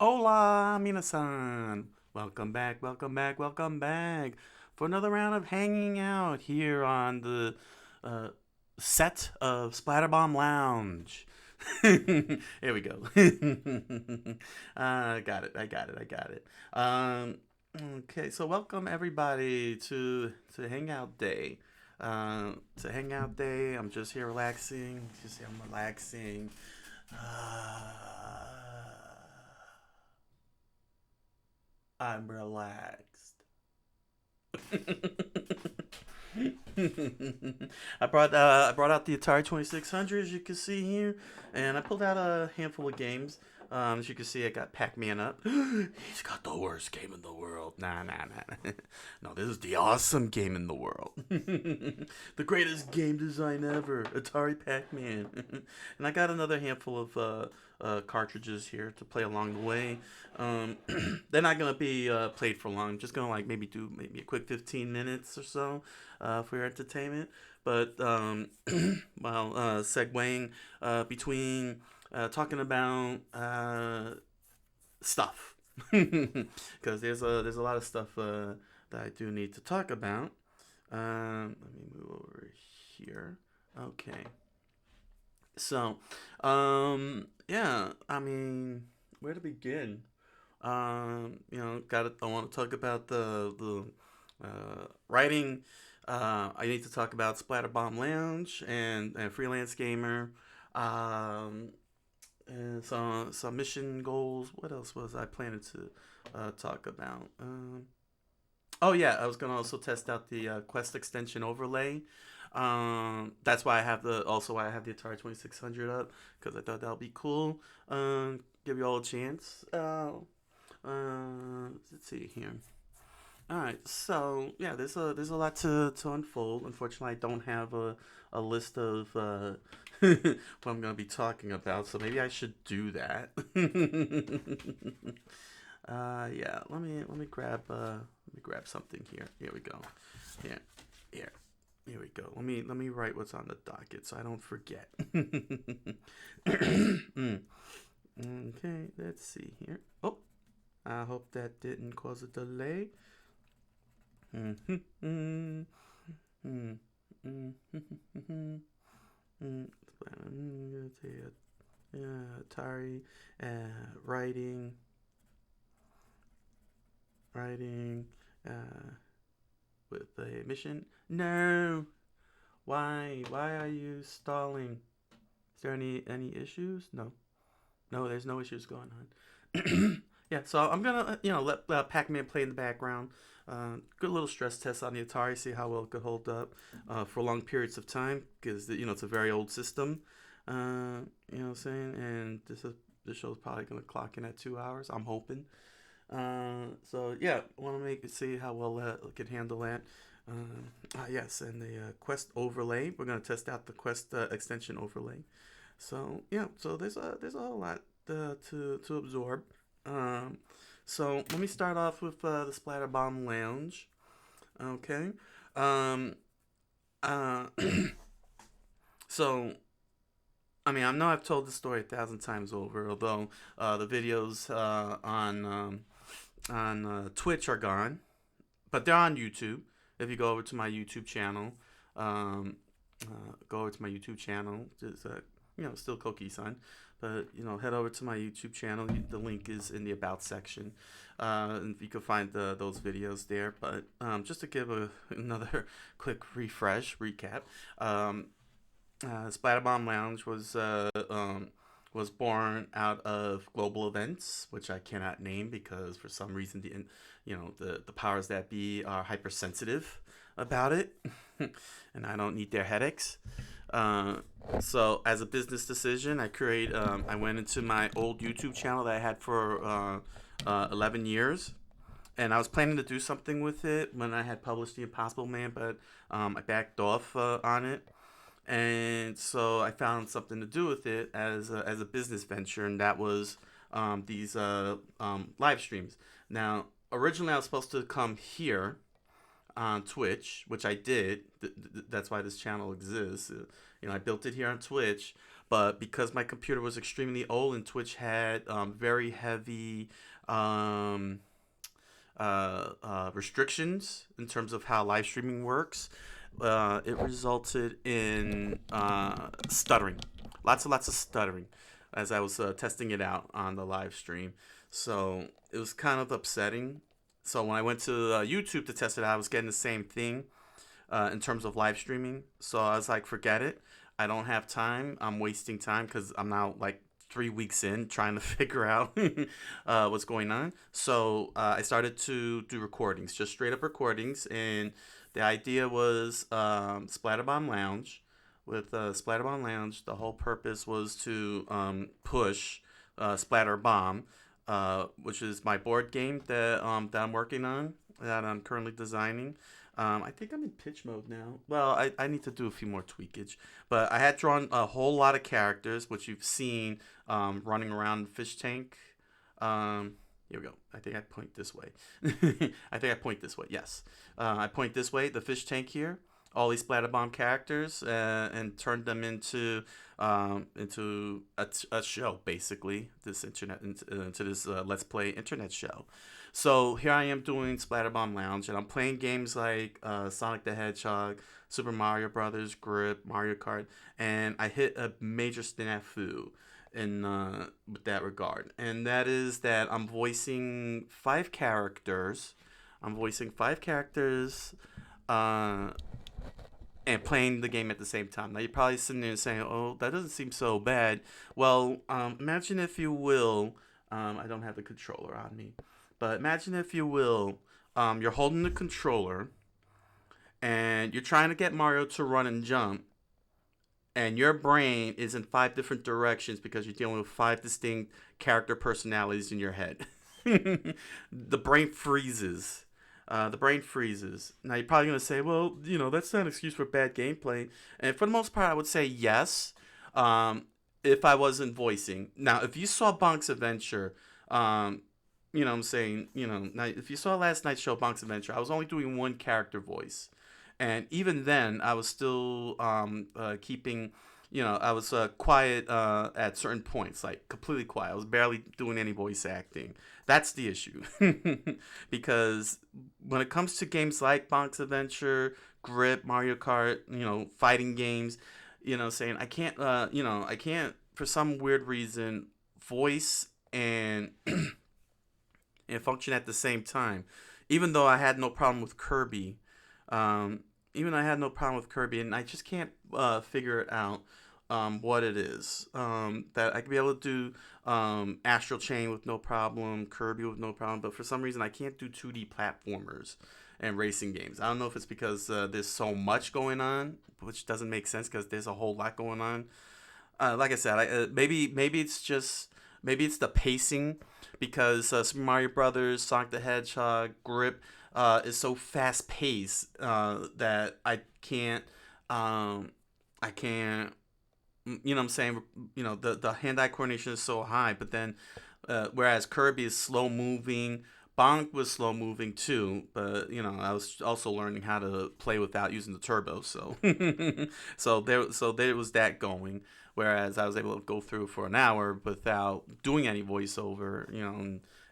Hola, minasan. Welcome back, welcome back, welcome back for another round of hanging out here on the uh, set of Splatterbomb Lounge. Here we go. I got it. Okay, so welcome everybody to Hangout Day. To Hangout Day, I'm just here relaxing. You see, I'm relaxing. I'm relaxed. I brought out the Atari 2600, as you can see here, and I pulled out a handful of games. As you can see, I got Pac-Man up. He's got the worst game in the world. Nah. No, this is the awesome game in the world. The greatest game design ever, Atari Pac-Man. And I got another handful of cartridges here to play along the way. They're not gonna be played for long. I'm just gonna like maybe do maybe a quick 15 minutes or so for your entertainment. But while segueing between talking about stuff, because there's a lot of stuff that I do need to talk about. Let me move over here. Okay. So, yeah, I mean, where to begin? I want to talk about the writing. I need to talk about Splatterbomb Lounge and Freelance Gamer. Um, and some mission goals. What else was I planning to talk about? Oh yeah, I was gonna also test out the Quest extension overlay. That's why I have the Atari 2600 up because I thought that would be cool. Give you all a chance. Let's see here. All right, so yeah, there's a lot to unfold. Unfortunately, I don't have a list of what I'm gonna be talking about, so maybe I should do that. Yeah, let me grab something here. Here we go. Yeah, here. Here we go. Let me write what's on the docket so I don't forget. Mm. Okay, let's see here. Oh, I hope that didn't cause a delay. Mm-hmm. Atari, writing, writing, uh, with a mission. No. Why? Why are you stalling? Is there any issues? No. No, there's no issues going on. Yeah, so I'm gonna let Pac-Man play in the background. Good little stress test on the Atari, see how well it could hold up for long periods of time because it's a very old system. You know what I'm saying? And this show's probably gonna clock in at 2 hours. I'm hoping. So yeah, want to make see how well it can handle that. Yes, and the Quest overlay. We're gonna test out the Quest extension overlay. So yeah, so there's a whole lot to absorb. Um, so let me start off with the Splatterbomb Lounge. Okay. Um, uh, so I mean I know I've told the story 1,000 times over, although the videos on Twitch are gone, but they're on YouTube. If you go over to my YouTube channel, um, go over to my YouTube channel. Just still Coqui-san, but head over to my YouTube channel. The link is in the About section, and you can find those videos there. But just to give another quick recap, Splatterbomb Lounge was born out of global events, which I cannot name because for some reason the powers that be are hypersensitive about it, and I don't need their headaches. Uh, so as a business decision, I went into my old YouTube channel that I had for 11 years, and I was planning to do something with it when I had published The Impossible Man, but I backed off on it. And so I found something to do with it as a business venture, and that was these live streams. Now, originally I was supposed to come here on Twitch, which I did. That's why this channel exists. I built it here on Twitch, but because my computer was extremely old and Twitch had very heavy um, restrictions in terms of how live streaming works, it resulted in stuttering, lots of stuttering, as I was testing it out on the live stream. So it was kind of upsetting. So when I went to YouTube to test it out, I was getting the same thing in terms of live streaming. So I was like, forget it. I don't have time. I'm wasting time because I'm now like 3 weeks in trying to figure out what's going on. So I started to do recordings, just straight up recordings. And the idea was Splatterbomb Lounge. With Splatterbomb Lounge, the whole purpose was to push Splatterbomb, which is my board game that I'm working on, that I'm currently designing. I think I'm in pitch mode now. Well, I need to do a few more tweakage. But I had drawn a whole lot of characters, which you've seen running around the fish tank. Here we go. I think I point this way. I think I point this way, yes. I point this way, the fish tank here. All these Splatterbomb characters and turned them into a show, basically, this into this Let's Play internet show. So here I am doing Splatterbomb Lounge, and I'm playing games like Sonic the Hedgehog, Super Mario Brothers, Grip, Mario Kart, and I hit a major snafu in with that regard, and that is that I'm voicing 5 characters. I'm voicing 5 characters. And playing the game at the same time. Now you're probably sitting there saying, "Oh, that doesn't seem so bad." Well, imagine if you will. I don't have the controller on me, but imagine if you will. You're holding the controller, and you're trying to get Mario to run and jump, and your brain is in 5 different directions because you're dealing with 5 distinct character personalities in your head. The brain freezes. The brain freezes. Now you're probably gonna say, "Well, that's not an excuse for bad gameplay." And for the most part, I would say yes. If I wasn't voicing. Now, if you saw Bonk's Adventure, what I'm saying, now if you saw last night's show, Bonk's Adventure, I was only doing one character voice, and even then, I was still keeping. I was quiet at certain points, like completely quiet. I was barely doing any voice acting. That's the issue. Because when it comes to games like Bonk's Adventure, Grip, Mario Kart, fighting games, saying I can't, for some weird reason, voice and and function at the same time. Even though I had no problem with Kirby, even I had no problem with Kirby, and I just can't figure it out. What it is that I could be able to do Astral Chain with no problem, Kirby with no problem, but for some reason I can't do 2D platformers and racing games. I don't know if it's because there's so much going on, which doesn't make sense because there's a whole lot going on. Like I said, maybe it's the pacing because Super Mario Brothers, Sonic the Hedgehog, Grip is so fast paced that I can't. What I'm saying? The hand-eye coordination is so high, but then whereas Kirby is slow moving, Bonk was slow moving too, but I was also learning how to play without using the turbo, so there was that going. Whereas I was able to go through for an hour without doing any voiceover,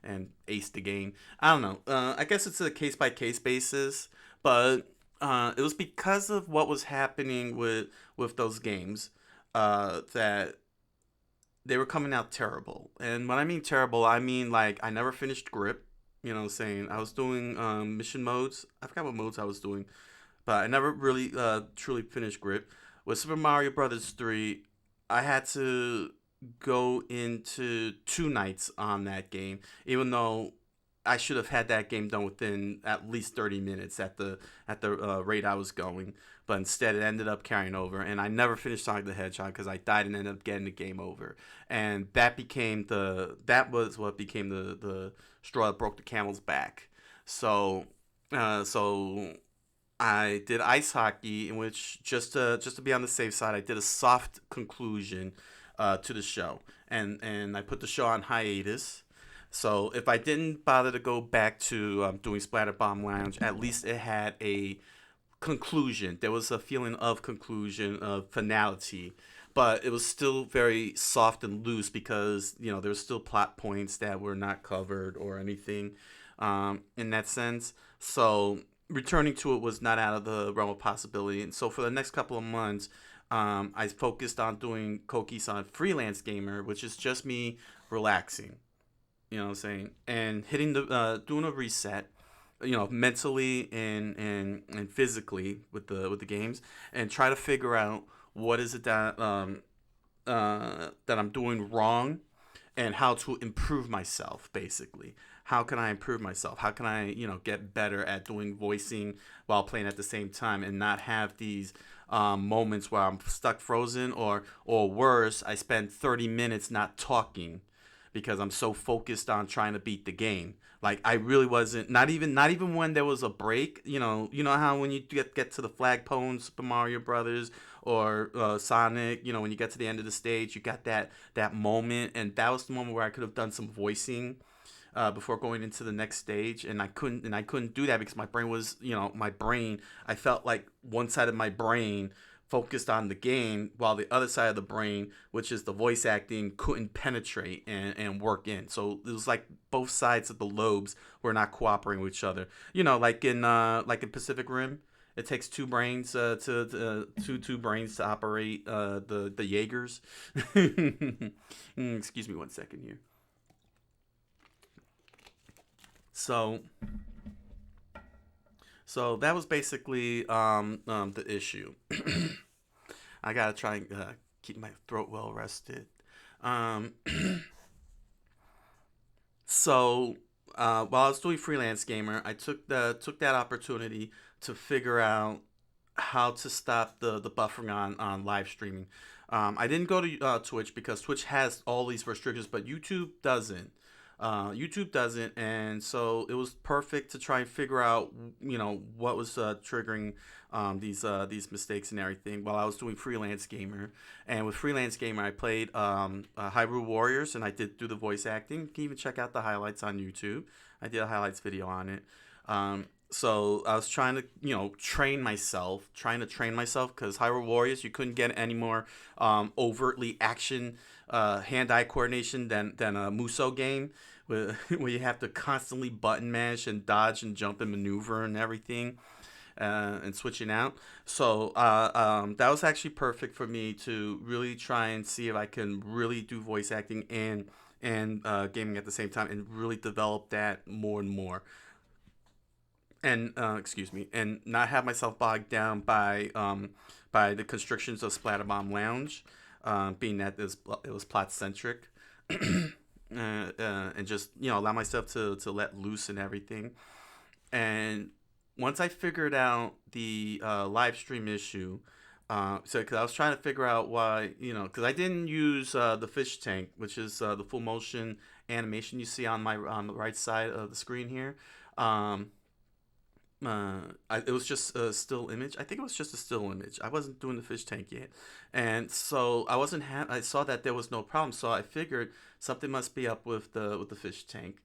and ace the game. I don't know. I guess it's a case by case basis, but it was because of what was happening with those games that they were coming out terrible. And when I mean terrible, I mean like I never finished Grip. Saying I was doing mission modes. I forgot what modes I was doing, but I never really truly finished Grip. With Super Mario Brothers 3, I had to go into 2 nights on that game, even though I should have had that game done within at least 30 minutes at the rate I was going. But instead, it ended up carrying over, and I never finished Sonic the Hedgehog because I died and ended up getting the game over. And that was what became the straw that broke the camel's back. So I did ice hockey, in which just to be on the safe side, I did a soft conclusion to the show, and I put the show on hiatus. So if I didn't bother to go back to doing Splatterbomb Lounge, at least it had a conclusion. There was a feeling of conclusion, of finality, but it was still very soft and loose because there were still plot points that were not covered or anything in that sense. So returning to it was not out of the realm of possibility. And so for the next couple of months, I focused on doing Coqui-san freelance gamer, which is just me relaxing. You know what I'm saying? And hitting doing a reset, mentally and physically with the games, and try to figure out what is it that I'm doing wrong, and how to improve myself. Basically, how can I improve myself? How can I get better at doing voicing while playing at the same time, and not have these moments where I'm stuck frozen, or worse, I spend 30 minutes not talking because I'm so focused on trying to beat the game. Like I really wasn't, not even when there was a break. You know how when you get to the flagpole in Super Mario Brothers or Sonic, when you get to the end of the stage, you got that moment, and that was the moment where I could have done some voicing before going into the next stage, and I couldn't do that because my brain was, I felt like one side of my brain focused on the game while the other side of the brain, which is the voice acting, couldn't penetrate and work in. So it was like both sides of the lobes were not cooperating with each other. Like in Pacific Rim, it takes two brains two brains to operate the Jaegers. Excuse me one second here. So so that was basically the issue. I gotta try and keep my throat well rested. Um, so while I was doing freelance gamer, I took that opportunity to figure out how to stop the buffering on live streaming. I didn't go to Twitch because Twitch has all these restrictions, but YouTube doesn't. YouTube doesn't, and so it was perfect to try and figure out, what was triggering these mistakes and everything while I was doing freelance gamer. And with freelance gamer, I played Hyrule Warriors, and I did do the voice acting. You can even check out the highlights on YouTube. I did a highlights video on it. So I was trying to, trying to train myself because Hyrule Warriors, you couldn't get any more overtly action hand-eye coordination than a Muso game where you have to constantly button mash and dodge and jump and maneuver and everything and switching out. So that was actually perfect for me to really try and see if I can really do voice acting and gaming at the same time and really develop that more and more. And excuse me, and not have myself bogged down by the constrictions of Splatterbomb Lounge, being that it was plot centric, and just allow myself to let loose and everything. And once I figured out the live stream issue, so because I was trying to figure out why, because I didn't use the fish tank, which is the full motion animation you see on the right side of the screen here. Um, it was just a still image. I think it was just a still image. I wasn't doing the fish tank yet, and so I wasn't. I saw that there was no problem, so I figured something must be up with the fish tank.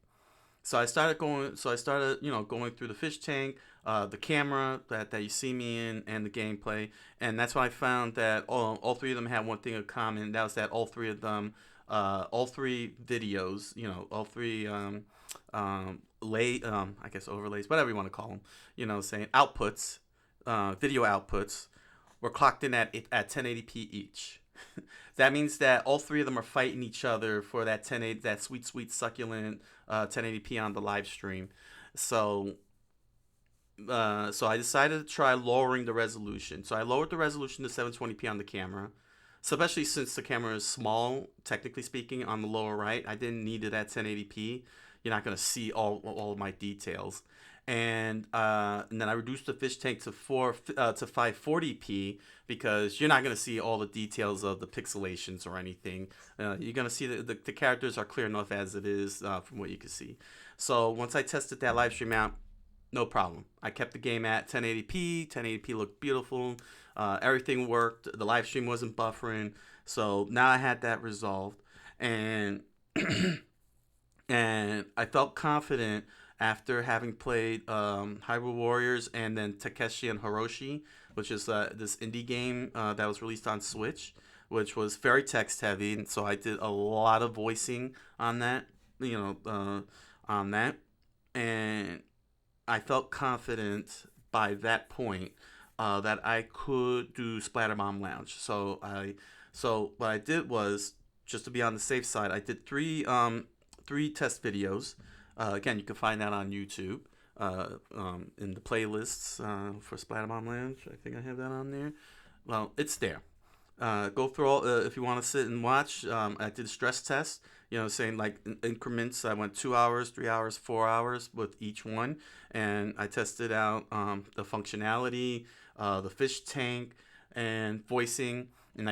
So I started going. So I started, going through the fish tank, the camera that you see me in, and the gameplay, and that's when I found that all three of them had one thing in common. That was that all three of them, all three videos, all three I guess overlays, whatever you want to call them, saying outputs, video outputs, were clocked in at 1080p each. That means that all three of them are fighting each other for that 1080, that sweet, sweet, succulent 1080p on the live stream. So I decided to try lowering the resolution. So I lowered the resolution to 720p on the camera. So especially since the camera is small, technically speaking, on the lower right, I didn't need it at 1080p. You're not gonna see all of my details. And then I reduced the fish tank to 540p because you're not gonna see all the details of the pixelations or anything. You're gonna see the characters are clear enough as it is from what you can see. So once I tested that live stream out, no problem. I kept the game at 1080p. 1080p looked beautiful. Everything worked. The live stream wasn't buffering. So now I had that resolved, and and I felt confident after having played Hyrule Warriors and then Takeshi and Hiroshi, which is this indie game that was released on Switch, which was very text heavy, and so I did a lot of voicing on that, you know, on that, and I felt confident by that point that I could do Splatterbomb Lounge. So what I did was, just to be on the safe side, I did three test videos. Again, you can find that on YouTube in the playlists for Splatterbomb Lounge. I think I have that on there. Well, it's there. Go through all if you want to sit and watch. I did a stress test. Saying like increments. I went 2 hours, 3 hours, 4 hours with each one, and I tested out the functionality, the fish tank, and voicing. And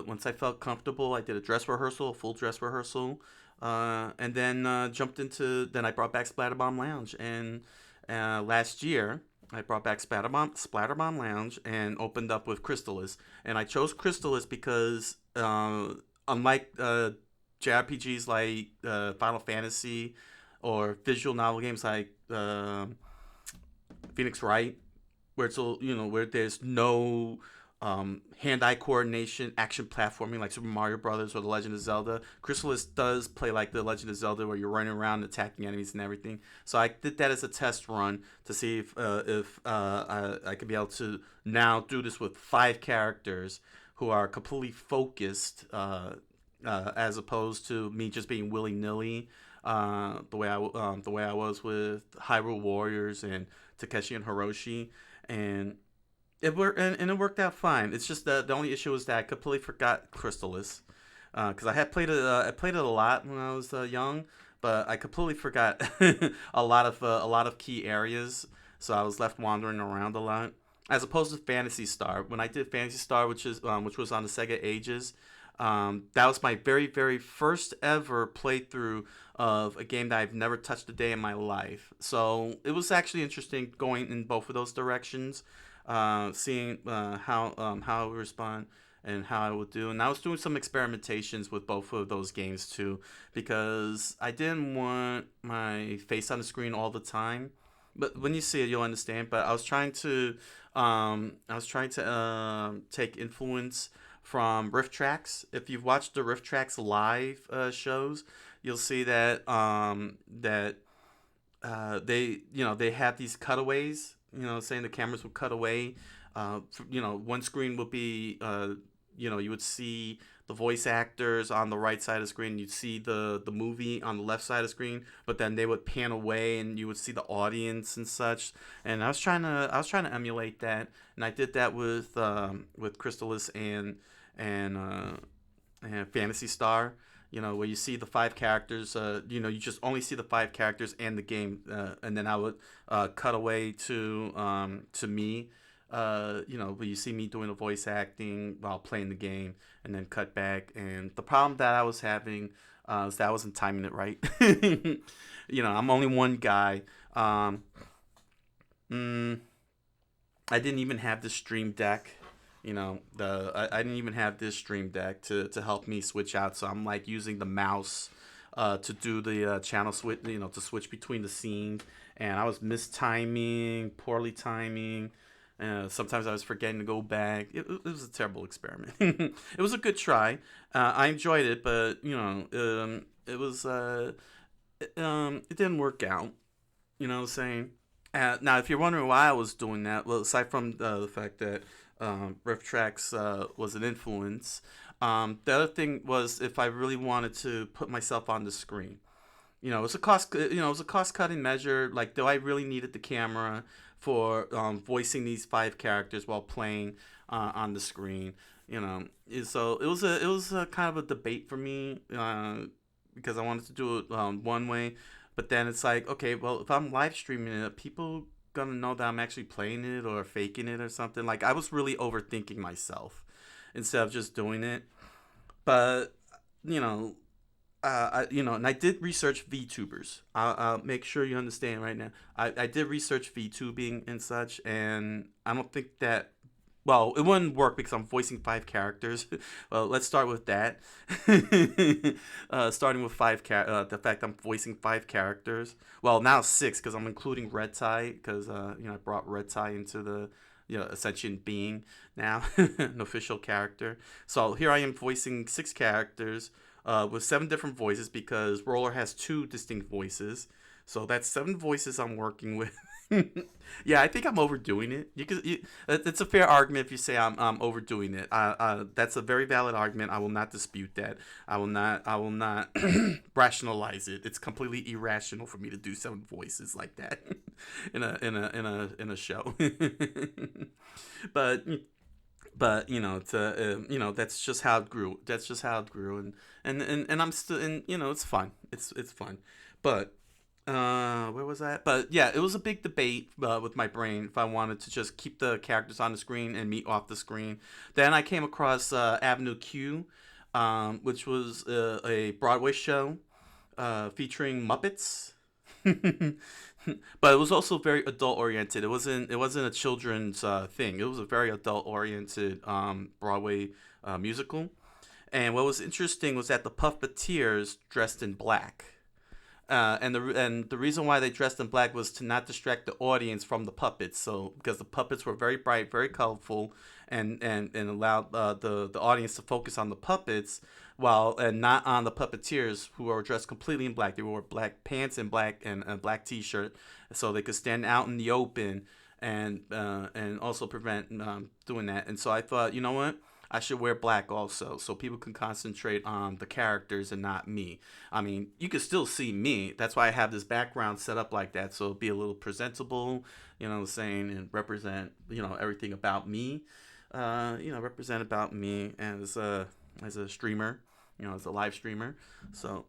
once I felt comfortable, I did a dress rehearsal, a full dress rehearsal, and then then I brought back Splatterbomb Lounge. And last year, I brought back Splatterbomb Lounge and opened up with Crystalis. And I chose Crystalis because, unlike JRPGs like Final Fantasy or visual novel games like Phoenix Wright, where where there's no hand-eye coordination, action platforming like Super Mario Brothers or The Legend of Zelda. Crystalis does play like The Legend of Zelda, where you're running around attacking enemies and everything. So I did that as a test run to see if I could be able to now do this with 5 characters who are completely focused, as opposed to me just being willy-nilly, the way I was with Hyrule Warriors and Takeshi and Hiroshi. And it worked out fine. It's just the only issue was that I completely forgot Crystalis, because I had played it. I played it a lot when I was young, but I completely forgot a lot of key areas. So I was left wandering around a lot. As opposed to Phantasy Star, when I did Phantasy Star, which was on the Sega Ages, that was my very very first ever playthrough of a game that I've never touched a day in my life. So it was actually interesting going in both of those directions, seeing how I would respond and how I would do. And I was doing some experimentations with both of those games too, because I didn't want my face on the screen all the time. But when you see it, you'll understand. But I was trying to take influence from Riff Tracks. If you've watched the Riff Tracks live shows, you'll see that they have these cutaways. Saying the cameras would cut away. One screen would be, you would see the voice actors on the right side of the screen. You'd see the movie on the left side of the screen, but then they would pan away and you would see the audience and such. And I was trying to emulate that, and I did that with Crystalis and Phantasy Star. Where you see the 5 characters. You just only see the 5 characters and the game, and then I would cut away to me. Where you see me doing the voice acting while playing the game, and then cut back. And the problem that I was having is that I wasn't timing it right. I'm only one guy. I didn't even have the Stream Deck. I didn't even have this Stream Deck to help me switch out. So I'm like using the mouse to do the channel switch, to switch between the scenes. And I was mistiming, poorly timing. Sometimes I was forgetting to go back. It was a terrible experiment. It was a good try. I enjoyed it, but it was it didn't work out. You know what I'm saying? Now, if you're wondering why I was doing that, well, aside from the fact that Riff Tracks was an influence, the other thing was if I really wanted to put myself on the screen. It's a cost. It was a cost-cutting measure. Like, do I really needed the camera for voicing these 5 characters while playing on the screen? So it was a kind of a debate for me, because I wanted to do it one way, but then it's like, okay, well, if I'm live streaming it, people gonna know that I'm actually playing it or faking it or something. Like, I was really overthinking myself instead of just doing it. But and I did research VTubers. I'll make sure you understand right now. I did research VTubing and such, and I don't think that Well, it wouldn't work because I'm voicing 5 characters. Well, let's start with that. Starting with the fact I'm voicing 5 characters. Well, now 6 because I'm including Red Tie because I brought Red Tie into the a sentient being now, an official character. So here I am voicing 6 characters with 7 different voices because Roller has 2 distinct voices. So that's 7 voices I'm working with. Yeah, I think I'm overdoing it. It's a fair argument if you say I'm overdoing it. That's a very valid argument. I will not dispute that. I will not rationalize it. It's completely irrational for me to do 7 voices like that in a show. but but that's just how it grew. That's just how it grew, and I'm still, and it's fun. It's fun, but where was that? But yeah, it was a big debate with my brain if I wanted to just keep the characters on the screen and me off the screen. Then I came across Avenue Q, which was a Broadway show featuring Muppets. But it was also very adult oriented. It wasn't a children's thing. It was a very adult oriented Broadway musical. And what was interesting was that the Puppeteers dressed in black. And the reason why they dressed in black was to not distract the audience from the puppets. So because the puppets were very bright, very colorful, and allowed the audience to focus on the puppets while and not on the puppeteers who were dressed completely in black. They wore black pants and black and a black T-shirt, so they could stand out in the open and also prevent doing that. And so I thought, you know what? I should wear black also, so people can concentrate on the characters and not me. I mean, you can still see me. That's why I have this background set up like that, so it'll be a little presentable, saying, and represent, everything about me. Represent about me as a streamer, as a live streamer. So,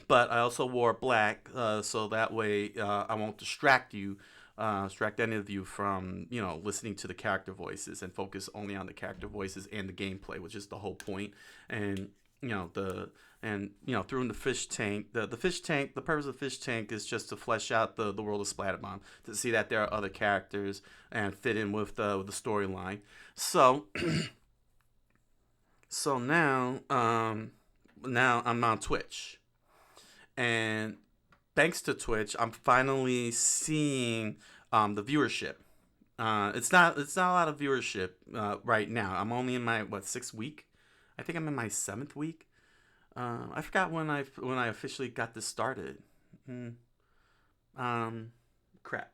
but I also wore black, so that way I won't distract any of you from listening to the character voices and focus only on the character voices and the gameplay, which is the whole point. And through in the fish tank, the fish tank, the purpose of the fish tank is just to flesh out the world of Splatterbomb, to see that there are other characters and fit in with the storyline. So so now I'm on Twitch, and thanks to Twitch, I'm finally seeing the viewership. It's not a lot of viewership right now. I'm only in my 6th week. I think I'm in my 7th week. I forgot when I officially got this started. Mm, Crap.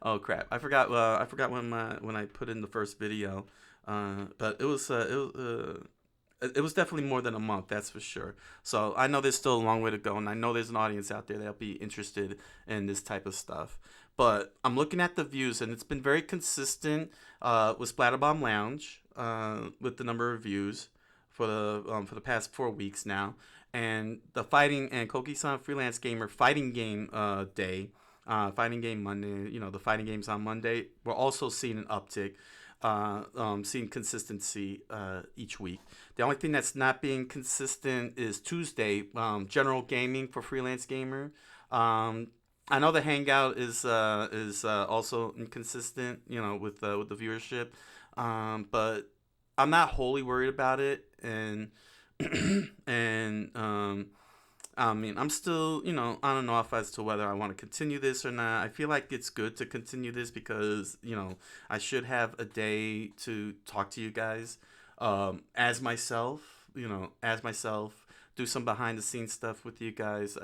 Oh crap! I forgot when I put in the first video. But it was definitely more than a month, that's for sure. So I know there's still a long way to go, and I know there's an audience out there that'll be interested in this type of stuff. But I'm looking at the views, and it's been very consistent with Splatterbomb Lounge with the number of views for the past 4 weeks now, and the fighting and Coqui-san Freelance Gamer fighting game day, fighting game Monday. The fighting games on Monday. We're also seeing an uptick. Seeing consistency each week. The only thing that's not being consistent is Tuesday, general gaming for freelance gamer. I know the Hangout is also inconsistent, with the viewership, but I'm not wholly worried about it, and and I mean, I'm still, on and off as to whether I want to continue this or not. I feel like it's good to continue this because, I should have a day to talk to you guys as myself, do some behind the scenes stuff with you guys,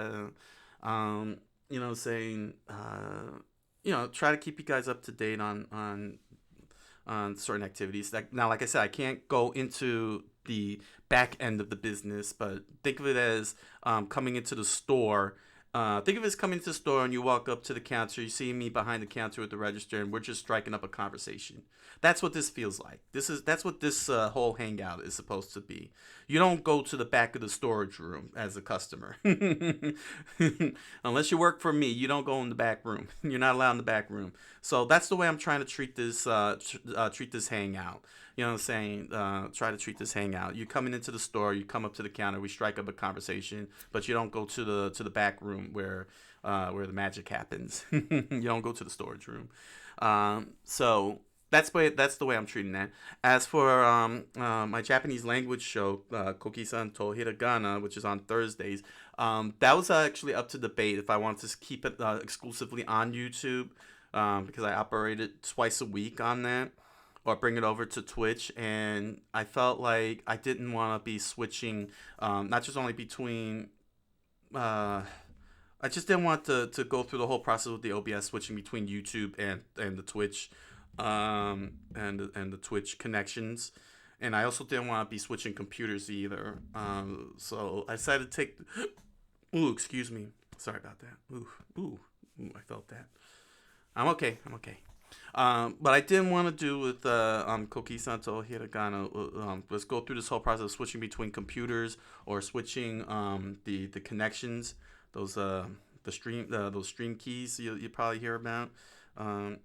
saying, try to keep you guys up to date on certain activities. Like I said, I can't go into the back end of the business, but think of it as coming into the store. Think of it as coming to the store and you walk up to the counter, you see me behind the counter at the register, and we're just striking up a conversation. That's what this feels like. That's what this whole hangout is supposed to be. You don't go to the back of the storage room as a customer. Unless you work for me, you don't go in the back room. You're not allowed in the back room. So that's the way I'm trying to treat this hangout. You know what I'm saying? Try to treat this hangout. You coming into the store, you come up to the counter, we strike up a conversation, but you don't go to the back room where the magic happens. You don't go to the storage room. So that's the way I'm treating that. As for my Japanese language show, Coqui-san to Hiragana, which is on Thursdays, that was actually up to debate if I wanted to keep it exclusively on YouTube, because I operated twice a week on that, or bring it over to Twitch, and I felt like I didn't want to be switching, not just only between. I just didn't want to go through the whole process with the OBS switching between YouTube and the Twitch, and the Twitch connections, and I also didn't want to be switching computers either. So I decided to take. Ooh, excuse me. Sorry about that. Ooh, I felt that. I'm okay. I'm okay. But I didn't want to do with Koki-san to Hiragana. Let's go through this whole process of switching between computers or switching the connections. Those those stream keys you probably hear about. Um,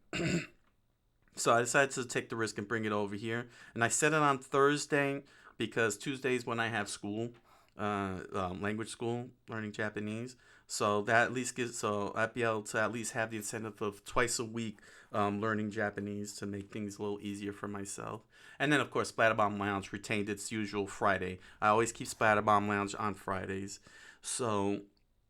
so I decided to take the risk and bring it over here, and I set it on Thursday because Tuesday is when I have school, language school, learning Japanese. So that at least gives so I'd be able to at least have the incentive of twice a week learning Japanese to make things a little easier for myself. And then of course Splatterbomb Lounge retained its usual Friday. I always keep Splatterbomb Lounge on Fridays. So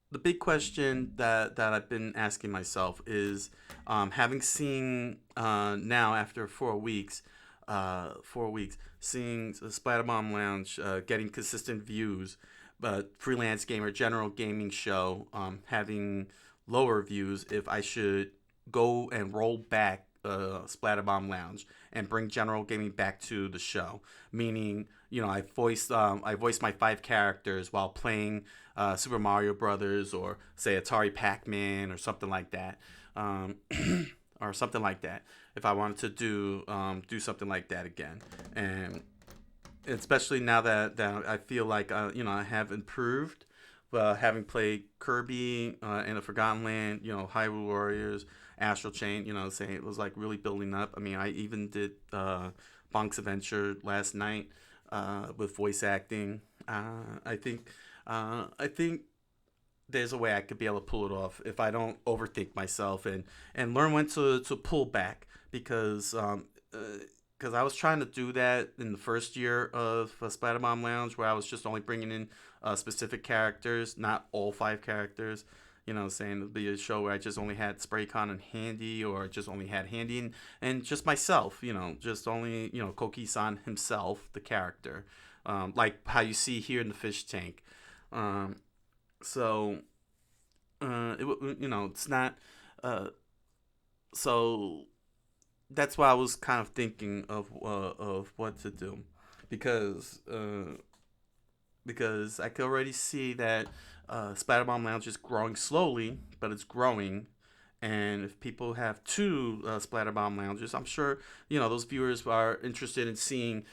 the big question that I've been asking myself is, having seen now after 4 weeks, 4 weeks, seeing the Splatterbomb Lounge getting consistent views, but Freelance Gamer General Gaming Show having lower views, if I should go and roll back Splatterbomb Lounge and bring General Gaming back to the show. Meaning, I voiced my 5 characters while playing Super Mario Brothers, or say Atari Pac-Man, or something like that, or something like that. If I wanted to do something like that again, and especially now that I feel like I have improved, having played Kirby in the Forgotten Land, Hyrule Warriors, Astral Chain, saying it was like really building up. I mean, I even did Bonk's Adventure last night with voice acting. I think there's a way I could be able to pull it off if I don't overthink myself, and learn when to pull back, because I was trying to do that in the first year of Splatterbomb Lounge, where I was just only bringing in specific characters, not all 5 characters. Saying it'd be a show where I just only had Spraycon and Handy, or just only had Handy and just myself. Just only Coqui-san himself, the character, like how you see here in the fish tank. So it's not. So that's why I was kind of thinking of what to do, because I could already see that Splatterbomb Lounge is growing slowly, but it's growing. And if people have 2 Splatterbomb Lounges, I'm sure those viewers are interested in seeing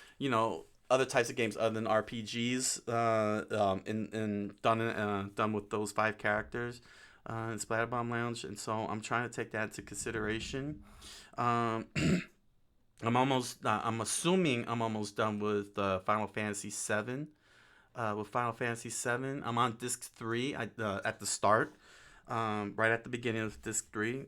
other types of games other than RPGs, done with those 5 characters in Splatterbomb Lounge. And so I'm trying to take that into consideration. Um, I'm assuming I'm almost done with Final Fantasy VII. With Final Fantasy VII, I'm on disc 3 at the start, right at the beginning of disc 3.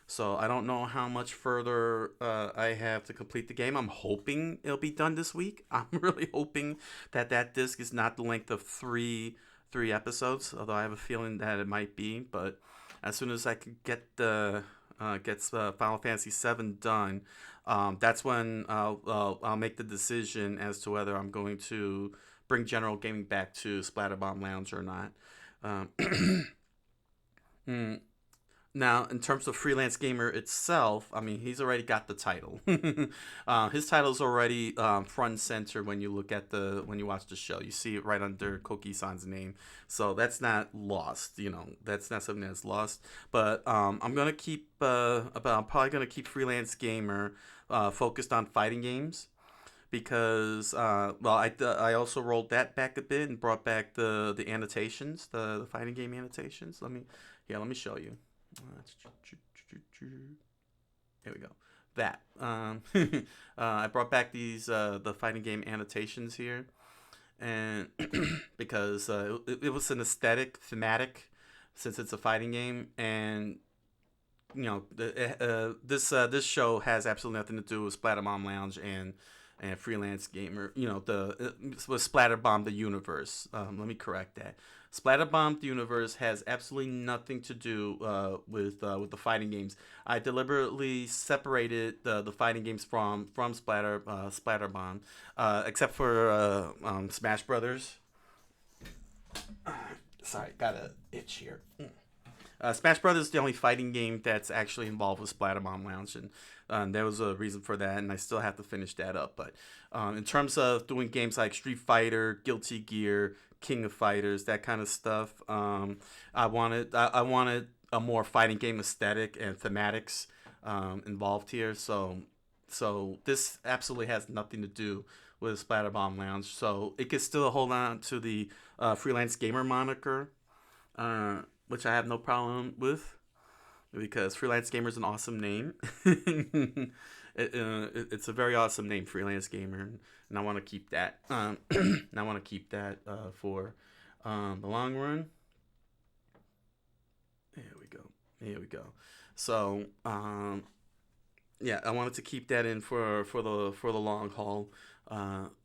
So I don't know how much further I have to complete the game. I'm hoping it'll be done this week. I'm really hoping that disc is not the length of three episodes, although I have a feeling that it might be. But as soon as I can get Final Fantasy VII done, that's when I'll make the decision as to whether I'm going to bring General Gaming back to Splatterbomb Lounge or not. Um, mm, Now, in terms of Freelance Gamer itself, I mean, he's already got the title. His title's already front and center when you when you watch the show. You see it right under Koki-san's name, so that's not lost. That's not something that's lost. But I'm probably gonna keep Freelance Gamer focused on fighting games, because I also rolled that back a bit and brought back the annotations, the fighting game annotations. Let me show you. Here we go. That I brought back these the fighting game annotations here, and because it was an aesthetic thematic, since it's a fighting game, and this show has absolutely nothing to do with Splatterbomb Lounge and Freelance Gamer. With Splatterbomb the Universe. Let me correct that. Splatterbomb the Universe has absolutely nothing to do with the fighting games. I deliberately separated the fighting games from Splatterbomb, except for Smash Brothers. Sorry, got a itch here. Smash Brothers is the only fighting game that's actually involved with Splatterbomb Lounge, and there was a reason for that, and I still have to finish that up. But in terms of doing games like Street Fighter, Guilty Gear, King of Fighters, that kind of stuff, I wanted a more fighting game aesthetic and thematics involved here. So this absolutely has nothing to do with Splatterbomb Lounge. So it could still hold on to the freelance gamer moniker, which I have no problem with because freelance gamer is an awesome name. It's a very awesome name, freelance gamer, and I want to keep that. And I want to keep that for the long run. There we go. Here we go. So yeah, I wanted to keep that in for the long haul,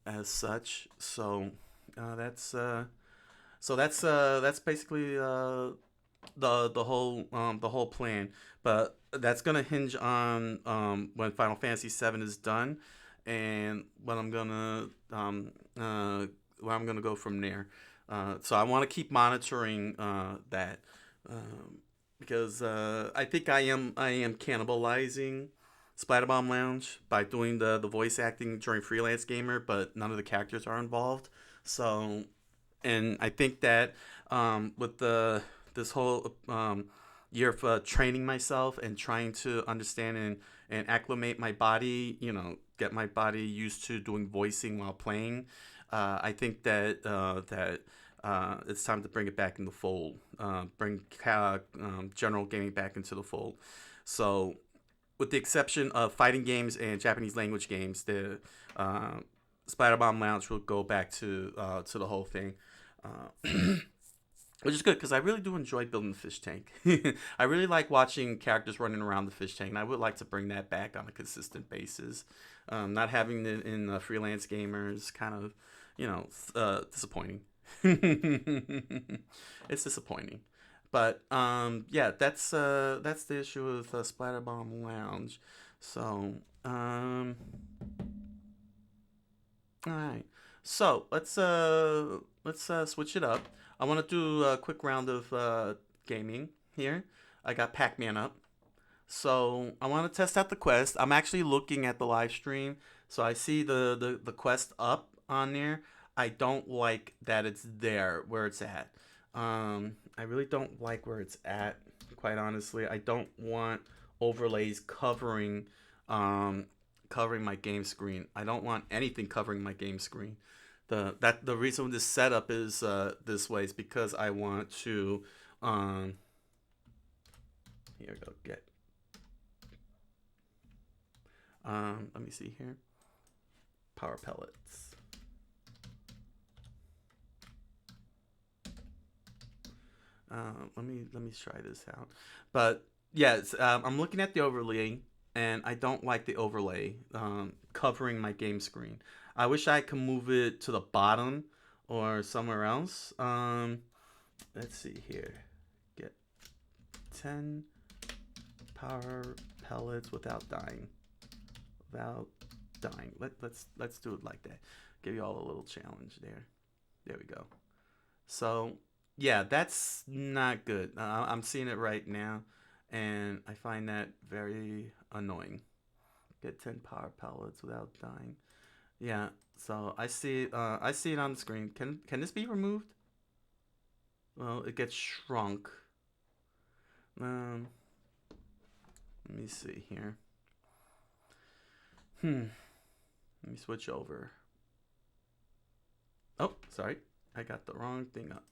as such. So that's basically the whole plan. But that's gonna hinge on when Final Fantasy VII is done, and where I'm gonna go from there. So I want to keep monitoring that, because I think I am cannibalizing Splatterbomb Lounge by doing the voice acting during Freelance Gamer, but none of the characters are involved. So, and I think that with this whole year of training myself and trying to understand and acclimate my body, get my body used to doing voicing while playing, I think that it's time to bring it back in the fold, bring general gaming back into the fold. So, with the exception of fighting games and Japanese language games, the Splatterbomb Lounge will go back to the whole thing, which is good because I really do enjoy building the fish tank. I really like watching characters running around the fish tank, and I would like to bring that back on a consistent basis. Not having it in freelance gamers kind of, disappointing. It's disappointing. But yeah, that's the issue with Splatterbomb Lounge. So all right. So let's switch it up. I want to do a quick round of gaming here. I got Pac-Man up. So I want to test out the quest. I'm actually looking at the live stream, so I see the quest up on there. I don't like that it's there where it's at. I really don't like where it's at, quite honestly. I don't want overlays covering my game screen. I don't want anything covering my game screen. The reason this setup is this way is because I want to here we go, get let me see here. Power pellets. Let me try this out. But yes, I'm looking at the overlay, and I don't like the overlay covering my game screen. I wish I could move it to the bottom or somewhere else. Let's see here. Get 10 power pellets without dying. Without dying. Let's do it like that. Give you all a little challenge there. There we go. So yeah, that's not good. I'm seeing it right now, and I find that very annoying. Get 10 power pellets without dying. Yeah, so I see it on the screen. Can this be removed? Well, it gets shrunk. Let me see here. Let me switch over. Oh, sorry. I got the wrong thing up.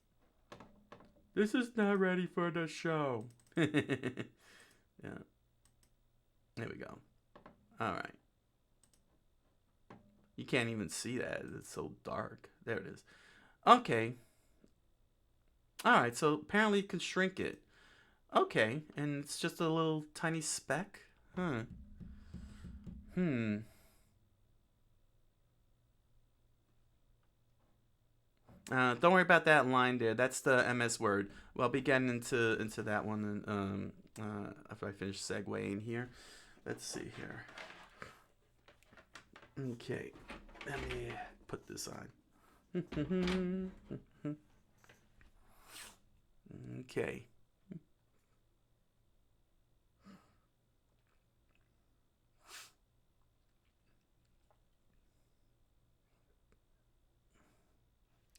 This is not ready for the show. Yeah. There we go. All right. You can't even see that. It's so dark. There it is. Okay. All right. So apparently you can shrink it. Okay, and it's just a little tiny speck? Huh. Hmm. Don't worry about that line there. That's the MS Word. Well, I'll be getting into that one after I finish segueing here. Let's see here. Okay, let me put this on. Okay.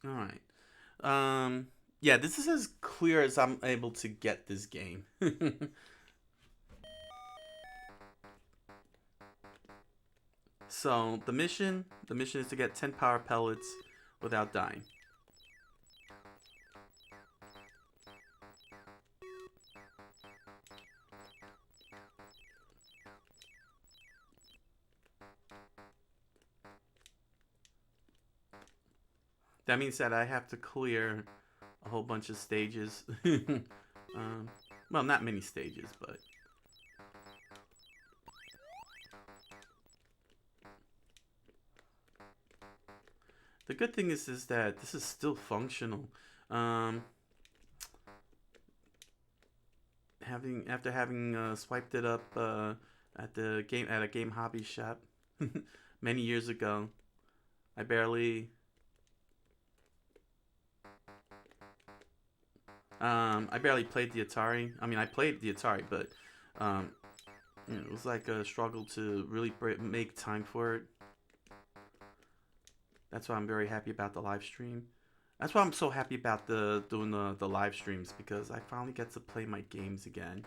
All right. Yeah, this is as clear as I'm able to get this game. So the mission is to get 10 power pellets without dying. That means that I have to clear a whole bunch of stages. um, well, not many stages, but the good thing is that this is still functional. Um, after having swiped it up at a game hobby shop many years ago, I barely I barely played the Atari. I mean, I played the Atari, but um, it was like a struggle to really make time for it. That's why I'm very happy about the live stream. That's why I'm so happy about doing the live streams, because I finally get to play my games again.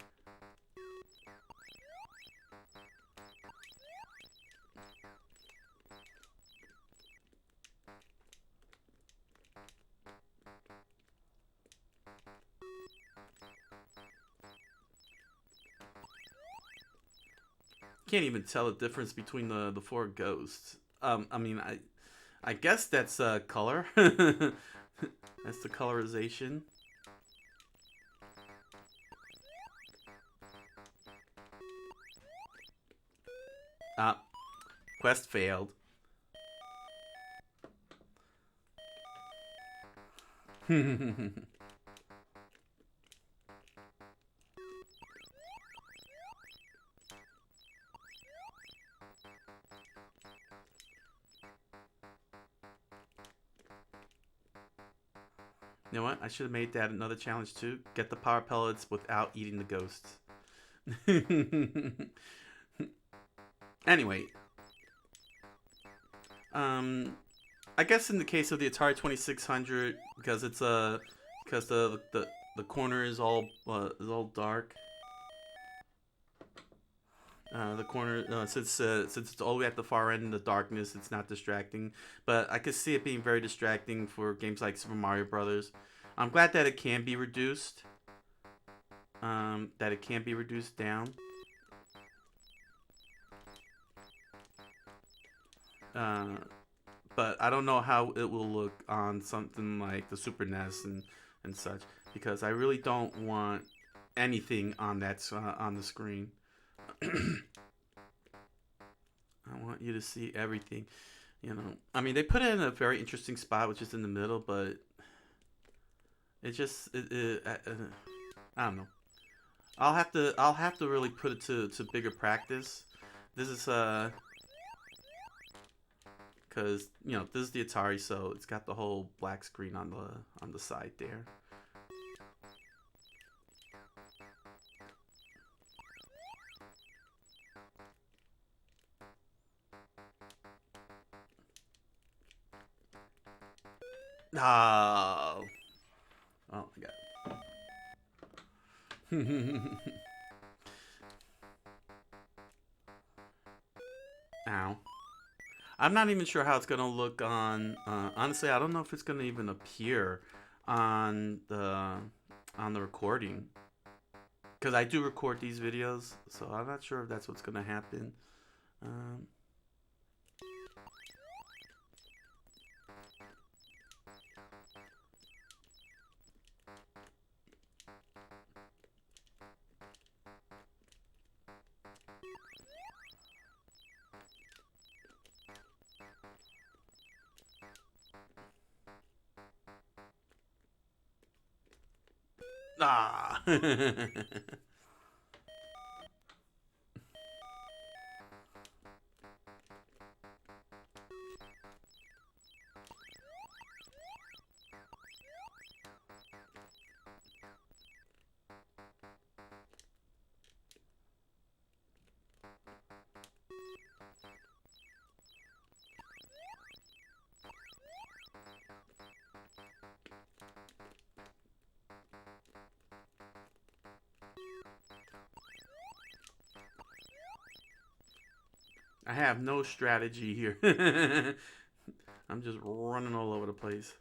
Can't even tell the difference between the four ghosts. I mean, I guess that's color. That's the colorization. Ah, quest failed. You know what? I should have made that another challenge too. Get the power pellets without eating the ghosts. Anyway, um, I guess in the case of the Atari 2600, because it's because the corner is all dark. The corner, since it's all the way at the far end in the darkness, it's not distracting. But I could see it being very distracting for games like Super Mario Brothers. I'm glad that it can be reduced. That it can be reduced down. Uh, but I don't know how it will look on something like the Super NES and such, because I really don't want anything on that on the screen. I want you to see everything. You know, I mean, they put it in a very interesting spot, which is in the middle, but I don't know. I'll have to really put it to bigger practice. This is because this is the Atari, so it's got the whole black screen on the side there. Oh, oh my god. Ow. I'm not even sure how it's gonna look on. Honestly, I don't know if it's gonna even appear on the recording, because I do record these videos, so I'm not sure if that's what's gonna happen. Um, Ah. I have no strategy here. I'm just running all over the place.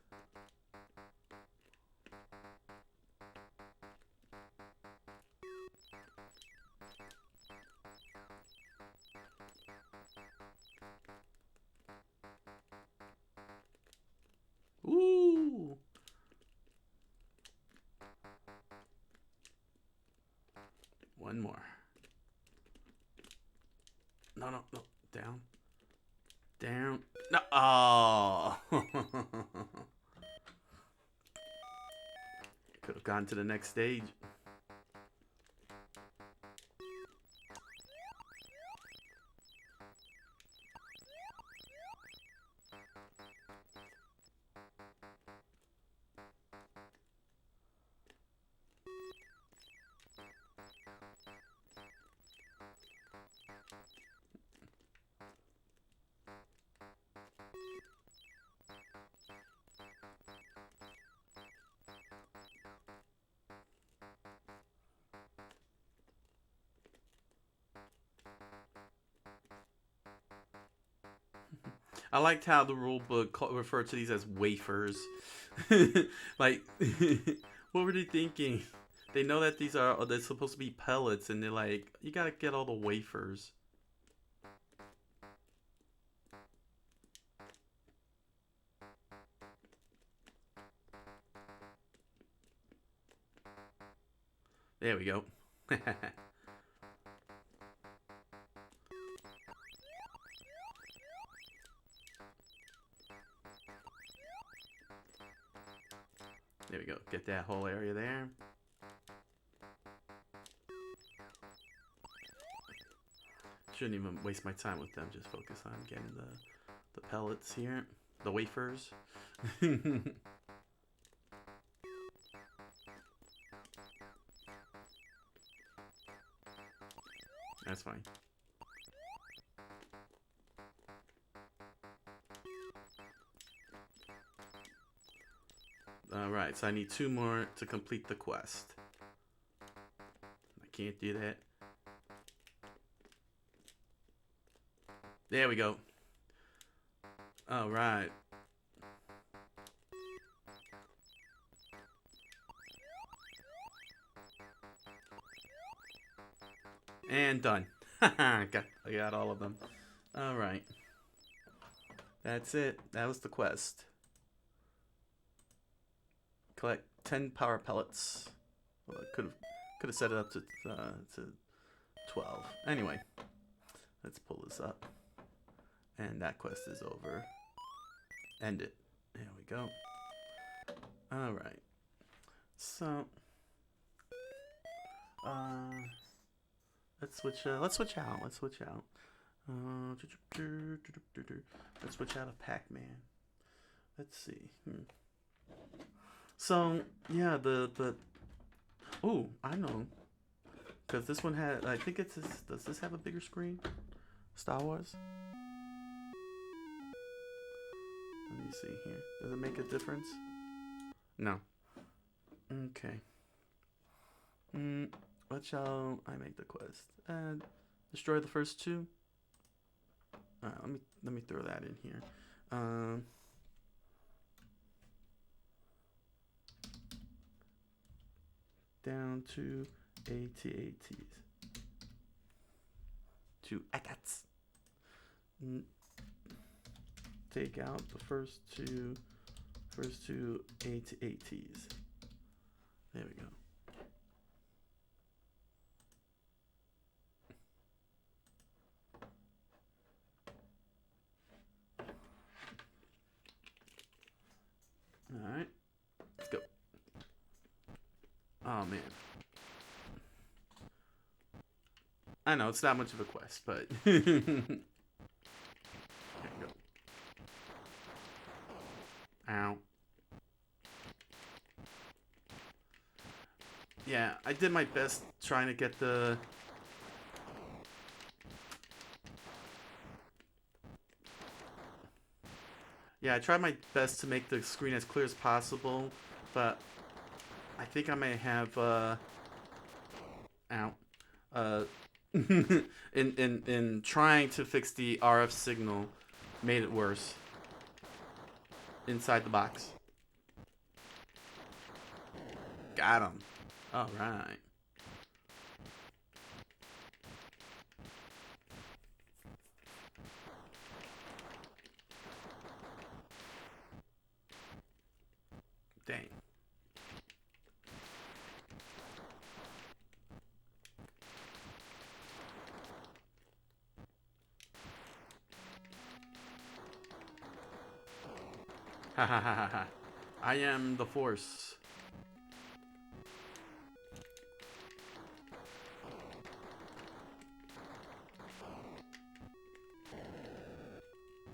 Ooh. One more. No, no, no. Down. Down. No. Oh. Could have gone to the next stage. I liked how the rule book referred to these as wafers. Like, what were they thinking? They know that they're supposed to be pellets, and they're like, you gotta get all the wafers. There we go. There we go. Get that whole area there. Shouldn't even waste my time with them. Just focus on getting the pellets here. The wafers. That's fine. Alright, so I need 2 more to complete the quest. I can't do that. There we go. Alright. And done. I got all of them. Alright. That's it. That was the quest. Collect 10 power pellets. Well, I could have set it up to 12. Anyway, let's pull this up. And that quest is over. End it. There we go. All right. So, let's switch out. Let's switch out. Let's switch out of Pac-Man. Let's see. So yeah, oh, I know, because this one had. I think it's. Does this have a bigger screen? Star Wars. Let me see here. Does it make a difference? No. Okay. What shall I make the quest? Destroy the first 2. Let me throw that in here. Down to AT-ATs. 2 ATATs. Take out the first two AT-ATs. There we go. All right, let's go. Oh man. I know it's not much of a quest, but there you go. Ow. Yeah, I did my best trying to get the... Yeah, I tried my best to make the screen as clear as possible, but I think I may have, ow. In trying to fix the RF signal, made it worse. Inside the box. Got him. All right. Dang. Ha ha ha ha ha. I am the force.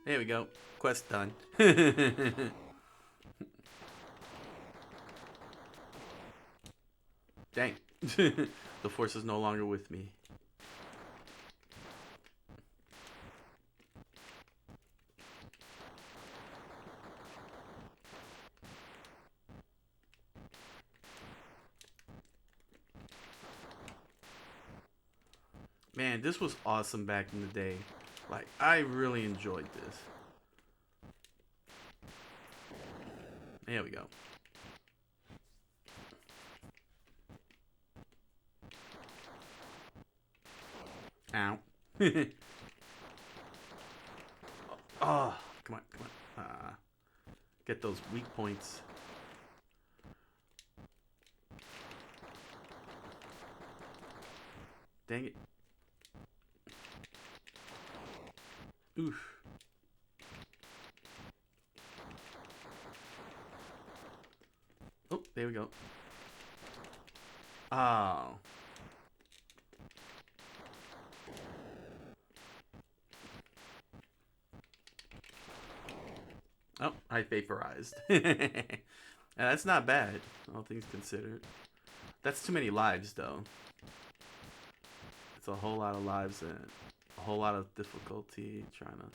There we go. Quest done. Dang. The force is no longer with me. Man, this was awesome back in the day. Like, I really enjoyed this. There we go. Ow. Oh, come on, come on. Get those weak points. Dang it. Oof. Oh, there we go. Oh. Oh, I vaporized. That's not bad, all things considered. That's too many lives, though. It's a whole lot of lives and a whole lot of difficulty trying to...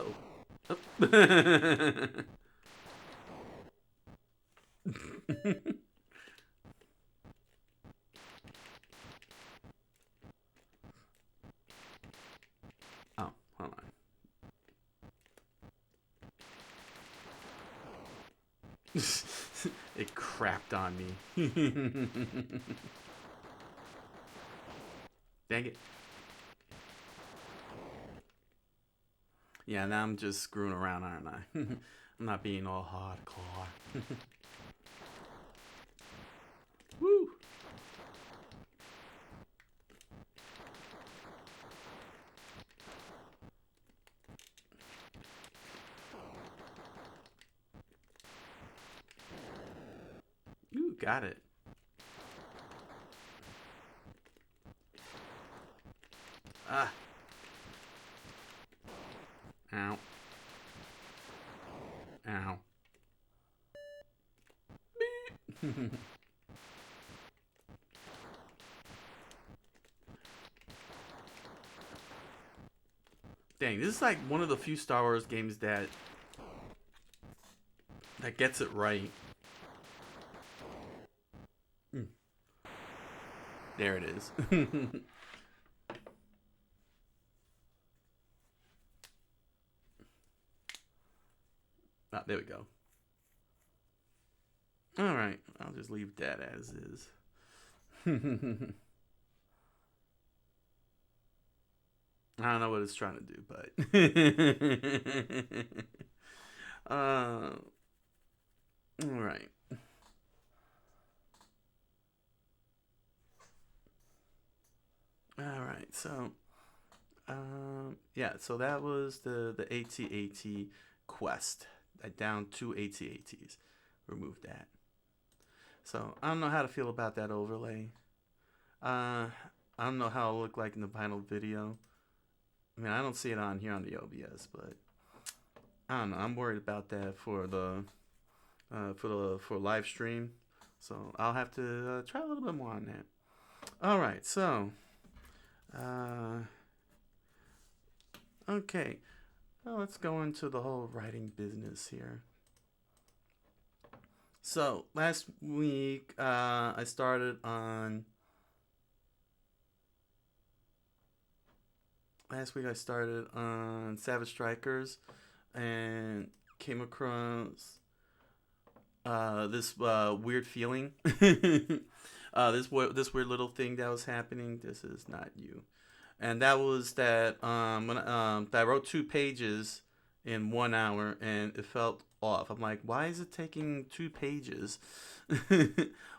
Uh-oh. Oh. Oh, hold on. It crapped on me. Dang it. Yeah, now I'm just screwing around, aren't I? I'm not being all hardcore. Woo! Ooh, got it. Ah. Ow. Ow. Dang, this is like one of the few Star Wars games that gets it right. There it is. Ah, there we go. All right, I'll just leave that as is. I don't know what it's trying to do, but all right. All right, so yeah, so that was the AT-AT quest. I downed 2 AT-ATs. remove that. So I don't know how to feel about that overlay. I don't know how it'll look like in the final video. I mean, I don't see it on here on the OBS, but I don't know. I'm worried about that for the for live stream. So I'll have to try a little bit more on that. All right, so okay, well, let's go into the whole writing business here. So last week I started on Savage Strikers and came across this weird feeling. This weird little thing that was happening. This is not you, and that was that that I wrote 2 pages in 1 hour, and it felt off. I'm like, why is it taking 2 pages?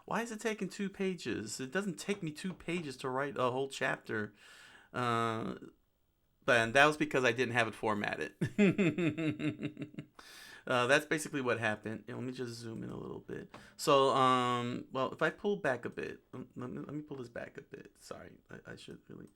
Why is it taking 2 pages? It doesn't take me 2 pages to write a whole chapter. But that was because I didn't have it formatted. That's basically what happened. Let me just zoom in a little bit. So, well, if I pull back a bit, let me pull this back a bit. Sorry, I should really.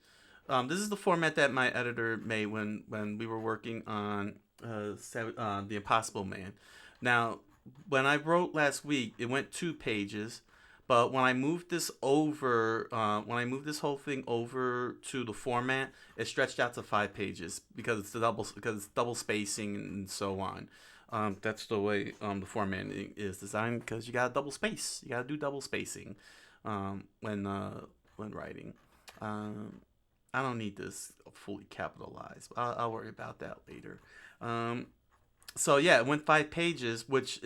This is the format that my editor made when we were working on The Impossible Man. Now, when I wrote last week, it went 2 pages. But when I moved this over, when I moved this whole thing over to the format, it stretched out to 5 pages because it's double spacing and so on. That's the way the formatting is designed, because you got double space. You got to do double spacing when writing. I don't need this fully capitalized. I'll worry about that later. So yeah, it went 5 pages, which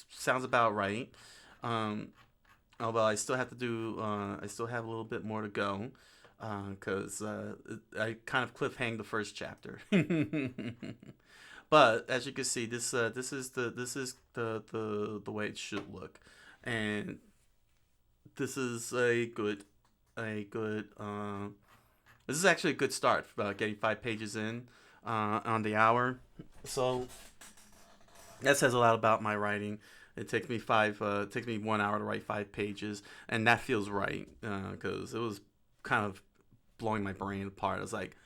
sounds about right. Although I still have to do, I still have a little bit more to go, because I kind of cliffhanged the first chapter. But as you can see, this is the way it should look, and this is a good. This is actually a good start for getting 5 pages in on the hour. So that says a lot about my writing. It takes me 1 hour to write 5 pages, and that feels right, because it was kind of blowing my brain apart. I was like,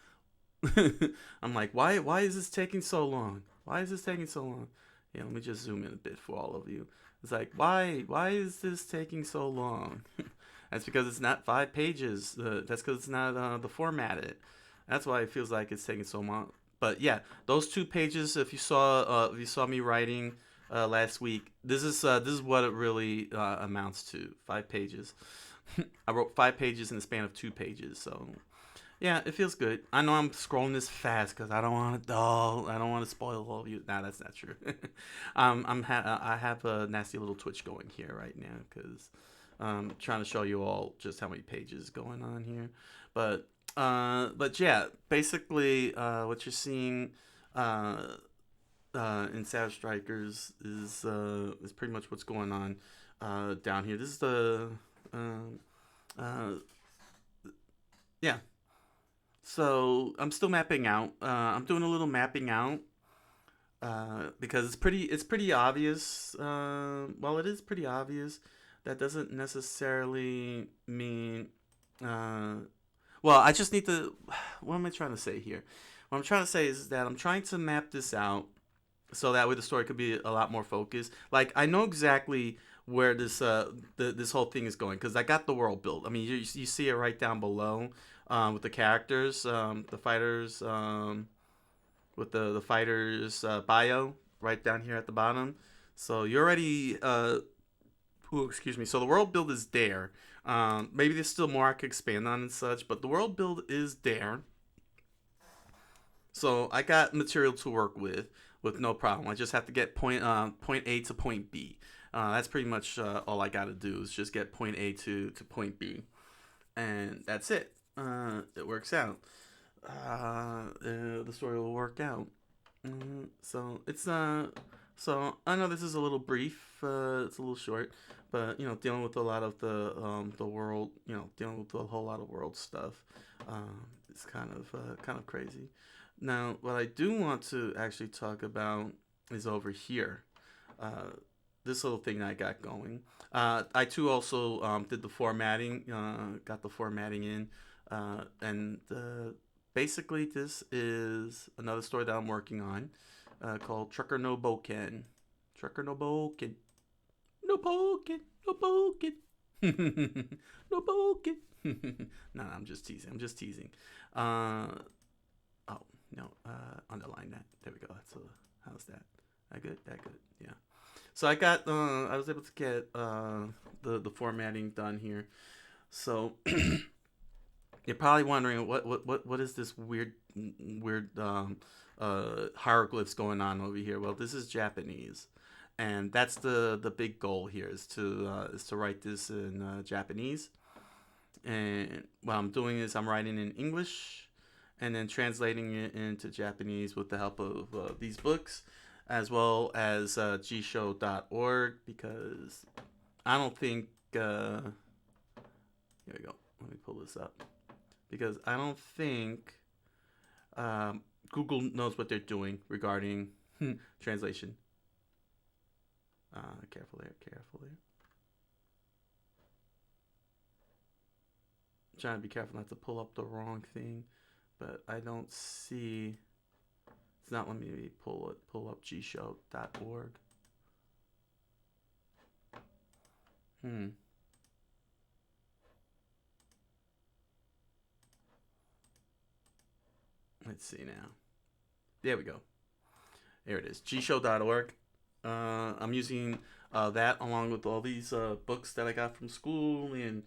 I'm like, why is this taking so long? Why is this taking so long? Yeah, let me just zoom in a bit for all of you. It's like, why is this taking so long? That's because it's not 5 pages. That's because it's not the formatted. That's why it feels like it's taking so long. But yeah, those 2 pages. If you saw me writing last week, this is what it really amounts to. 5 pages. I wrote 5 pages in the span of 2 pages. So yeah, it feels good. I know I'm scrolling this fast because I don't want to spoil all of you. Nah, that's not true. I have a nasty little twitch going here right now because I'm trying to show you all just how many pages going on here. But yeah, basically what you're seeing in Savage Strikers is pretty much what's going on down here. This is the yeah. So I'm still mapping out. I'm doing a little mapping out because it's pretty obvious. Well, it is pretty obvious. That doesn't necessarily mean. Well, I just need to. What am I trying to say here? What I'm trying to say is that I'm trying to map this out so that way the story could be a lot more focused. Like, I know exactly where this this whole thing is going because I got the world built. I mean, you see it right down below with the characters, the fighters, with the fighters bio right down here at the bottom. So you already. Excuse me. So the world build is there. Maybe there's still more I could expand on and such, but the world build is there. So I got material to work with no problem. I just have to get point A to point B. That's pretty much all I got to do is just get point A to point B, and that's it. It works out. The story will work out. So it's So I know this is a little brief. It's a little short, but dealing with a lot of the world, dealing with a whole lot of world stuff, it's kind of crazy. Now, what I do want to actually talk about is over here. this little thing I got going. I too also did the formatting, got the formatting in, and basically this is another story that I'm working on, called Trucker No Boken. Trucker No Boken. No Boken. No Boken. No Boken. No, I'm just teasing. I'm just teasing. Uh, oh no, underline that. There we go. How's that? That good? That good? Yeah. So I was able to get the formatting done here. So you're probably wondering what is this weird hieroglyphs going on over here? Well, this is Japanese, and that's the big goal here is to write this in Japanese. And what I'm doing is I'm writing in English, and then translating it into Japanese with the help of these books, as well as gshow.org, because I don't think. Here we go. Let me pull this up. Because I don't think Google knows what they're doing regarding translation. Careful there, careful there. I'm trying to be careful not to pull up the wrong thing, but I don't see. It's not letting me pull up gshow.org. Let's see now. There we go. There it is. gshow.org. I'm using that along with all these books that I got from school and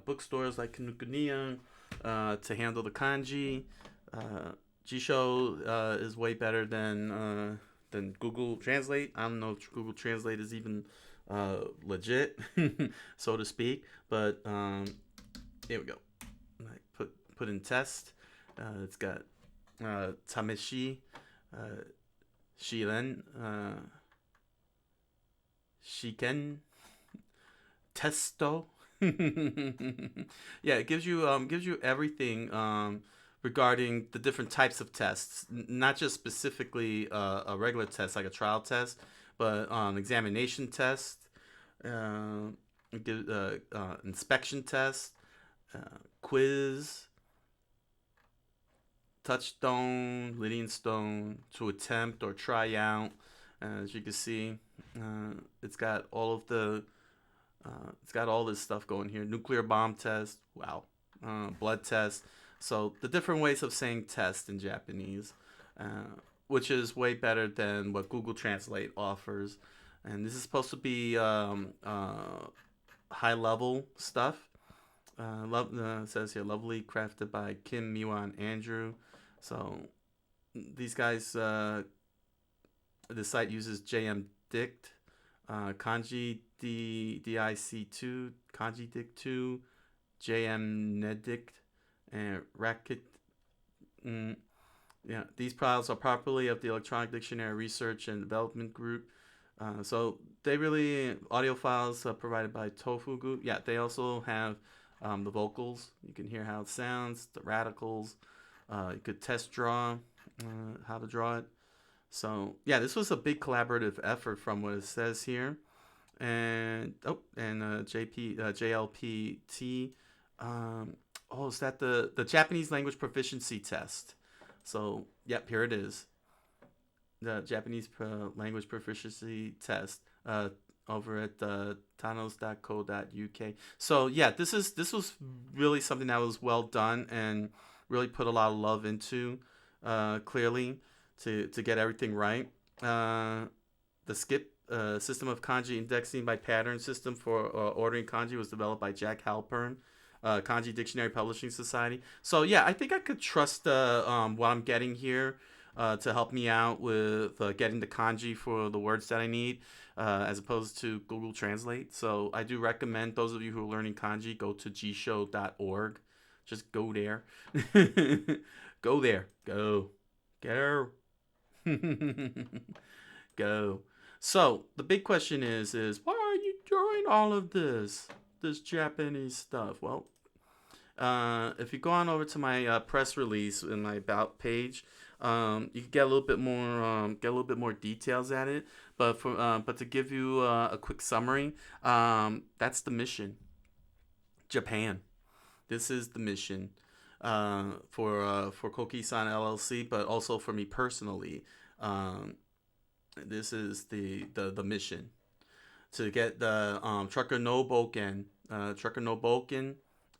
bookstores like Kinokuniya to handle the kanji. Gshow is way better than Google Translate. I don't know if Google Translate is even legit, so to speak. But here we go. I put in test. It's got tameshi, shiren, shiken, testo. Yeah, it gives you everything regarding the different types of tests, not just specifically a regular test like a trial test, but examination test, inspection test, quiz, touchstone, leading stone, to attempt or try out. As you can see, it's got all this stuff going here. Nuclear bomb test. Wow. Blood test. So the different ways of saying test in Japanese, which is way better than what Google Translate offers. And this is supposed to be high level stuff. It says here, lovely crafted by Kim, Miwa, and Andrew. So these guys, the site uses JM-Dict, Kanji DIC2, Kanji Dict 2, JM-Nedict, and Racket. Yeah, these files are properly of the Electronic Dictionary Research and Development Group. So they really, audio files provided by Tofu Group. Yeah, they also have the vocals. You can hear how it sounds, the radicals. You could test draw, how to draw it. So yeah, this was a big collaborative effort from what it says here. And JLPT. Is that the Japanese language proficiency test? So yep, here it is. The Japanese language proficiency test over at tanos.co.uk. So yeah, this was really something that was well done and really put a lot of love into, clearly, to get everything right. The skip system of kanji indexing by pattern system for ordering kanji was developed by Jack Halpern, Kanji Dictionary Publishing Society. So yeah, I think I could trust what I'm getting here to help me out with getting the kanji for the words that I need, as opposed to Google Translate. So I do recommend those of you who are learning kanji, go to gshow.org. Just go there. Go there. Go. Go. Go. So the big question is why are you doing all of this Japanese stuff? Well, If you go on over to my press release in my about page, you can get get a little bit more details at it. But to give you a quick summary, that's the mission. Japan. This is the mission for Coqui-san LLC, but also for me personally. Um, this is the mission to get the Trucker no Boken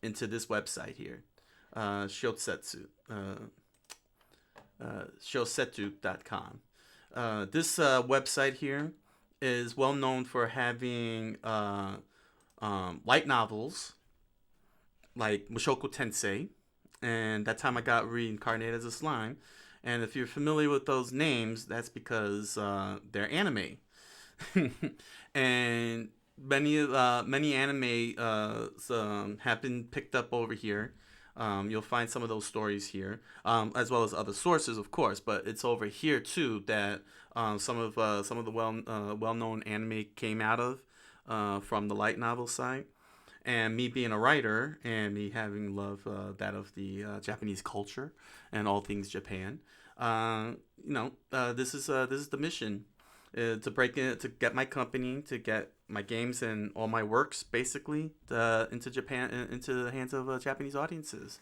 into this website here, Shosetsu, shosetsu.com. This website here is well known for having light novels like Mushoku Tensei, and that time I got reincarnated as a slime. And if you're familiar with those names, that's because they're anime. And many anime have been picked up over here. You'll find some of those stories here, as well as other sources, of course. But it's over here too that some of the well known anime came out of from the light novel side. And me being a writer and me having love that of the Japanese culture and all things Japan, this is the mission to break in, to get my company, to get my games and all my works basically into Japan, into the hands of Japanese audiences.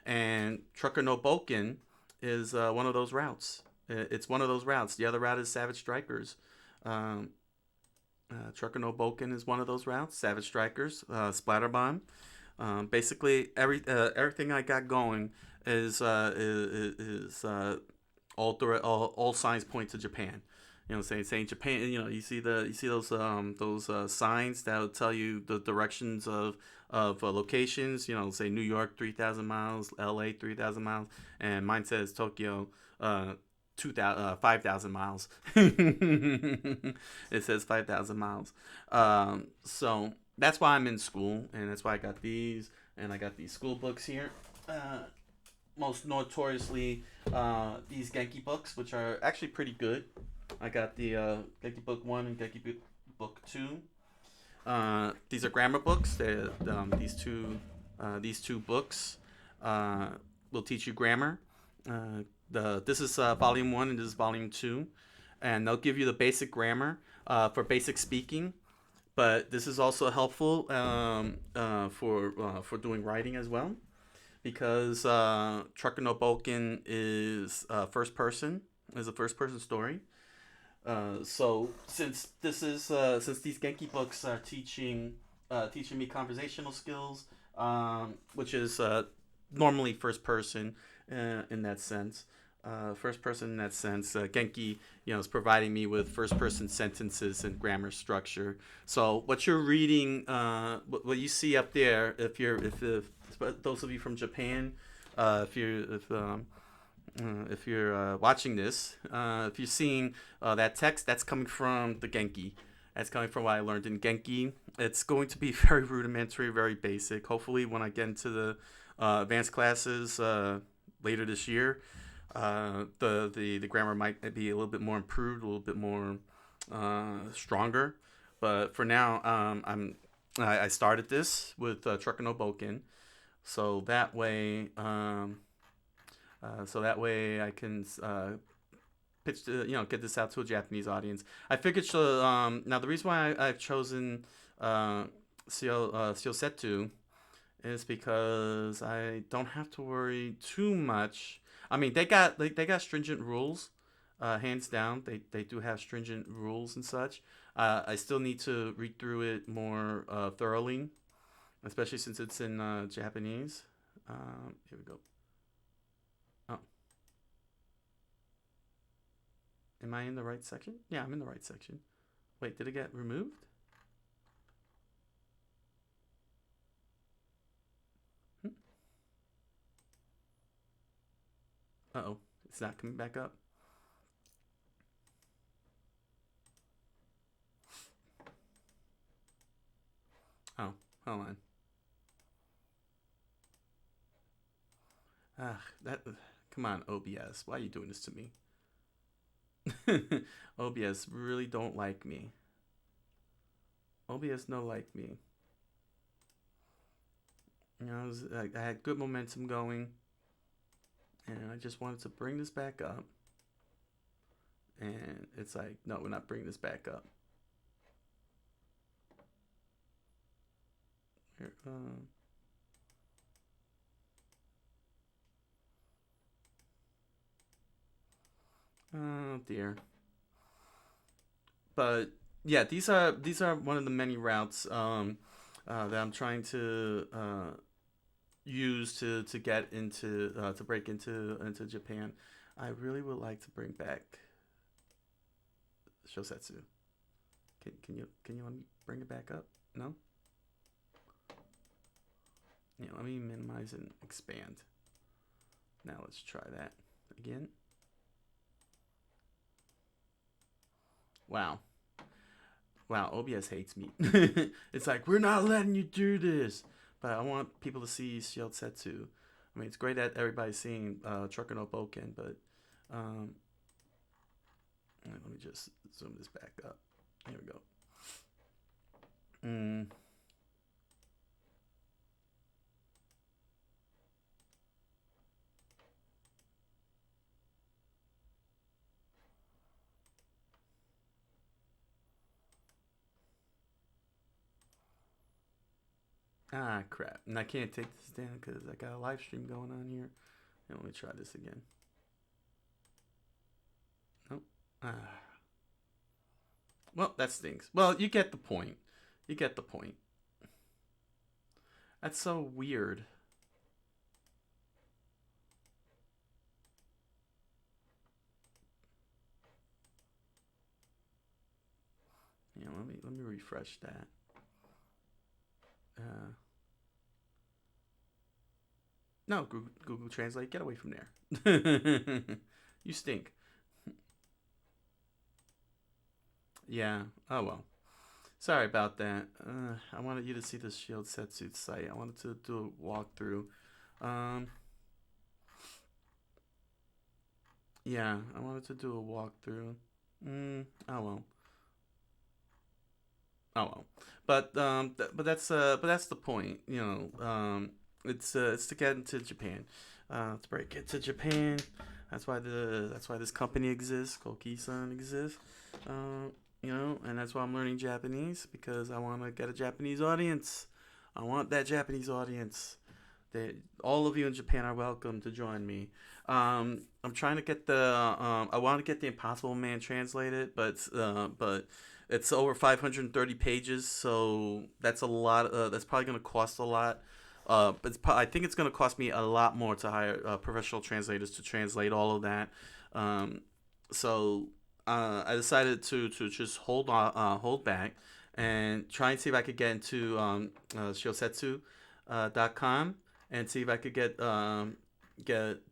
And Trucker no Boken is one of those routes. It's one of those routes. The other route is Savage Strikers. Um, Trucker no Boken is one of those routes. Savage Strikers, Splatterbomb. Basically, everything I got going is all signs point to Japan. Saying Japan. You see those signs that will tell you the directions of locations. Say New York 3,000 miles, L.A. 3,000 miles, and mine says Tokyo 5,000 miles. It says 5,000 miles. So that's why I'm in school, and that's why I got these, and I got these school books here. Most notoriously, these Genki books, which are actually pretty good. I got the Genki Book 1 and Genki Book 2. These are grammar books. These two books will teach you grammar. This is volume 1 and this is volume 2, and they'll give you the basic grammar for basic speaking. But this is also helpful for doing writing as well, because Trucker no Boken is a first person story. So since these Genki books are teaching me conversational skills, which is normally first person in that sense. Genki, is providing me with first-person sentences and grammar structure. So what you're reading, what you see up there, if those of you from Japan, if you're watching this, if you're seeing that text, that's coming from the Genki. That's coming from what I learned in Genki. It's going to be very rudimentary, very basic. Hopefully, when I get into the advanced classes later this year, the grammar might be a little bit more improved, a little bit more stronger. But for now, I started this with Trucker no Boken, so that way I can get this out to a Japanese audience. I figured now the reason why I've chosen Shiosetsu is because I don't have to worry too much. I mean, they got stringent rules, hands down. They do have stringent rules and such. I still need to read through it more thoroughly, especially since it's in Japanese. Here we go. Oh, am I in the right section? Yeah, I'm in the right section. Wait, did it get removed? Uh-oh, it's not coming back up. Oh, hold on. Come on, OBS. Why are you doing this to me? OBS really don't like me. OBS no like me. I had good momentum going, and I just wanted to bring this back up. And it's like, no, we're not bringing this back up. Here, oh dear. But yeah, these are one of the many routes that I'm trying to use to get into to break into Japan. I really would like to bring back Shosetsu. Can you let me bring it back up? No. Yeah, let me minimize and expand. Now let's try that again. Wow. Wow, OBS hates me. It's like, we're not letting you do this. But I want people to see Shield Setsu. I mean, it's great that everybody's seeing Trucker no Boken, but um, let me just zoom this back up. Here we go. Ah, crap. And I can't take this down because I got a live stream going on here. And let me try this again. Nope. Ah. Well, that stinks. Well, you get the point. You get the point. That's so weird. Yeah, let me refresh that. No, Google Translate, get away from there. You stink. Yeah. Oh well. Sorry about that. I wanted you to see the Shield Setsuit site. I wanted to do a walkthrough. Um, yeah, I wanted to do a walkthrough. Oh well. Oh well. But that's the point. It's to get into Japan. To break into Japan. That's why this company exists. Coqui-san exists. And that's why I'm learning Japanese because I want to get a Japanese audience. I want that Japanese audience. That all of you in Japan are welcome to join me. I'm trying to get I want to get the Impossible Man translated, but it's over 530 pages, so that's a lot. That's probably going to cost a lot. I think it's going to cost me a lot more to hire professional translators to translate all of that. Um, so I decided to just hold back, and try and see if I could get into shiosetsu.com and see if I could get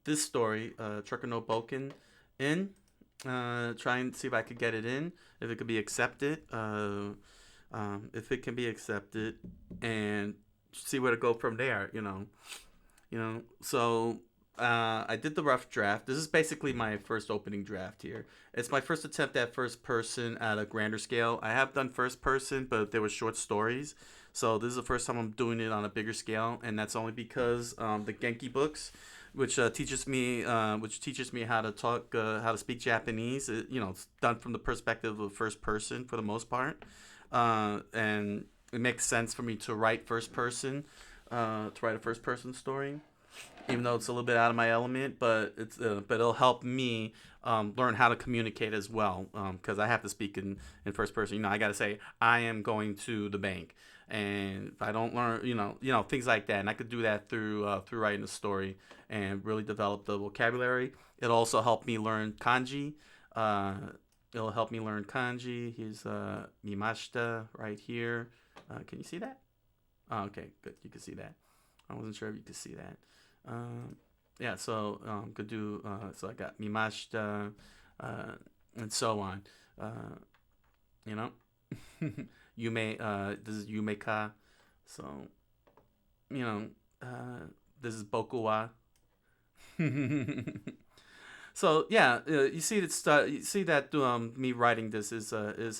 this story, Trucker no Boken, in. Try and see if I could get it in, if it could be accepted. If it can be accepted, and see where to go from there. So I did the rough draft. This is basically my first opening draft here. It's my first attempt at first person at a grander scale. I have done first person, but there were short stories. So this is the first time I'm doing it on a bigger scale, and that's only because the Genki books, which teaches me how to how to speak Japanese. It's done from the perspective of first person for the most part, and it makes sense for me to write first person, to write a first person story, even though it's a little bit out of my element. But it'll help me learn how to communicate as well, because I have to speak in first person. I got to say I am going to the bank, and if I don't learn, things like that, and I could do that through writing a story and really develop the vocabulary. It'll also help me learn kanji. Uh, it'll help me learn kanji. Here's mimashita right here. Can you see that? Oh, okay, good. You can see that. I wasn't sure if you could see that. Yeah, so could do. So I got mimashita, and so on. You know, this is yumeka. So, this is bokuwa. So yeah, you see that me writing this is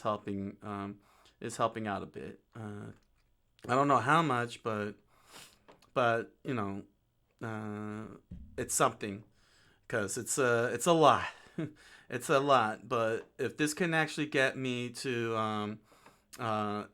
helping out a bit. I don't know how much, but but it's something because it's a lot. It's a lot. But if this can actually get me to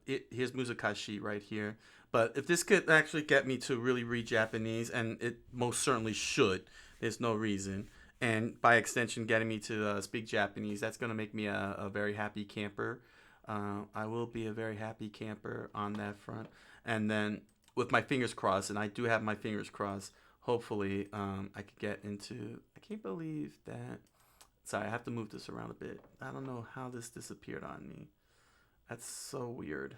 here's Muzakashi right here. But if this could actually get me to really read Japanese, and it most certainly should, there's no reason. And by extension, getting me to speak Japanese, that's going to make me a very happy camper. I will be a very happy camper on that front. And then with my fingers crossed, and I do have my fingers crossed, hopefully I could get into. I can't believe that. Sorry, I have to move this around a bit. I don't know how this disappeared on me. That's so weird.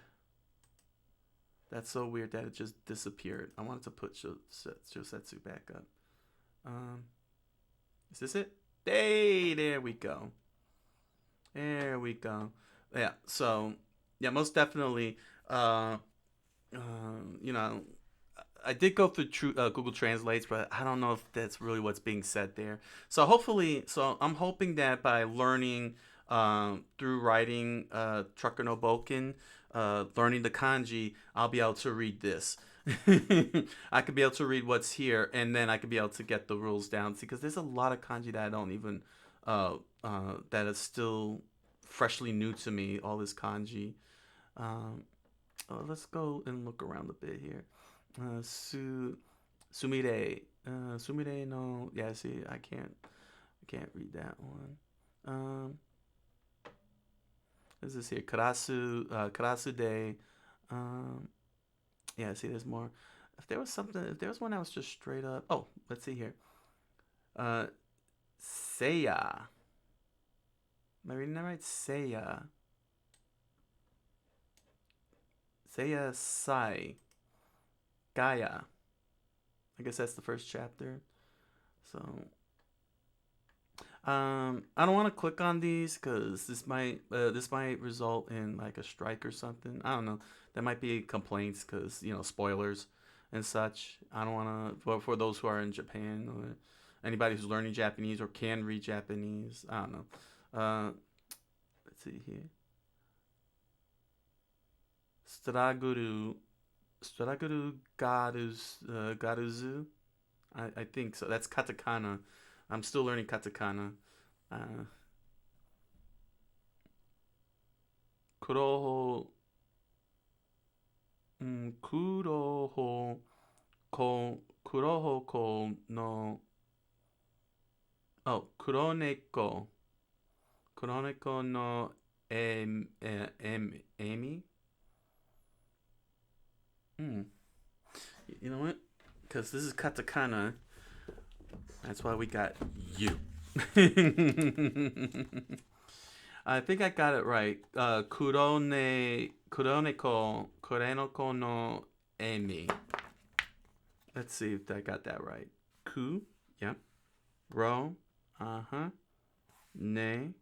That's so weird that it just disappeared. I wanted to put Shosetsu back up. Is this it? Hey, there we go. There we go. Yeah, so, yeah, most definitely, you know, I did go through Google Translates, but I don't know if that's really what's being said there. So hopefully, so I'm hoping that by learning through writing Trucker no Boken, learning the kanji, I'll be able to read this. I could be able to read what's here, and then I could be able to get the rules down. See, because there's a lot of kanji that I don't even that is still freshly new to me. All this kanji. Let's go and look around a bit here. Sumire. Sumire no. Yeah, see, I can't read that one. What is this here? Karasu. Karasu de. Yeah, see, there's more. If there was one that was just straight up. Oh, let's see here. Seiya. Am I reading that right? Seiya. Seiya Sai. Gaia. I guess that's the first chapter. So, I don't want to click on these because this might result in like a strike or something. I don't know. There might be complaints because spoilers and such. I don't want to. For those who are in Japan or anybody who's learning Japanese or can read Japanese, I don't know. Let's see here. Straguru Garuzu. I think so. That's katakana. I'm still learning katakana. Kuroho ko no. Oh, Kuroneko no Amy. You know what? Because this is katakana. That's why we got you. I think I got it right. Kurenoko no Emi. Let's see if I got that right. Ku, yep. Ro, Ne,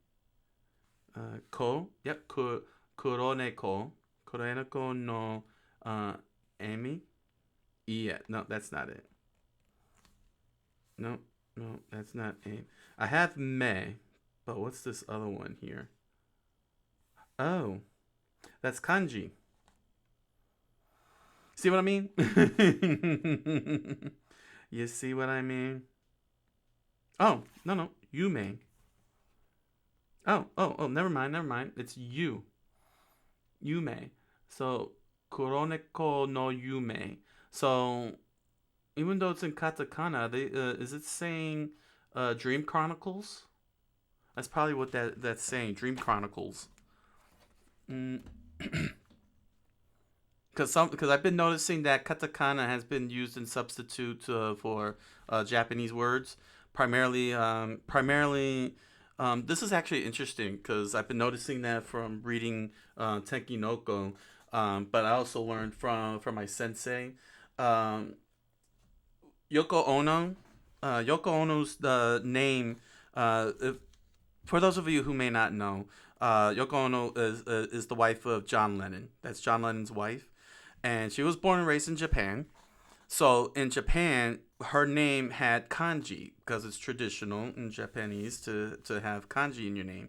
ko, yep. Kuroneko no Emi. Yeah, no, that's not it. No, that's not aim. I have me, but what's this other one here? Oh, that's kanji. See what I mean? You see what I mean? Oh, no, Yume. Oh, never mind. It's you. Yume. So, Kuroneko no Yume. So, even though it's in katakana, is it saying Dream Chronicles? That's probably what that's saying. Dream Chronicles. Because I've been noticing that katakana has been used in substitute for Japanese words. Primarily. This is actually interesting because I've been noticing that from reading Tenki Noko, but I also learned from my sensei. Yoko Ono. Yoko Ono's name. For those of you who may not know, Yoko Ono is the wife of John Lennon. That's John Lennon's wife, and she was born and raised in Japan. So in Japan, her name had kanji because it's traditional in Japanese to have kanji in your name.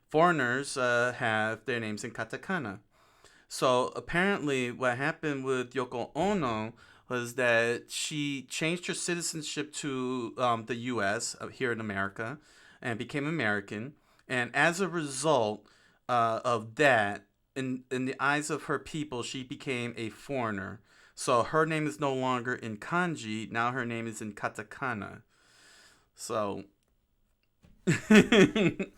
Foreigners have their names in katakana. So apparently, what happened with Yoko Ono, was that she changed her citizenship to the U.S. Here in America, and became American. And as a result of that, in the eyes of her people, she became a foreigner. So her name is no longer in kanji. Now her name is in katakana. So it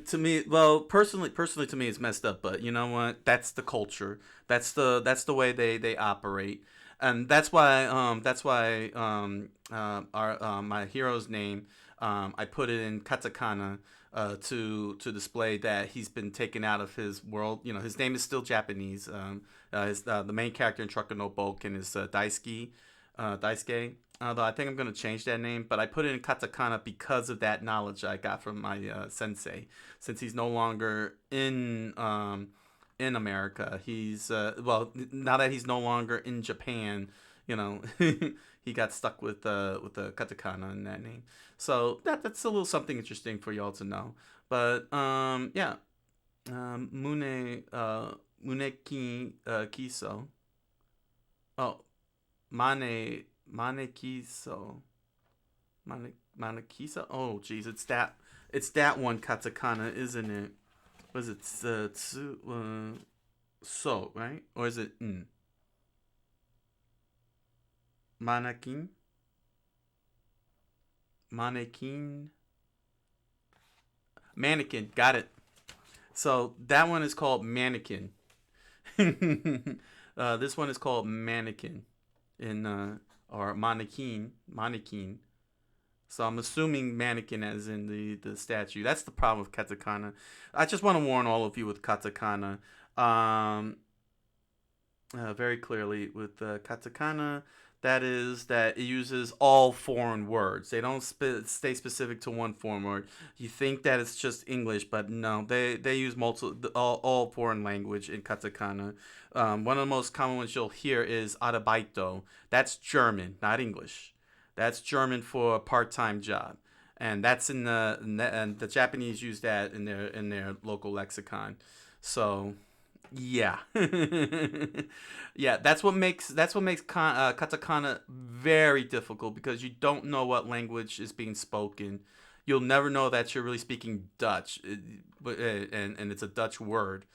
to me, well, personally to me it's messed up, but you know what, that's the culture, that's the way they operate. And that's why our my hero's name, I put it in katakana, to display that he's been taken out of his world. You know, his name is still Japanese. The main character in Trucker no Boken is Daisuke. Although I think I'm gonna change that name, but I put it in katakana because of that knowledge I got from my sensei. Since he's no longer in America, he's well, now that he's no longer in Japan, you know, he got stuck with the katakana in that name. So that's a little something interesting for y'all to know. But yeah, Muneki Kiso. Oh, Mane Kiso. Mane Oh, geez, it's that one katakana, isn't it? Was it so, right? Or is it Manakin? Mannequin? Mannequin. Got it. So that one is called Mannequin. This one is called Mannequin in or Mannequin. Mannequin. So I'm assuming mannequin as in the statue. That's the problem with katakana. I just want to warn all of you with katakana. Um, very clearly with katakana, that is that it uses all foreign words. They don't stay specific to one foreign word. You think that it's just English, but no, they use all foreign language in katakana. One of the most common ones you'll hear is arabaito. That's German, not English. That's German for a part-time job, and that's and the Japanese use that in their local lexicon. So yeah, yeah. Katakana very difficult because you don't know what language is being spoken. You'll never know that you're really speaking Dutch, and it's a Dutch word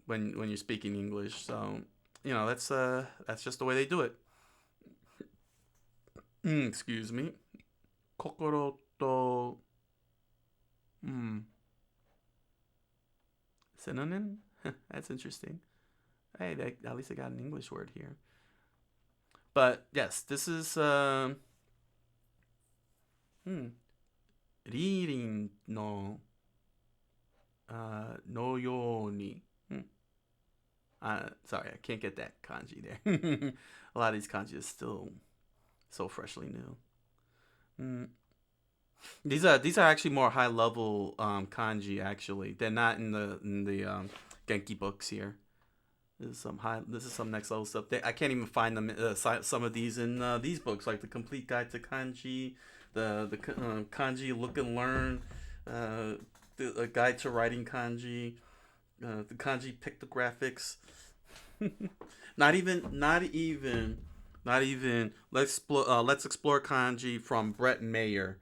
when you're speaking English. So that's just the way they do it. Excuse me. Kokoro to synonym. That's interesting. Hey, at least I got an English word here. But yes, this is reading no yo ni. Sorry, I can't get that kanji there. A lot of these kanji is still so freshly new. Mm. These are actually more high level kanji. Actually, they're not in the Genki books here. This is some next level stuff. I can't even find them. Some of these in these books, like the Complete Guide to Kanji, the Kanji Look and Learn, the Guide to Writing Kanji, the Kanji Pictographics. Not even. Let's explore kanji from Brett Mayer.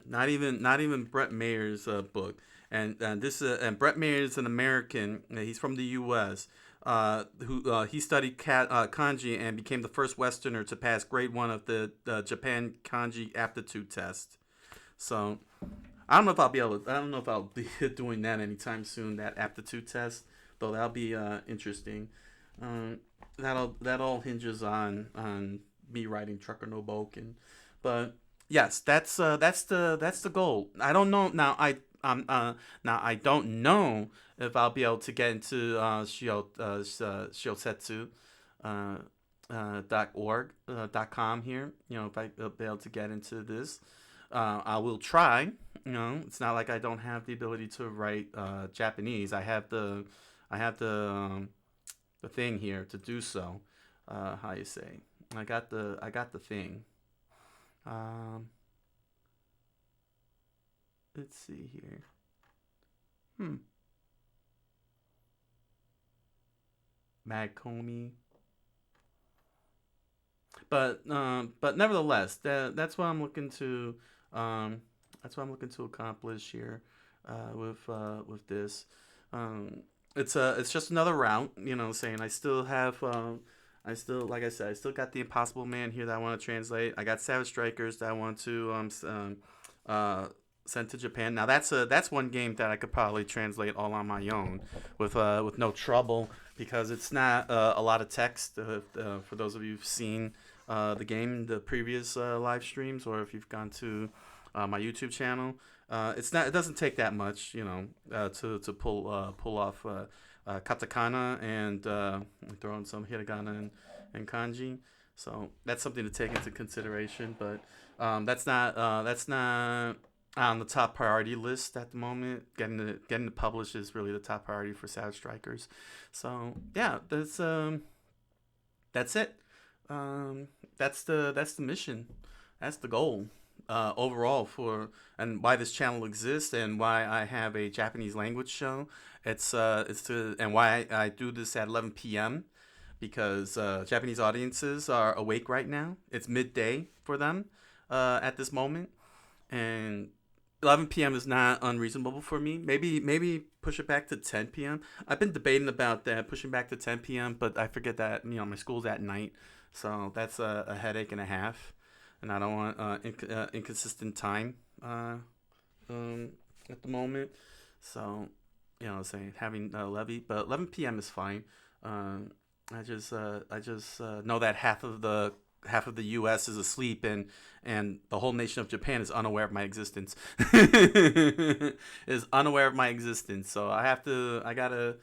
Not even Brett Mayer's book. And Brett Mayer is an American. He's from the U.S. Who he studied kanji and became the first Westerner to pass grade 1 of the Japan Kanji Aptitude Test. So I don't know if I'll be able. I don't know if I'll be doing that anytime soon. That aptitude test, though, that'll be interesting. That all hinges on me writing Trucker no Boken, but yes, that's the goal. I don't know now. Now I don't know if I'll be able to get into shiosetsu .org .com here. You know, if I'll be able to get into this, I will try. You know, it's not like I don't have the ability to write Japanese. I have the thing here to do so. How you say? I got the thing. Um, let's see here. Hmm. Magcomi. but nevertheless, that's what I'm looking to um, that's what I'm looking to accomplish here with this. Um, it's just another route, saying I still have I still, like I said, I still got the Impossible Man here that I want to translate. I got Savage Strikers that I want to uh, send to Japan. Now that's one game that I could probably translate all on my own with no trouble, because it's not a lot of text. For those of you who've seen the game, the previous live streams, or if you've gone to my YouTube channel, it's not. It doesn't take that much, to pull off katakana and throw in some hiragana and kanji. So that's something to take into consideration. But that's not on the top priority list at the moment. Getting it published is really the top priority for Savage Strikers. So yeah, that's it. That's the mission. That's the goal overall for, and why this channel exists, and why I have a Japanese language show. It's to, and why I do this at 11 p.m. because Japanese audiences are awake right now. It's midday for them at this moment, and 11 p.m. is not unreasonable for me. Maybe push it back to 10 p.m. I've been debating about that, pushing back to 10 p.m., but I forget that my school's at night, so that's a headache and a half, and I don't want inconsistent time at the moment. So saying having levy, but 11 p.m. is fine. I just know that half of the U.S. is asleep, and the whole nation of Japan is unaware of my existence. Is unaware of my existence. So I gotta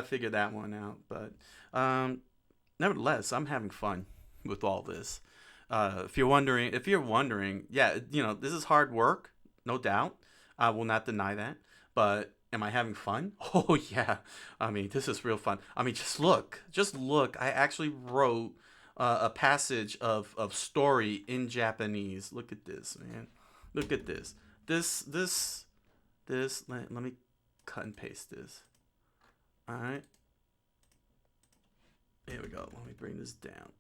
figure that one out. But nevertheless, I'm having fun with all this. If you're wondering, yeah, this is hard work, no doubt. I will not deny that. But am I having fun? Oh yeah. I mean, this is real fun. I mean, just look. I actually wrote a passage of story in Japanese. Look at this, man. Look at this. This. Let me cut and paste this. All right. Here we go. Let me bring this down.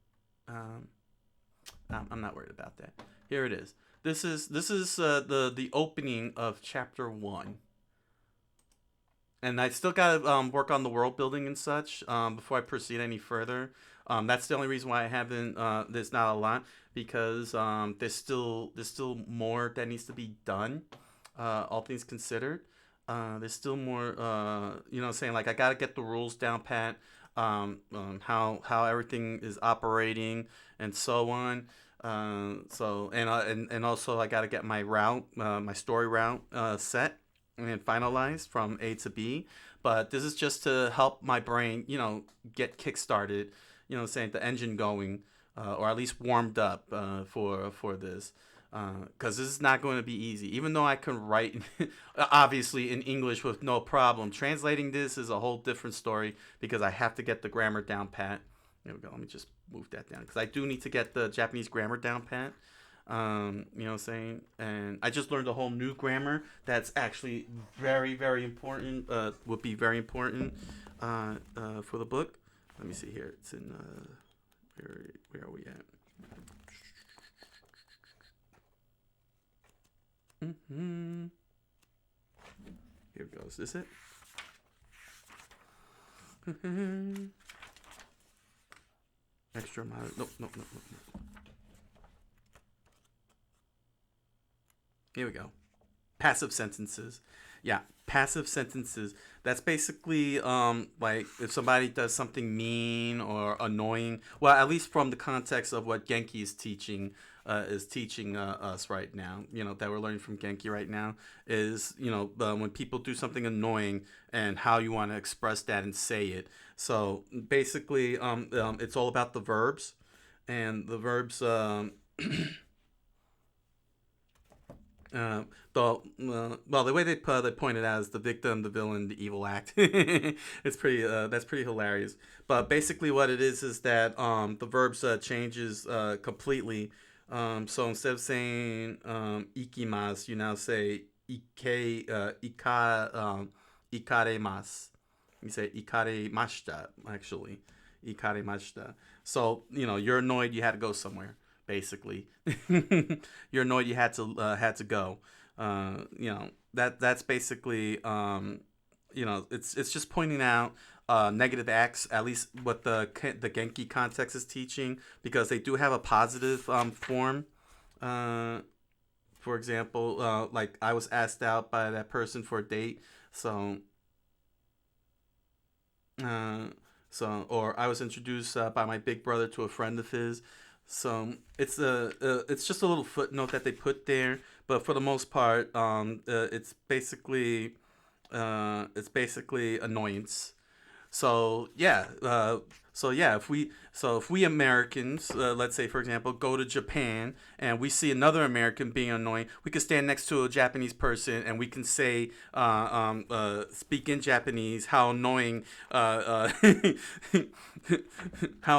I'm not worried about that. Here it is. This is the opening of chapter 1. And I still gotta work on the world building and such before I proceed any further. That's the only reason why I haven't. There's not a lot, because there's still more that needs to be done. All things considered, there's still more. Saying like I gotta get the rules down pat. How everything is operating and so on. And also I gotta get my route, my story route set and finalized from A to B. But this is just to help my brain, get kickstarted, saying the engine going, or at least warmed up for this. Because this is not going to be easy. Even though I can write, obviously, in English with no problem, translating this is a whole different story, because I have to get the grammar down pat. There we go. Let me just move that down, because I do need to get the Japanese grammar down pat. Saying, and I just learned a whole new grammar that's actually very, very important. Would be very important for the book. Let me see here. It's in where are we at? Here it goes. Is this it? Extra mile. Nope. Here we go. Passive sentences. Yeah, passive sentences. That's basically like if somebody does something mean or annoying. Well, at least from the context of what Genki is teaching us right now. That we're learning from Genki right now is when people do something annoying, and how you want to express that and say it. So basically, it's all about the verbs, and the verbs. The way they point it out is the victim, the villain, the evil act. It's pretty. That's pretty hilarious. But basically, what it is that the verbs changes completely. So instead of saying ikimasu, you now say ikaremas. You say ikaremashita, actually. Ikarimashita. So, you're annoyed you had to go somewhere, basically. You're annoyed you had to go. That's basically it's just pointing out negative acts, at least what the Genki context is teaching, because they do have a positive form. For example, like I was asked out by that person for a date, so uh, or I was introduced by my big brother to a friend of his. So it's just a little footnote that they put there, but for the most part, it's basically annoyance. So yeah, if we Americans, let's say for example, go to Japan and we see another American being annoying, we could stand next to a Japanese person and we can say, speak in Japanese, how annoying, how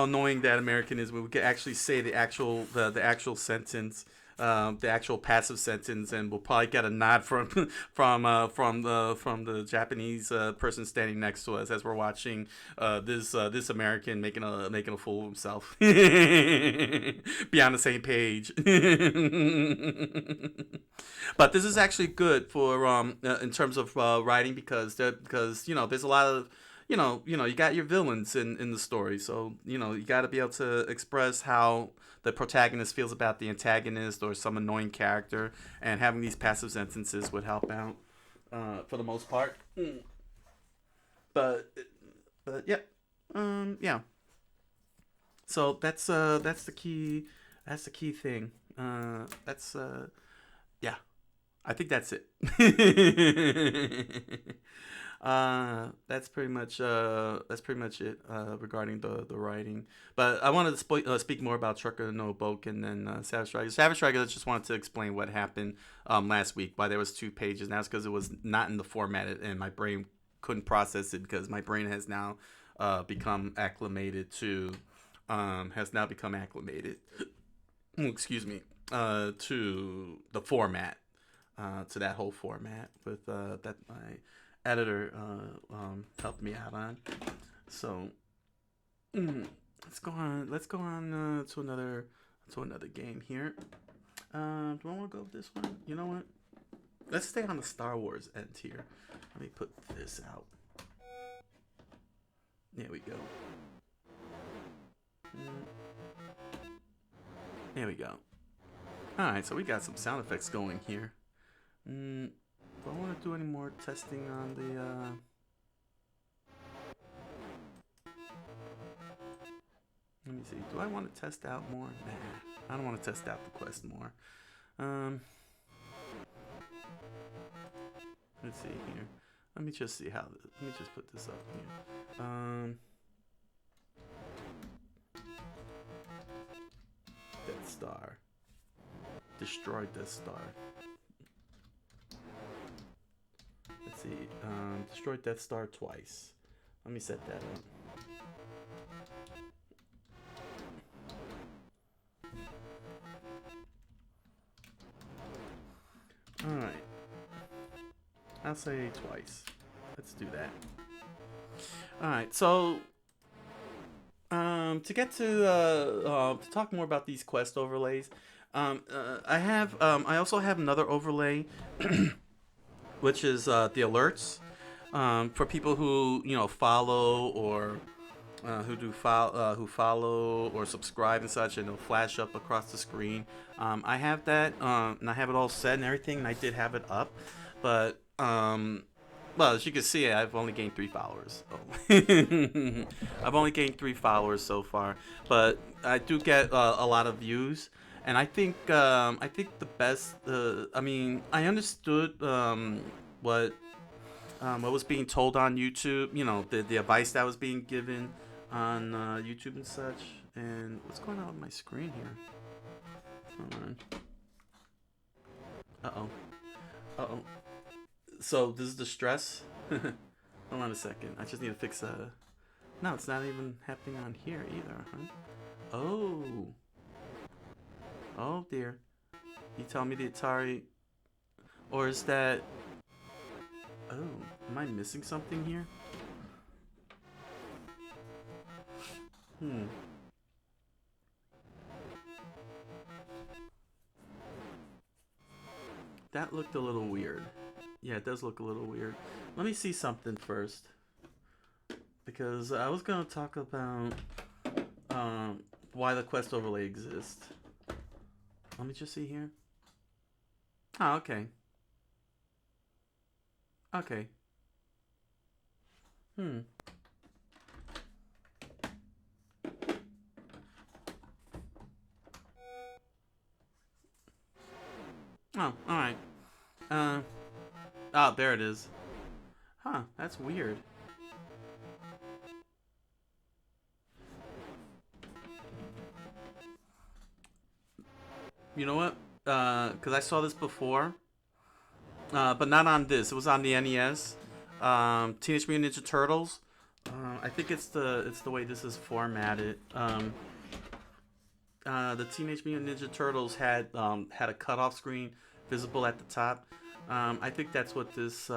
annoying that American is. We could actually say the actual sentence. The actual passive sentence, and we'll probably get a nod from from the Japanese person standing next to us as we're watching this American making a fool of himself. Be on the same page. But this is actually good for in terms of writing, because there's a lot of you got your villains in the story, so you got to be able to express how the protagonist feels about the antagonist or some annoying character, and having these passive sentences would help out for the most part. But yeah, yeah. So that's the key. That's the key thing. That's yeah. I think that's it. That's pretty much it regarding the writing. But I wanted to speak more about Trucker No Boke and then Savage Striker. Savage Striker, just wanted to explain what happened last week, why there was 2 pages. Now it's because it was not in the format, and my brain couldn't process it, because my brain has now become acclimated to excuse me, to the format, to that whole format with that my editor helped me out on. So let's go on to another game here. Do I want to go with this one? You know what? Let's stay on the Star Wars end here. Let me put this out. There we go. There we go. Alright, so we got some sound effects going here. Do I want to do any more testing on the let me see. Do I want to test out more? Nah, I don't want to test out the quest more. Let's see here. Let me just see how. Let me just put this up here. Death Star. Destroy Death Star. Let's see. Destroy Death Star twice. Let me set that up. Alright. I'll say twice. Let's do that. Alright, so to get to talk more about these quest overlays, I also have another overlay which is the alerts, for people who follow or who follow or subscribe and such, and it'll flash up across the screen. I have that, and I have it all set and everything, and I did have it up, but well, as you can see, I've only gained 3 followers. Oh. I've only gained 3 followers so far, but I do get a lot of views, and I think the best. I mean, I understood what was being told on YouTube. The advice that was being given on YouTube and such. And what's going on with my screen here? Hold on. Uh-oh. So this is the stress. Hold on a second. I just need to fix No, it's not even happening on here either, huh? Oh dear. You tell me the Atari, or is that? Oh, am I missing something here? Hmm. That looked a little weird. Yeah, it does look a little weird. Let me see something first. Because I was going to talk about um, why the quest overlay exists. Let me just see here. Oh, okay. Okay. Hmm. Oh, alright. Uh, oh, there it is. Huh, that's weird. You know what? Because I saw this before, but not on this. It was on the NES. Teenage Mutant Ninja Turtles. I think it's the way this is formatted. The Teenage Mutant Ninja Turtles had a cutoff screen visible at the top. I think that's what this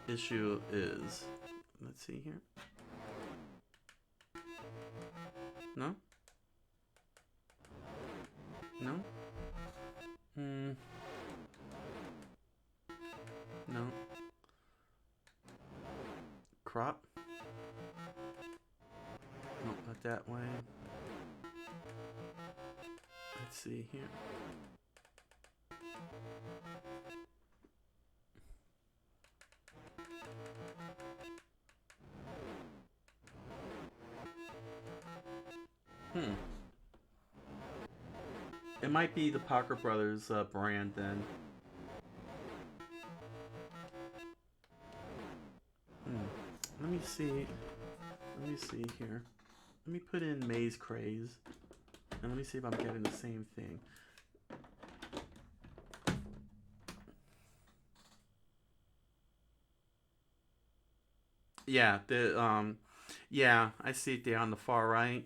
issue is. Let's see here. No? No? Hmm. No. Crop? No, not that way. Let's see here. Hmm. It might be the Parker Brothers brand then. Hmm. Let me see. Let me see here. Let me put in Maze Craze. And let me see if I'm getting the same thing. Yeah, I see it there on the far right.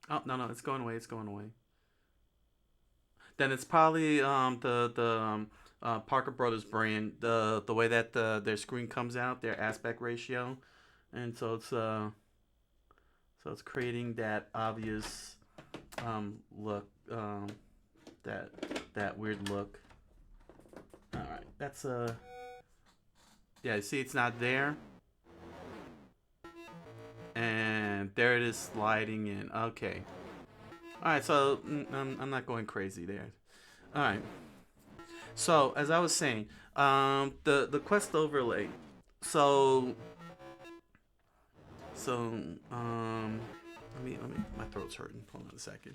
Oh, no, it's going away. It's going away. Then it's probably the Parker Brothers brand, the way that their screen comes out, their aspect ratio, and so it's creating that obvious look, that that weird look. All right, that's yeah. See, it's not there, and there it is sliding in. Okay. All right, so I'm not going crazy there. All right. So as I was saying, the quest overlay. So so let me my throat's hurting. Hold on a second.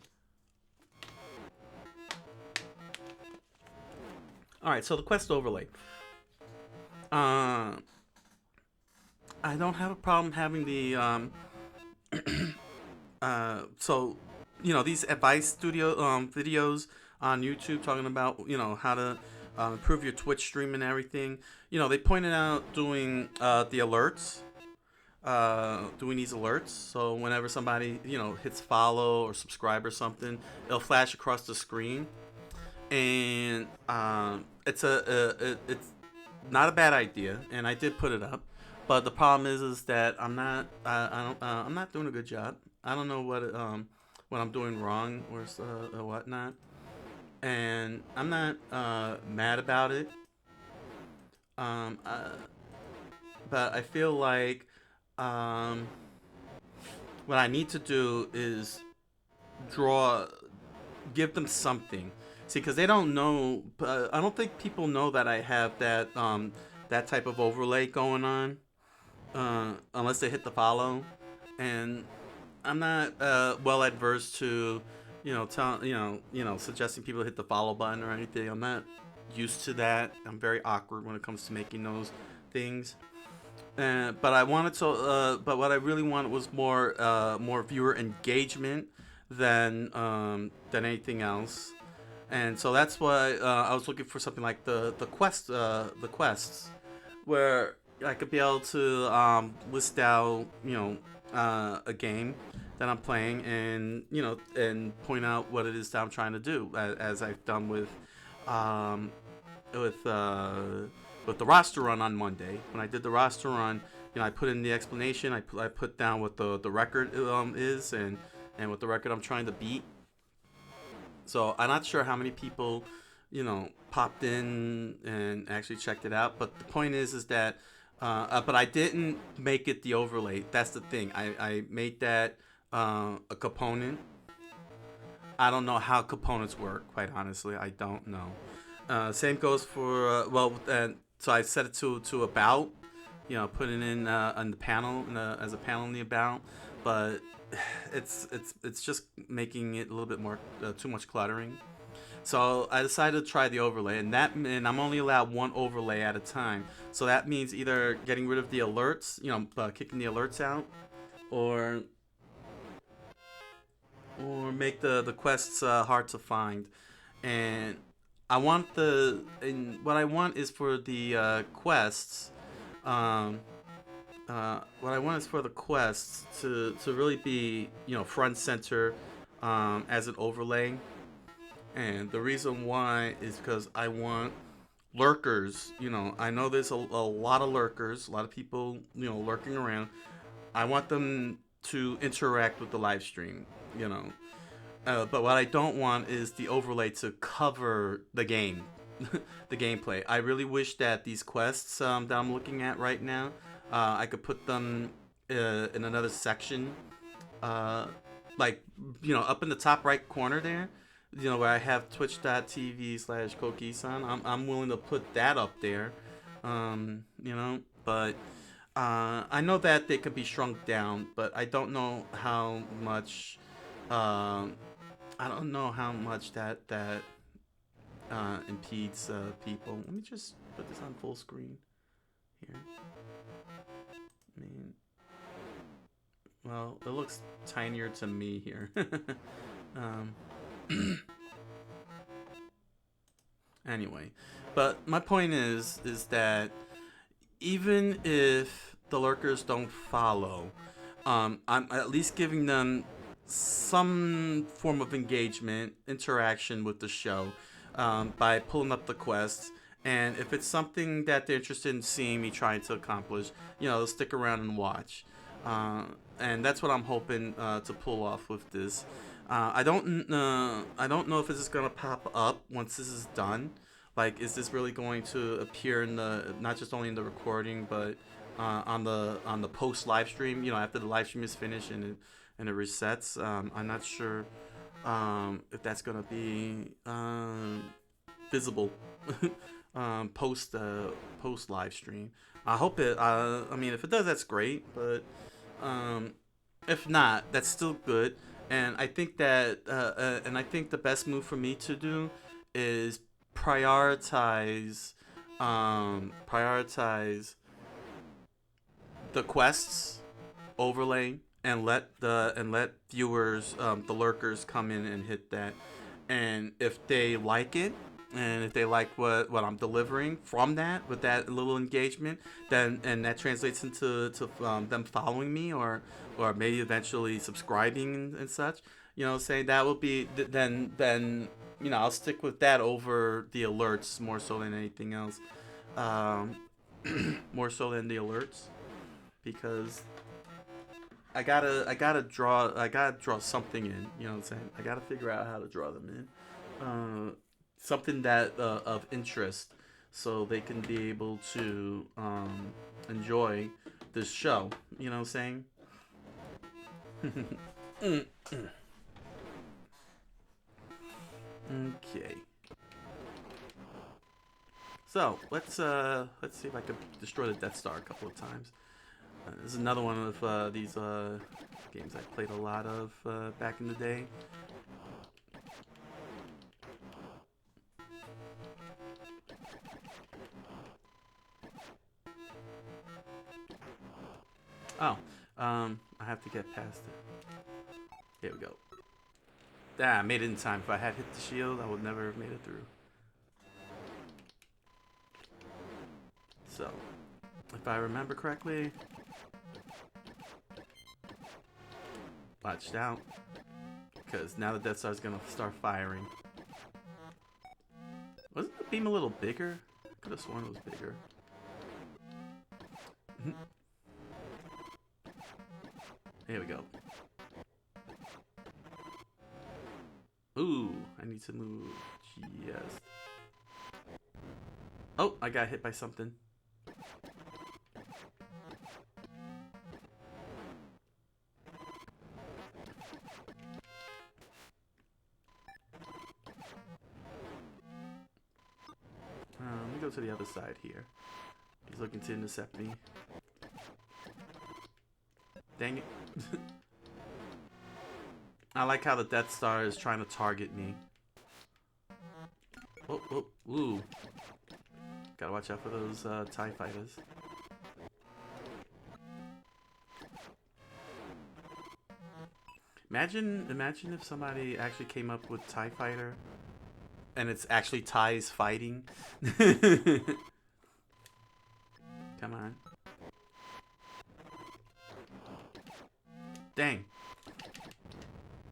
All right, so the quest overlay. Uh, I don't have a problem having the so these advice studio videos on YouTube talking about how to improve your Twitch stream and everything. They pointed out doing the alerts, doing these alerts. So whenever somebody hits follow or subscribe or something, it'll flash across the screen, and it's not a bad idea, and I did put it up. But the problem is that I'm not doing a good job. I don't know what I'm doing wrong or whatnot, and I'm not mad about it. Um, uh, but I feel like um, what I need to do is draw, give them something. See, because they don't know. I don't think people know that I have that type of overlay going on, unless they hit the follow, and I'm not well adverse to, suggesting people hit the follow button or anything. I'm not used to that. I'm very awkward when it comes to making those things. But I wanted to. But what I really wanted was more viewer engagement than anything else. And so that's why I was looking for something like the quests, where I could be able to list out a game that I'm playing, and and point out what it is that I'm trying to do, as I've done um, with uh, with the roster run on Monday. When I did the roster run, I put in the explanation. I put down what the record is and what the record I'm trying to beat. So I'm not sure how many people, popped in and actually checked it out. But the point is that, but I didn't make it the overlay. That's the thing. I made that a component. I don't know how components work. Quite honestly, I don't know. Same goes for so I set it to about, putting in on the panel as a panel in the about, but it's just making it a little bit more too much cluttering. So I decided to try the overlay, and I'm only allowed one overlay at a time. So that means either getting rid of the alerts, kicking the alerts out, or make the quests hard to find. And what I want is for the quests. What I want is for the quests to really be front center as an overlay. And the reason why is because I want lurkers. I know there's a lot of lurkers, a lot of people, lurking around. I want them to interact with the live stream, But what I don't want is the overlay to cover the game, the gameplay. I really wish that these quests that I'm looking at right now, I could put them in another section, like up in the top right corner there, where I have twitch.tv/Coqui-san. I'm willing to put that up there, but I know that they could be shrunk down, but I don't know how much. I don't know how much that impedes people. Let me just put this on full screen here. I mean, well, it looks tinier to me here. Anyway, but my point is that even if the lurkers don't follow, I'm at least giving them some form of engagement, interaction with the show, by pulling up the quests. And if it's something that they're interested in seeing me trying to accomplish, they'll stick around and watch. And that's what I'm hoping to pull off with this. I don't know if this is gonna pop up once this is done. Like, is this really going to appear in not just only in the recording, but on the post live stream? After the live stream is finished and it resets. I'm not sure if that's gonna be visible post live stream. I hope it. I mean, if it does, that's great. But if not, that's still good. And I think that the best move for me to do is prioritize the quests overlay and let viewers, the lurkers, come in and hit that. And if they like it, and if they like what I'm delivering from that, with that little engagement, then and that translates into them following me, or maybe eventually subscribing and such, saying that will be then I'll stick with that over the alerts more so than anything else, more so than the alerts, because I gotta draw something in. You know what I'm saying? I gotta figure out how to draw them in. Something that of interest, so they can be able to enjoy this show. You know what I'm saying? Okay. So let's see if I can destroy the Death Star a couple of times. This is another one of these games I played a lot of back in the day. Oh, I have to get past it. Here we go. I made it in time. If I had hit the shield, I would never have made it through. So, if I remember correctly, watch out, because now the Death Star is gonna start firing. Wasn't the beam a little bigger? Could have sworn it was bigger. There we go. Ooh, I need to move. Yes. Oh, I got hit by something. Let me go to the other side here. He's looking to intercept me. Dang it. I like how the Death Star is trying to target me. Oh, oh, ooh. Gotta watch out for those TIE fighters. Imagine if somebody actually came up with TIE fighter and it's actually TIEs fighting. Come on. Dang.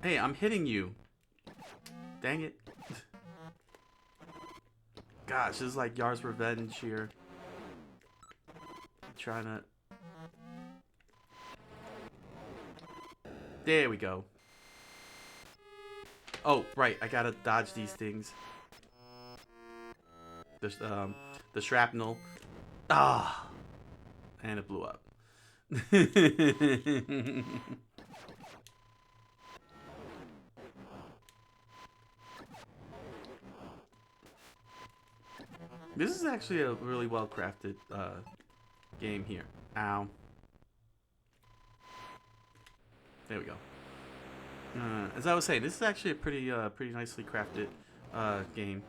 Hey, I'm hitting you. Dang it. Gosh, this is like Yar's revenge here. I'm trying to... There we go. Oh, right. I gotta dodge these things. The shrapnel. Ah! And it blew up. This is actually a really well crafted game here. Ow. There we go. As I was saying, this is actually a pretty nicely crafted game.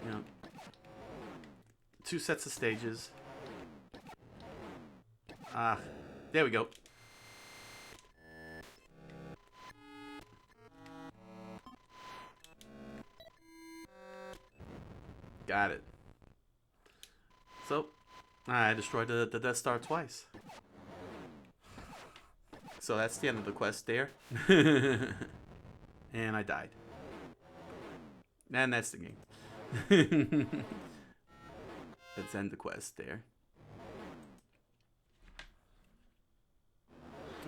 You know, 2 sets of stages. Ah, there we go. Got it. So, I destroyed the Death Star twice. So that's the end of the quest there. And I died. And that's the game. Let's end the quest there.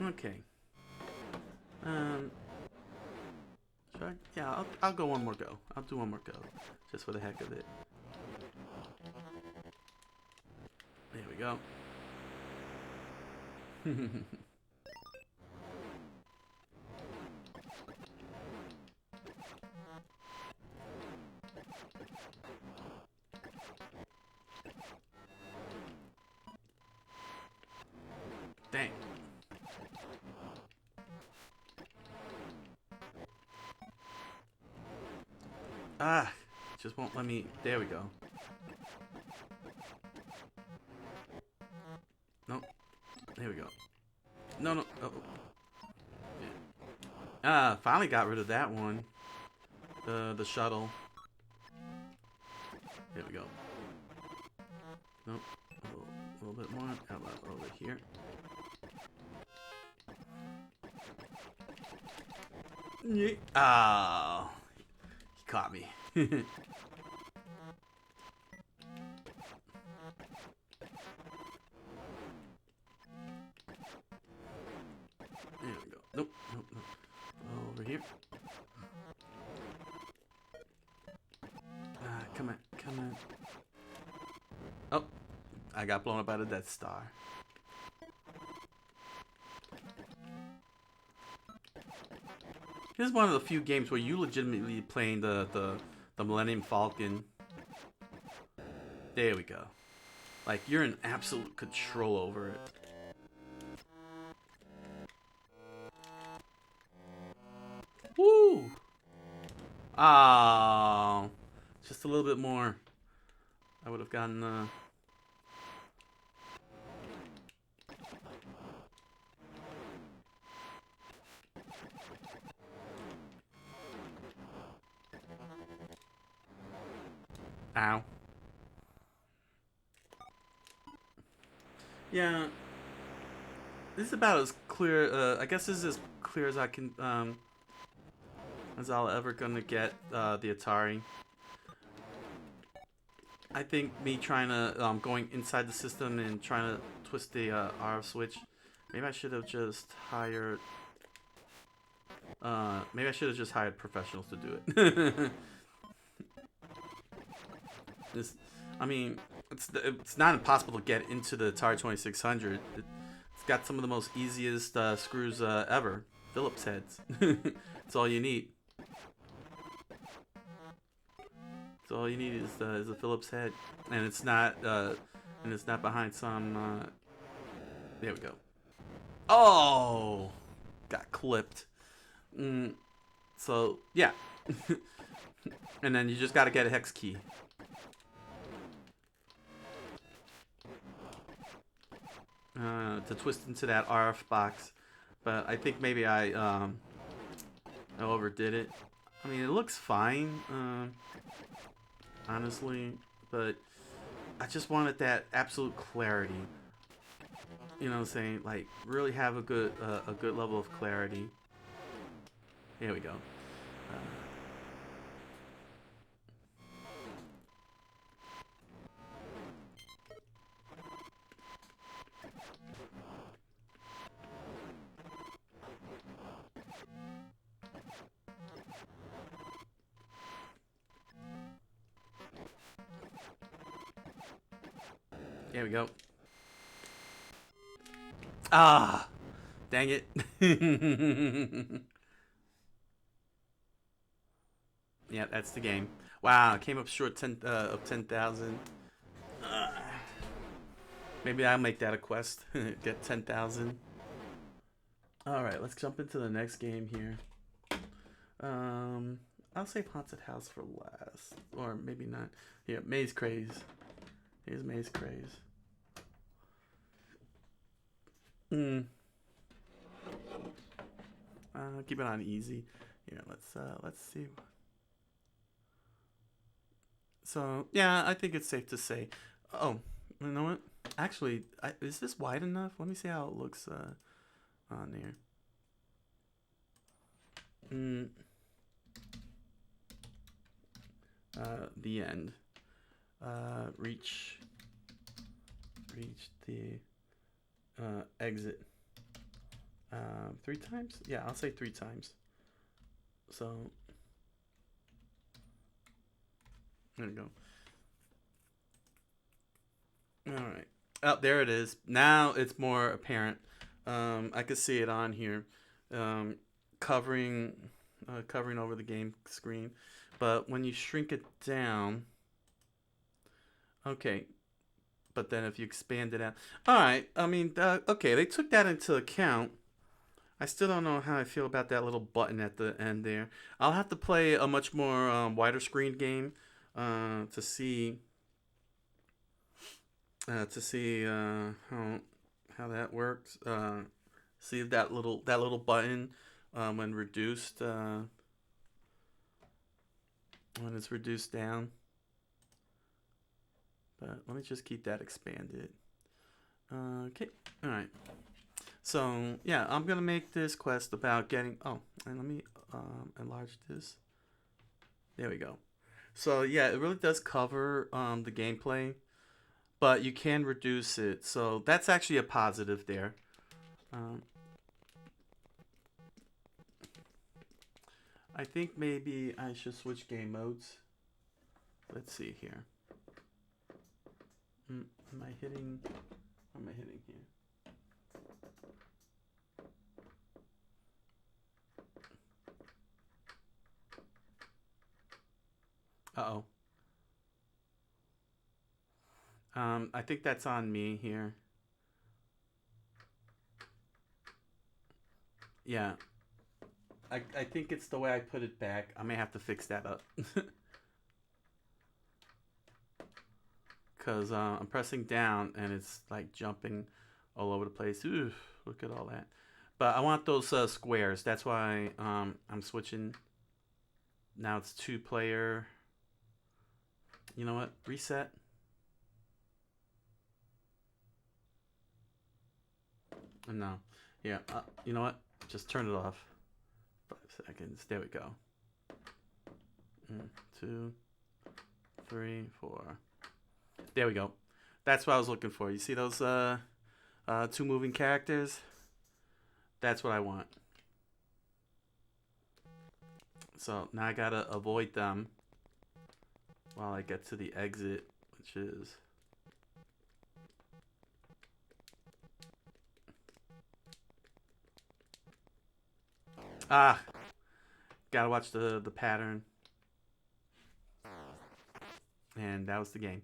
Okay. Yeah, I'll go one more go. I'll do one more go. Just for the heck of it. There we go. Dang. Ah, just won't let me. There we go. Nope. There we go. No, no. Oh. Yeah. Ah, finally got rid of that one. The shuttle. There we go. Nope. A little bit more. How about over here? Yeah. Oh, he caught me. There we go. Nope, nope, nope. Over here. Come on, come on. Oh, I got blown up by the Death Star. This is one of the few games where you legitimately playing the Millennium Falcon. There we go. Like, you're in absolute control over it. Woo! Oh, just a little bit more. I would have gotten Ow. Yeah. This is about as clear, I guess this is as clear as I can, as I'll ever gonna get, the Atari. I think me trying to, going inside the system and trying to twist the RF switch Maybe I should have just hired. Maybe I should have just hired professionals to do it. This, I mean, it's not impossible to get into the Atari 2600. It's got some of the most easiest screws ever. Phillips heads. It's all you need. So all you need is a Phillips head, and it's not behind some. There we go. Oh, got clipped. So yeah, and then you just got to get a hex key. To twist into that RF box, but I think maybe I overdid it. I mean, it looks fine, honestly, but I just wanted that absolute clarity. You know what I'm saying? Like, really have a good level of clarity. Here we go. Here we go. Ah, dang it. Yeah, that's the game. Wow, I came up short of 10,000. Maybe I'll make that a quest. Get 10,000. All right, let's jump into the next game here. I'll save Haunted House for last, or maybe not. Here, Maze Craze. Here's Maze Craze. Keep it on easy. Here, let's see. So yeah, I think it's safe to say. Oh, you know what? Actually, is this wide enough? Let me see how it looks on there. The end. Reach the exit. 3 times? Yeah, I'll say 3 times. So there we go. All right. Oh, there it is. Now it's more apparent. I could see it on here, covering over the game screen. But when you shrink it down, okay. But then if you expand it out, all right. I mean, okay, they took that into account. I still don't know how I feel about that little button at the end there. I'll have to play a much more wider screen game to see how that works. See if that little button when reduced when it's reduced down. But let me just keep that expanded. Okay, all right. So yeah, I'm gonna make this quest about getting. Oh, and let me enlarge this. There we go. So yeah, it really does cover the gameplay, but you can reduce it. So that's actually a positive there. I think maybe I should switch game modes. Let's see here. Am I hitting? What am I hitting here? Uh-oh. I think that's on me here. Yeah. I think it's the way I put it back. I may have to fix that up. Because I'm pressing down and it's like jumping all over the place. Ooh, look at all that. But I want those squares. That's why I'm switching. Now it's 2-player. You know what? Reset. No. Yeah. You know what? Just turn it off. 5 seconds. There we go. 2, 3, 4. There we go. That's what I was looking for. You see those 2 moving characters? That's what I want. So now I gotta avoid them while I get to the exit, which is... Ah! Gotta watch the pattern. And that was the game.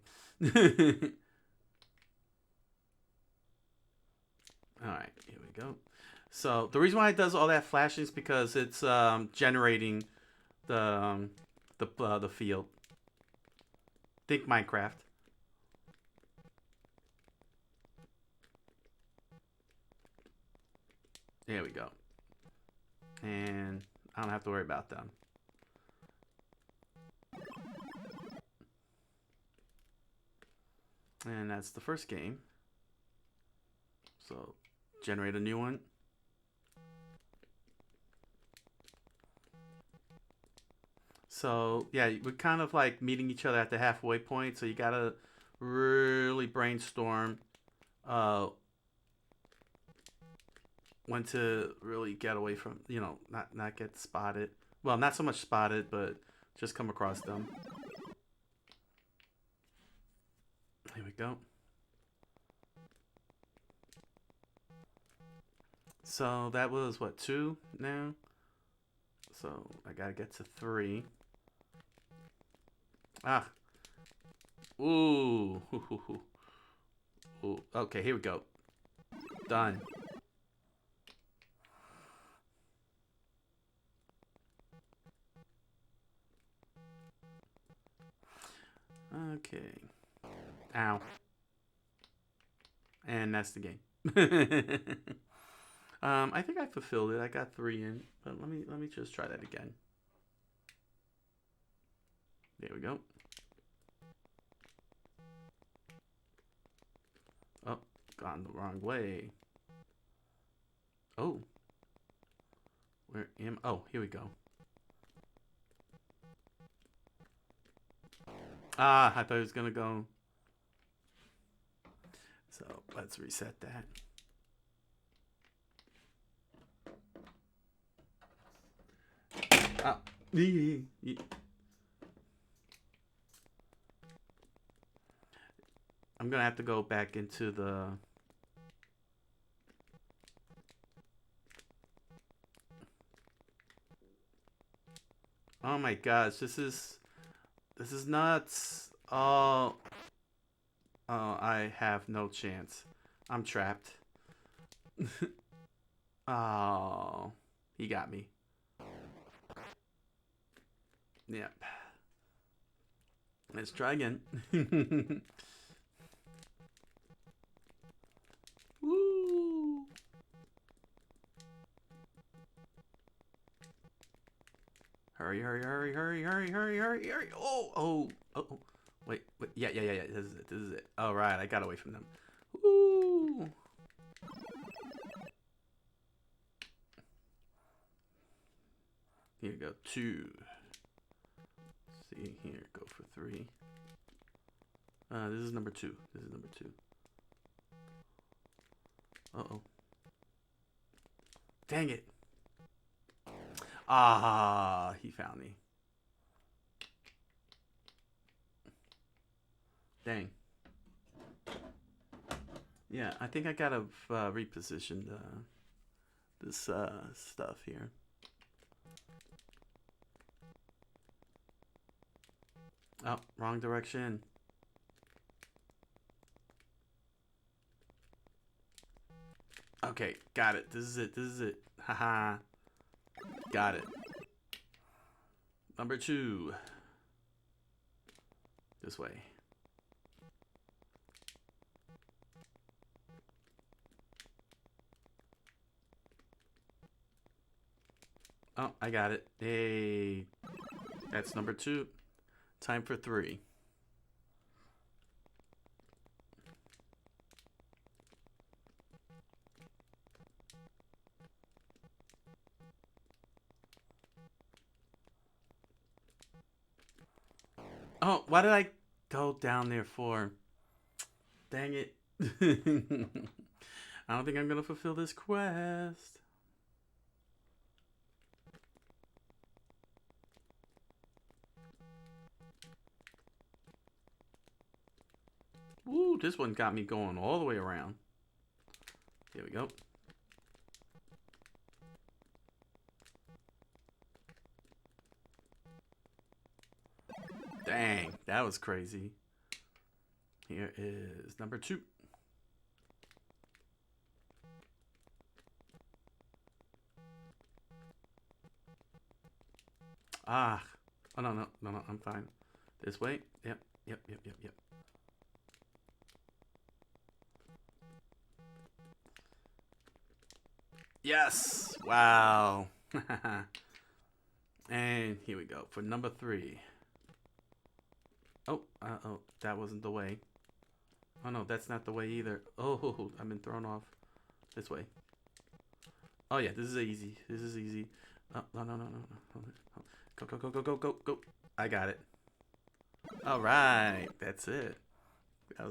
Alright, here we go. So the reason why it does all that flashing is because it's generating the field. Think Minecraft. There we go. And I don't have to worry about them. And that's the first game. So generate a new one. So yeah, we're kind of like meeting each other at the halfway point. So you gotta really brainstorm when to really get away from, you know, not get spotted. Well, not so much spotted, but just come across them. Here we go. So that was what, 2 now? So I gotta get to 3. Ah. Ooh. Ooh. Okay, here we go. Done. Okay. Ow. And that's the game. I think I fulfilled it. I got 3 in, but let me just try that again. There we go. Oh, gone the wrong way. Oh. Where am... Oh, here we go. Ah, I thought it was gonna go. So let's reset that. Ah. I'm gonna have to go back into the... Oh my gosh, this is nuts. Oh, I have no chance. I'm trapped. Oh, he got me. Yep. Let's try again. Woo! Hurry, hurry, hurry, hurry, hurry, hurry, hurry, hurry. Oh. Wait. Yeah. This is it. All right, I got away from them. Woo! Here we go. 2. See here, go for 3. This is number 2. Uh-oh. Dang it. Ah, he found me. Dang. Yeah, I think I gotta reposition this stuff here. Oh, wrong direction. Okay, got it. This is it. Haha. Got it. Number 2. This way. Oh, I got it. Hey. That's number 2. Time for 3. Oh, why did I go down there for? Dang it. I don't think I'm going to fulfill this quest. Ooh, this one got me going all the way around. Here we go. Dang, that was crazy. Here is number 2. Ah. Oh, no, I'm fine. This way. Yep. Yes! Wow. And here we go for number 3. Oh, that wasn't the way. Oh no, that's not the way either. Oh, I've been thrown off. This way. Oh yeah, this is easy. This is easy. Oh, no. Go. I got it. All right, that's it. That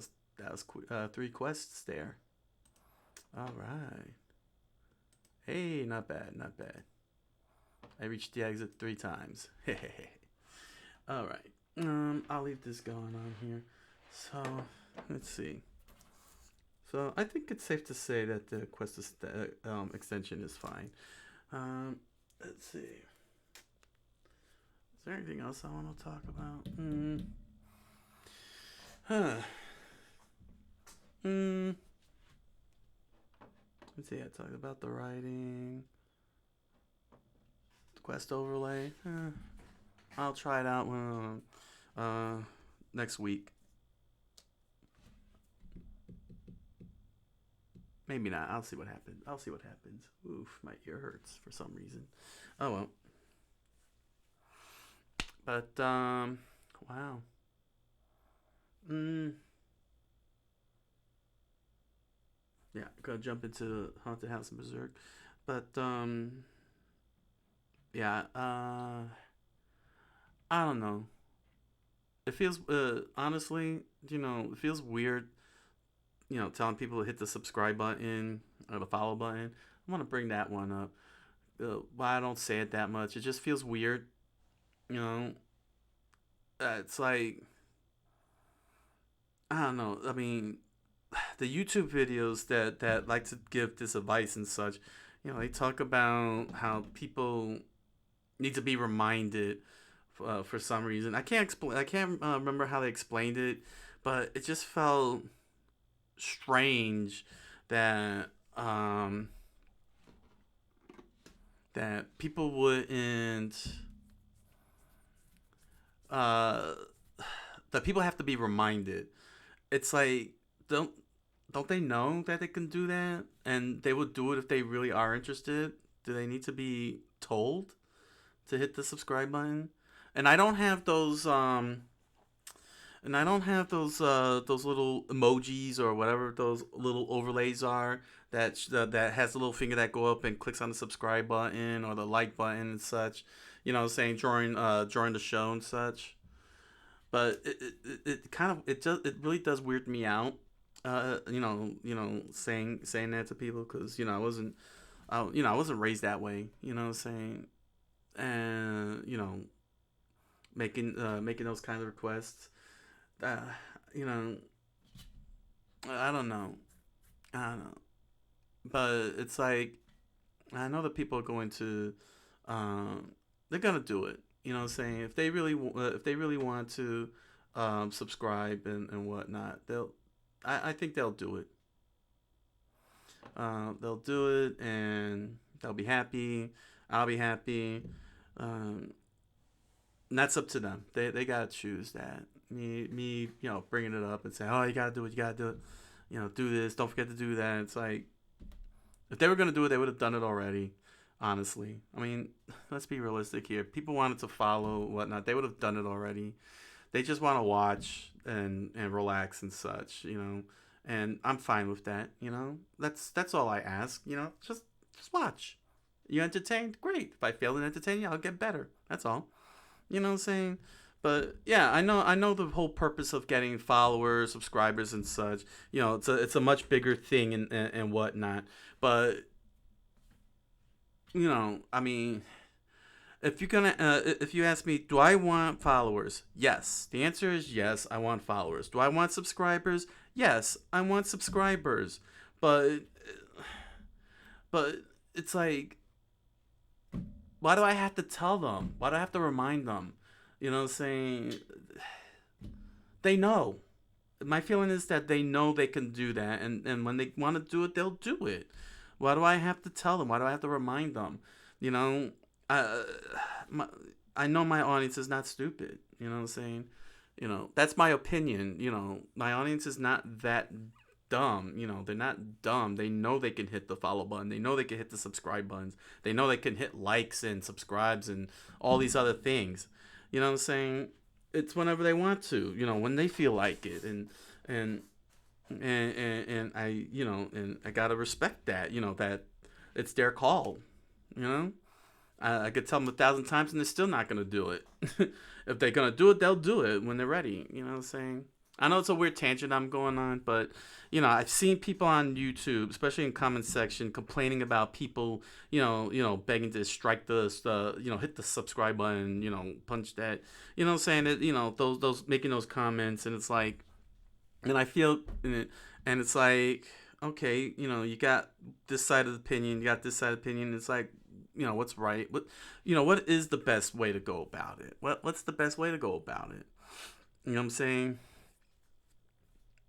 was 3 quests there. All right. Hey, not bad. I reached the exit 3 times. All right. I'll leave this going on here. So, let's see. So, I think it's safe to say that the quest extension is fine. Let's see. Is there anything else I want to talk about? Let's see. I talked about the writing, the quest overlay. I'll try it out next week. Maybe not. I'll see what happens. Oof, my ear hurts for some reason. Oh well. But wow. Yeah, gonna jump into Haunted House and Berserk. But yeah, I don't know. It feels honestly, it feels weird, telling people to hit the subscribe button or the follow button. I want to bring that one up. Why I don't say it that much. It just feels weird. It's like, I don't know. I mean, the YouTube videos that like to give this advice and such, they talk about how people need to be reminded for some reason. I can't remember how they explained it, but it just felt strange that that people wouldn't that people have to be reminded. It's like, don't they know that they can do that, and they would do it if they really are interested? Do they need to be told to hit the subscribe button? And I don't have those those little emojis or whatever those little overlays are that has the little finger that go up and clicks on the subscribe button or the like button and such, saying join the show and such. But it really does weird me out, saying that to people, because I wasn't raised that way, saying, and making those kinds of requests. You know, I don't know, but it's like, I know that people are going to, they're gonna do it. Saying if they really want to, subscribe and whatnot, I think they'll do it. They'll do it, and they'll be happy. I'll be happy. And that's up to them. They gotta choose that. Me, bringing it up and saying, oh, you gotta do it. Do this. Don't forget to do that. It's like, if they were gonna do it, they would have done it already. Honestly, I mean, let's be realistic here. People wanted to follow whatnot. They would have done it already. They just want to watch and relax and such. And I'm fine with that. That's all I ask. Just watch. You entertained? Great. If I fail in entertaining, I'll get better. That's all. You know what I'm saying? But yeah, I know the whole purpose of getting followers, subscribers, and such. It's a much bigger thing and whatnot. But I mean, if you ask me, do I want followers? Yes. The answer is yes. I want followers. Do I want subscribers? Yes, I want subscribers, but but it's like, why do I have to tell them? Why do I have to remind them? You know, saying they know. My feeling is that they know they can do that, and when they want to do it, they'll do it. Why do I have to tell them? Why do I have to remind them? You know, I, my, I know my audience is not stupid. You know what I'm saying? You know, that's my opinion. You know, my audience is not that dumb. You know, they're not dumb. They know they can hit the follow button. They know they can hit the subscribe buttons. They know they can hit likes and subscribes and all these other things. You know what I'm saying? It's whenever they want to. You know, when they feel like it, and and I, you know, and I gotta respect that. You know, that it's their call. You know, I could tell them 1,000 times and they're still not gonna do it. If they're gonna do it, they'll do it when they're ready. You know what I'm saying? I know it's a weird tangent I'm going on, but you know, I've seen people on YouTube, especially in comment section, complaining about people, begging to strike hit the subscribe button, punch that, you know, saying that, those making those comments, and it's like, and I feel, and it's like, okay, you got this side of the opinion, you got this side of the opinion. It's like, what's right? What is the best way to go about it? What's the best way to go about it? You know what I'm saying?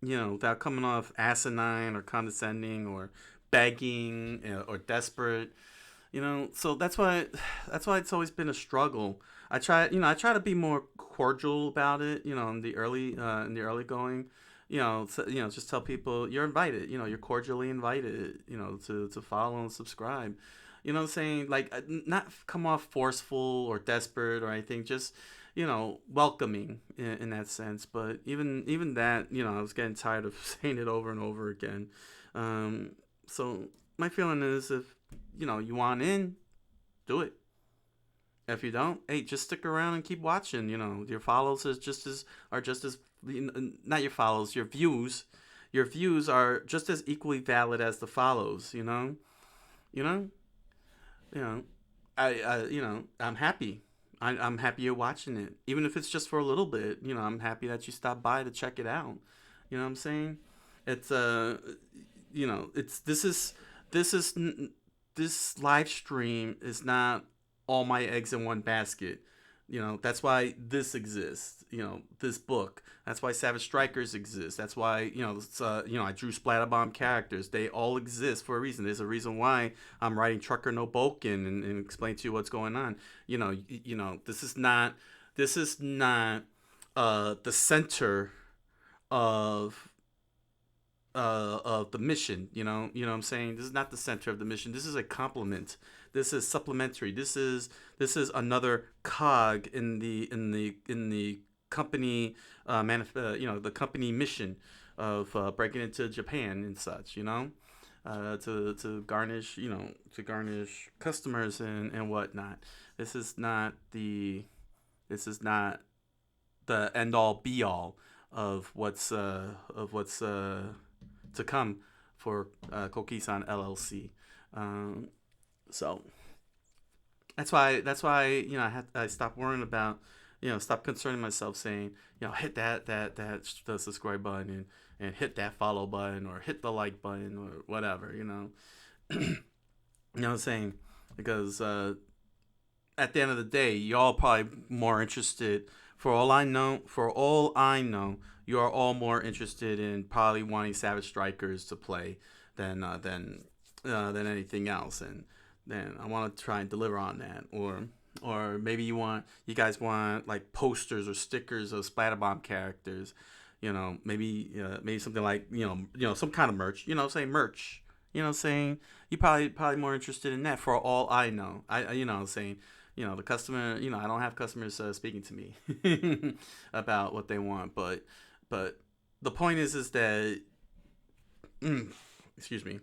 Without coming off asinine or condescending or begging, or desperate. So that's why it's always been a struggle. I try to be more cordial about it, in the early going. Just tell people you're invited. You're cordially invited. To follow and subscribe. You know what I'm saying? Like, not come off forceful or desperate or anything. Just, welcoming in that sense. But even that, I was getting tired of saying it over and over again. So my feeling is, if you want in, do it. If you don't, hey, just stick around and keep watching. Your follows are just as not your follows, your views. Your views are just as equally valid as the follows. You know, you know. I'm happy. I'm happy you're watching it, even if it's just for a little bit. I'm happy that you stopped by to check it out. You know what I'm saying? It's it's this live stream is not all my eggs in one basket. That's why this exists. This book. That's why Savage Strikers exists. That's why I drew Splatterbomb characters. They all exist for a reason. There's a reason why I'm writing Trucker No Boken and explain to you what's going on. This is not the center of of the mission. You know what I'm saying? This is not the center of the mission. This is a complement. This is supplementary. This is another cog in the company, the company mission of breaking into Japan and such. To garnish customers and whatnot. This is not the end all be all of what's to come for Coqui-san LLC. Um, so that's why I stopped worrying about, stop concerning myself saying, hit that the subscribe button, and hit that follow button, or hit the like button, or whatever. You know what I'm saying? Because at the end of the day, y'all probably more interested. For all I know, you are all more interested in probably wanting Savage Strikers to play than anything else, and then I want to try and deliver on that. Or maybe you guys want like posters or stickers of Splatterbomb characters. Maybe something like some kind of merch. Say merch. Saying you probably more interested in that. For all I know, saying, the customer, I don't have customers speaking to me about what they want, but the point is that, excuse me.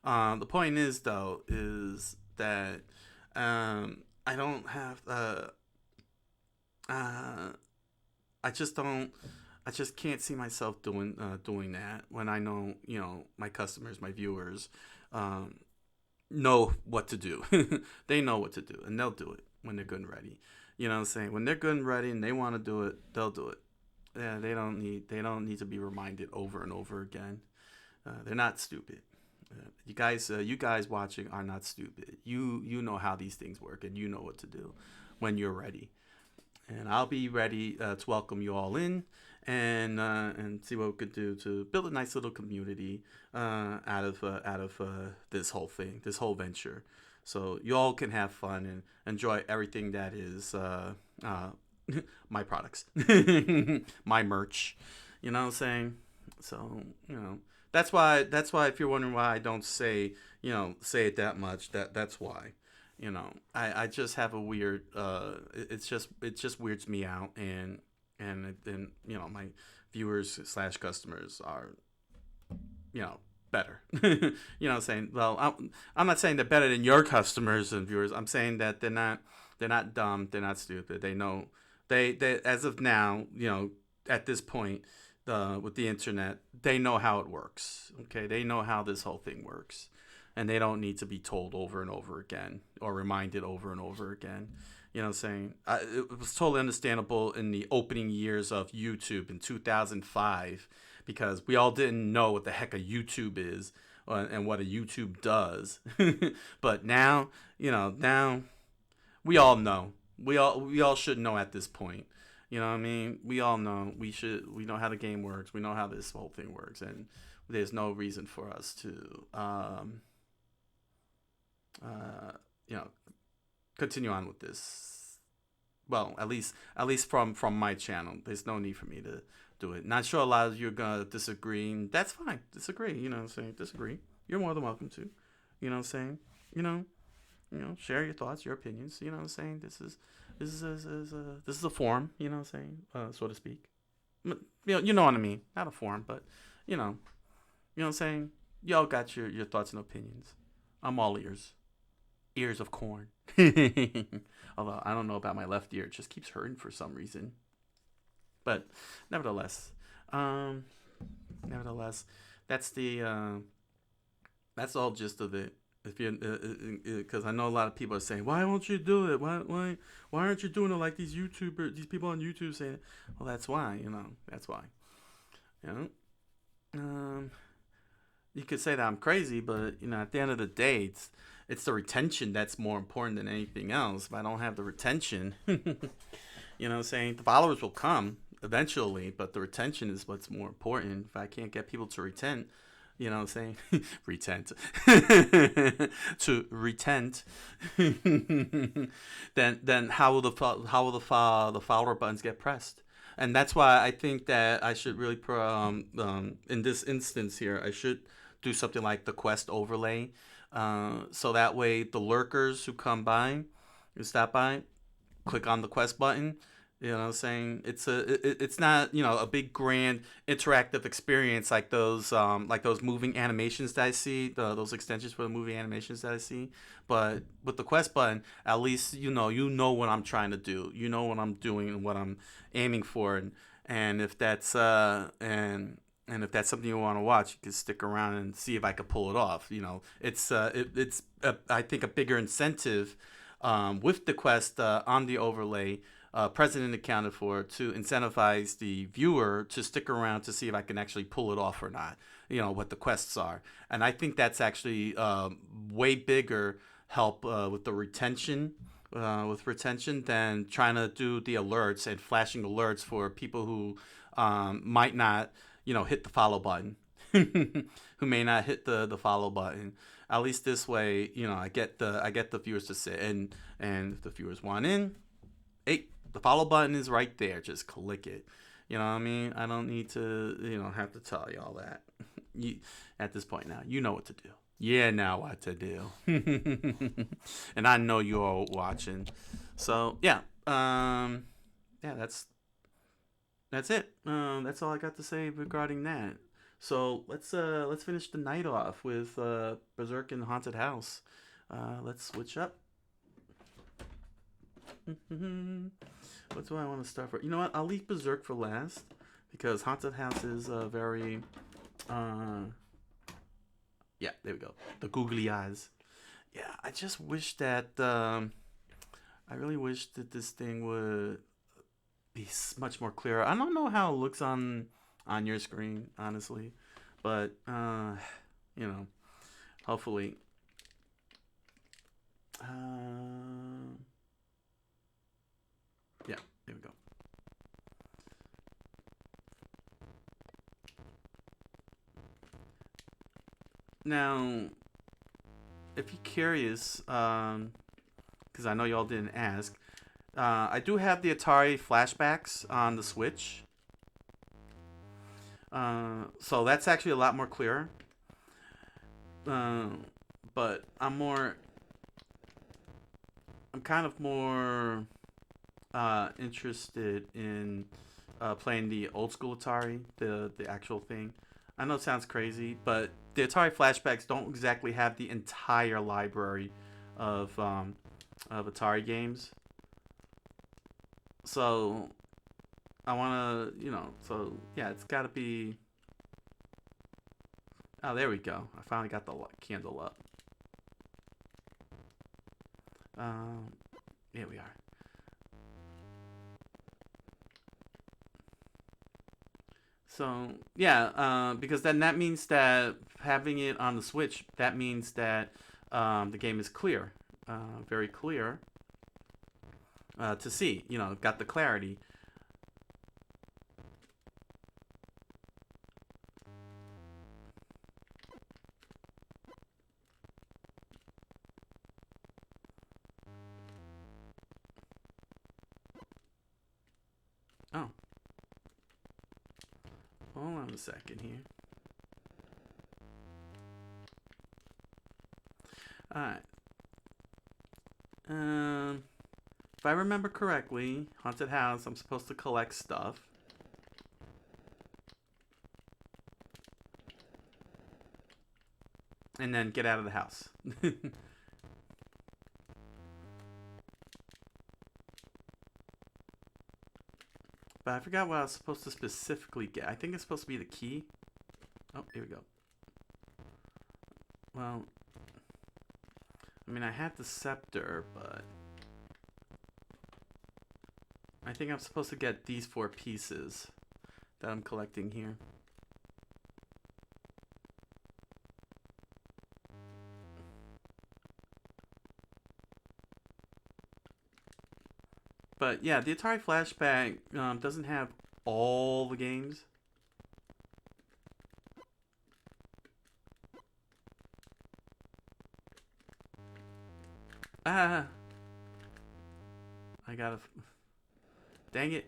The point is, though, is that I don't have uh I just don't I just can't see myself doing that when I know, my customers, my viewers, um know what to do. They know what to do, and they'll do it when they're good and ready. You know what I'm saying? When they're good and ready and they want to do it, they'll do it. Yeah, they don't need to be reminded over and over again. They're not stupid. You guys watching are not stupid. You know how these things work, and you know what to do when you're ready. And I'll be ready to welcome you all in, and see what we could do to build a nice little community out of this whole thing, this whole venture. So you all can have fun and enjoy everything that is my products, my merch. You know what I'm saying? So that's why if you're wondering why I don't say it that much, that's why. I just have a weird it just weirds me out, and my viewers slash customers are better. You know what I'm saying? Well, I'm not saying they're better than your customers and viewers. I'm saying that they're not dumb, they're not stupid. They know, they as of now, at this point, with the internet, they know how it works. Okay, they know how this whole thing works, and they don't need to be told over and over again or reminded over and over again. You know what I'm saying? It was totally understandable in the opening years of YouTube in 2005, because we all didn't know what the heck a YouTube is, and what a YouTube does. But now we all know. We all should know at this point. You know what I mean? We all know. We know how the game works. We know how this whole thing works, and there's no reason for us to uh, you know continue on with this. Well, at least from my channel, there's no need for me to do it. Not sure a lot of you are gonna disagree, and that's fine. Disagree, you know what I'm saying? Disagree. You're more than welcome to. You know what I'm saying? You know, share your thoughts, your opinions. You know what I'm saying? This is a forum. You know what I'm saying? So to speak. You know what I mean? Not a forum, but you know, you know what I'm saying? Y'all got your thoughts and opinions. I'm all ears. Ears of corn. Although I don't know about my left ear, it just keeps hurting for some reason. But nevertheless, um, nevertheless, that's that's all gist of it. If you, because I know a lot of people are saying, why won't you do it? Why aren't you doing it like these YouTubers, these people on YouTube saying it? Well, that's why. That's why. You know, um, you could say that I'm crazy, but at the end of the day, it's the retention that's more important than anything else. If I don't have the retention, what I'm saying, the followers will come eventually, but the retention is what's more important. If I can't get people to retent, you know what I'm saying? Retent. To retent. then how will the follower buttons get pressed? And that's why I think that I should really in this instance here, I should do something like the quest overlay, so that way the lurkers who come by, who stop by, click on the quest button. You know what I'm saying? It's not, a big grand interactive experience like those moving animations that I see, those extensions for the movie animations that I see. But with the quest button, at least you know what I'm trying to do. You know what I'm doing and what I'm aiming for, and if that's and if that's something you want to watch, you can stick around and see if I could pull it off. It's I think a bigger incentive, with the quest on the overlay, president accounted for, to incentivize the viewer to stick around to see if I can actually pull it off or not. What the quests are, and I think that's actually way bigger help with the retention. With retention than trying to do the alerts and flashing alerts for people who might not, hit the follow button, who may not hit the follow button. At least this way, I get the viewers to sit, and if the viewers want in, hey, the follow button is right there. Just click it. You know what I mean? I don't need to, have to tell you all that. At this point now, you know what to do. Yeah, now what to do. And I know you're all watching. So yeah, yeah, that's it. That's all I got to say regarding that. So let's finish the night off with Berserk in the Haunted House. Let's switch up. What do I want to start for? You know what? I'll leave Berserk for last, because Haunted House is very yeah, there we go. The googly eyes. Yeah, I just wish that I really wish that this thing would be much more clearer. I don't know how it looks on your screen, honestly, but you know, hopefully. Yeah, there we go. Now, if you're curious, because I know y'all didn't ask, I do have the Atari flashbacks on the Switch. So that's actually a lot more clear. But I'm kind of more interested in playing the old school Atari, the actual thing. I know it sounds crazy, but the Atari flashbacks don't exactly have the entire library of Atari games. So I want to, so yeah, it's got to be. Oh, there we go. I finally got the candle up. Here we are. So yeah, because then that means that having it on the Switch, that means that the game is clear, very clear to see. Got the clarity. Oh, hold on a second here. All right. If I remember correctly, haunted house, I'm supposed to collect stuff. And then get out of the house. But I forgot what I was supposed to specifically get. I think it's supposed to be the key. Oh, here we go. Well, I mean, I had the scepter, but I think I'm supposed to get these 4 pieces that I'm collecting here. But yeah, the Atari Flashback doesn't have all the games. Ah! I gotta... Dang it.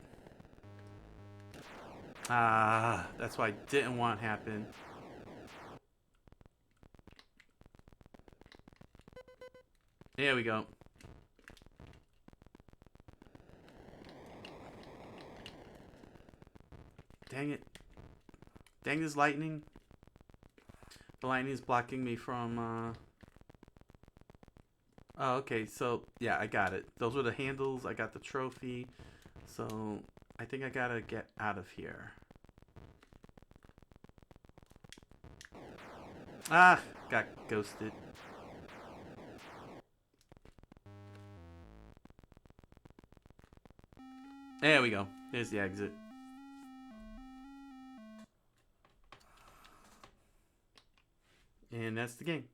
Ah, that's what I didn't want to happen. There we go. Dang it. Dang this lightning. The lightning is blocking me from, Oh, okay, so, yeah, I got it. Those were the handles. I got the trophy. So, I think I gotta get out of here. Ah! Got ghosted. There we go. There's the exit. And that's the game.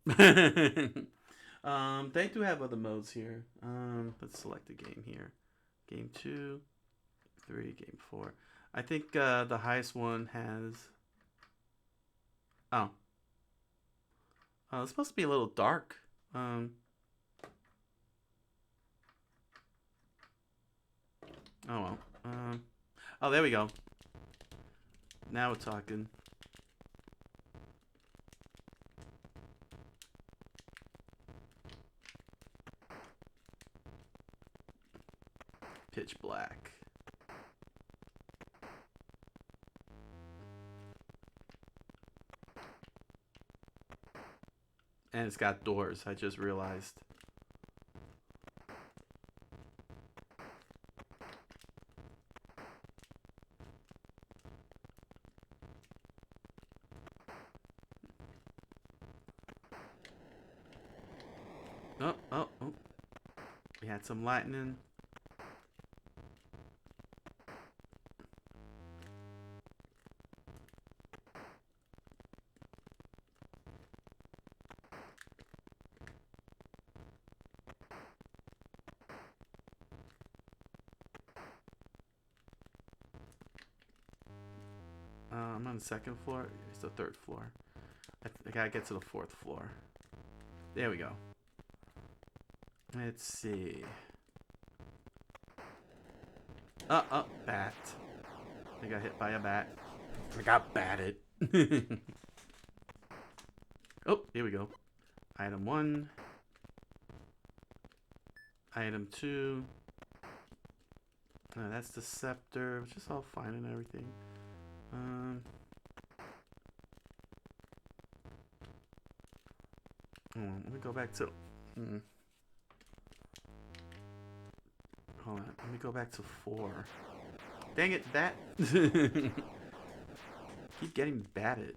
They do have other modes here. Let's select a game here. Game 2, 3, game 4. I think the highest one has... Oh. It's supposed to be a little dark. Oh, well. Oh, there we go. Now we're talking. Pitch black. And it's got doors, I just realized. Oh. We had some lightning. I'm on the second floor. It's the third floor. I gotta get to the fourth floor. There we go. Let's see. Bat. I got hit by a bat. I got batted. Oh, here we go. Item 1. Item 2. That's the scepter, which is all fine and everything. Let me go back to... Hold on. Let me go back to 4. Dang it, bat! Keep getting batted.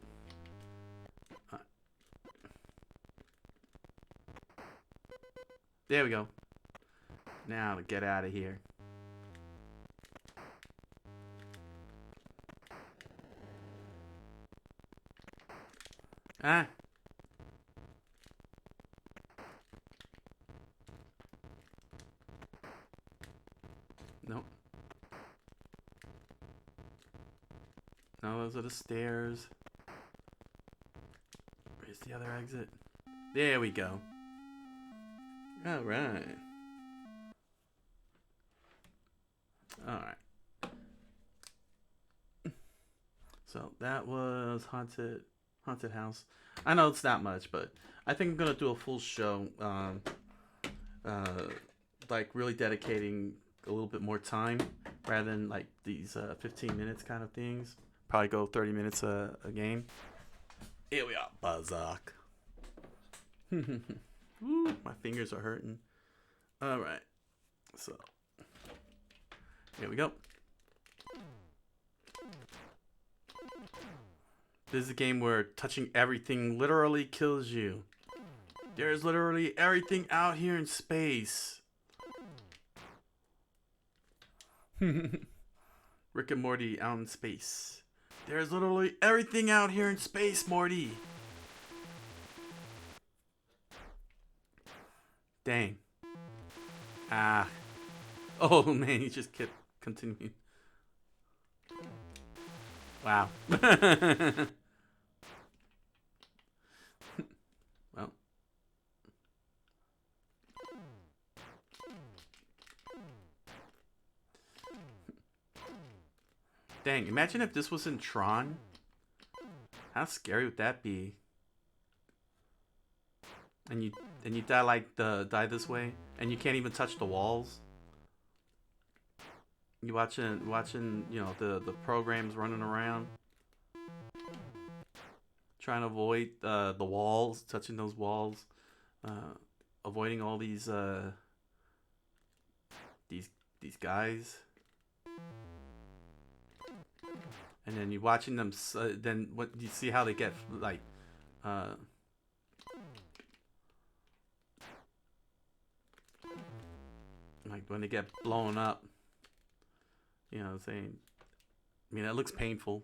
There we go. Now to get out of here. Ah. Nope. No, those are the stairs. Where's the other exit? There we go. All right. All right. So that was haunted house. I know it's not much, but I think I'm gonna do a full show. Like really dedicating a little bit more time rather than like these 15 minutes kind of things. Probably go 30 minutes a game. Here we are, Buzzark. Woo, my fingers are hurting. All right, so here we go. This is a game where touching everything literally kills you. There's literally everything out here in space. Rick and Morty out in space. There's literally everything out here in space, Morty. Dang. Ah. Oh man, he just kept continuing. Wow. Well. Dang, imagine if this was in Tron. How scary would that be? And you die like die this way, and you can't even touch the walls. You watching, you know, the programs running around, trying to avoid the walls, touching those walls, avoiding all these guys. And then you're watching them. Then what you see how they get like, when they get blown up. You know what I'm saying? I mean, that looks painful.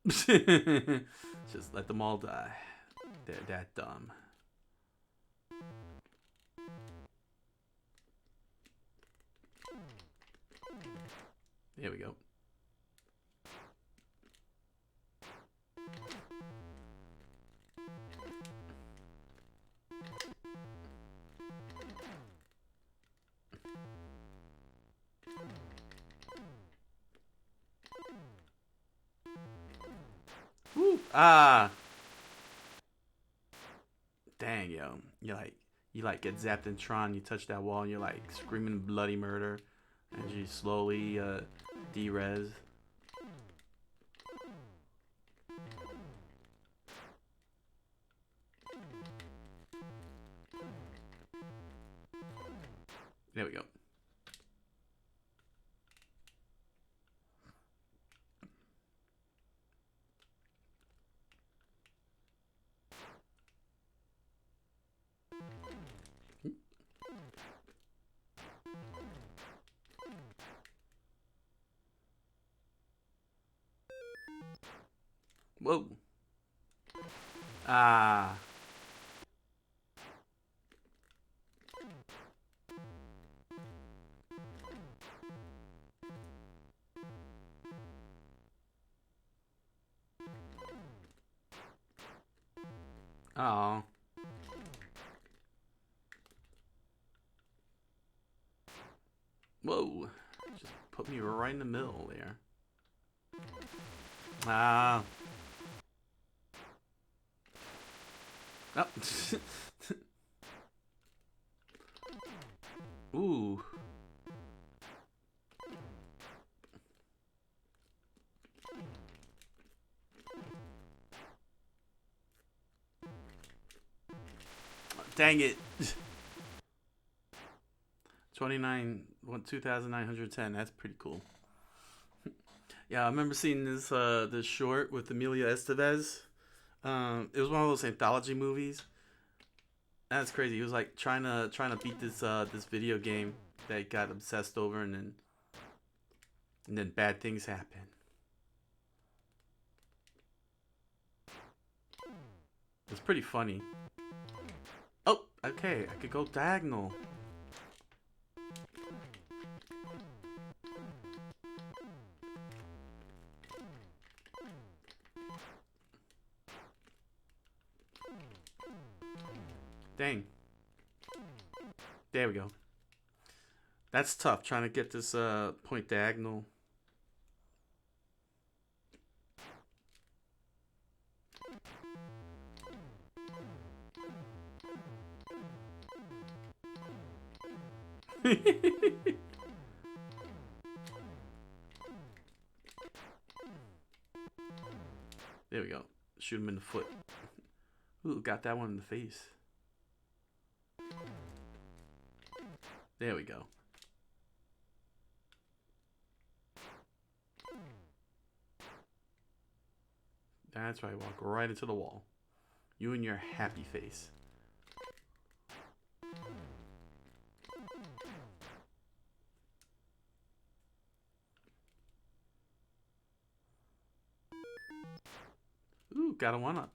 Just let them all die. They're that dumb. There we go. Woo. Ah. Dang, yo. You like get zapped in Tron, you touch that wall and you're like screaming bloody murder. And you slowly de-res. There we go. Whoa. Ah. Oh. Whoa. Just put me right in the middle there. Ah. Oh. Ooh. Dang it. 2,910. That's pretty cool. Yeah, I remember seeing this this short with Emilio Estevez. It was one of those anthology movies. That's crazy. He was like trying to beat this this video game that he got obsessed over, and then bad things happen. It's pretty funny. Oh, okay. I could go diagonal. Dang. There we go. That's tough, trying to get this point diagonal. There we go. Shoot him in the foot. Ooh, got that one in the face. There we go. That's right, walk right into the wall. You and your happy face. Ooh, got a one up.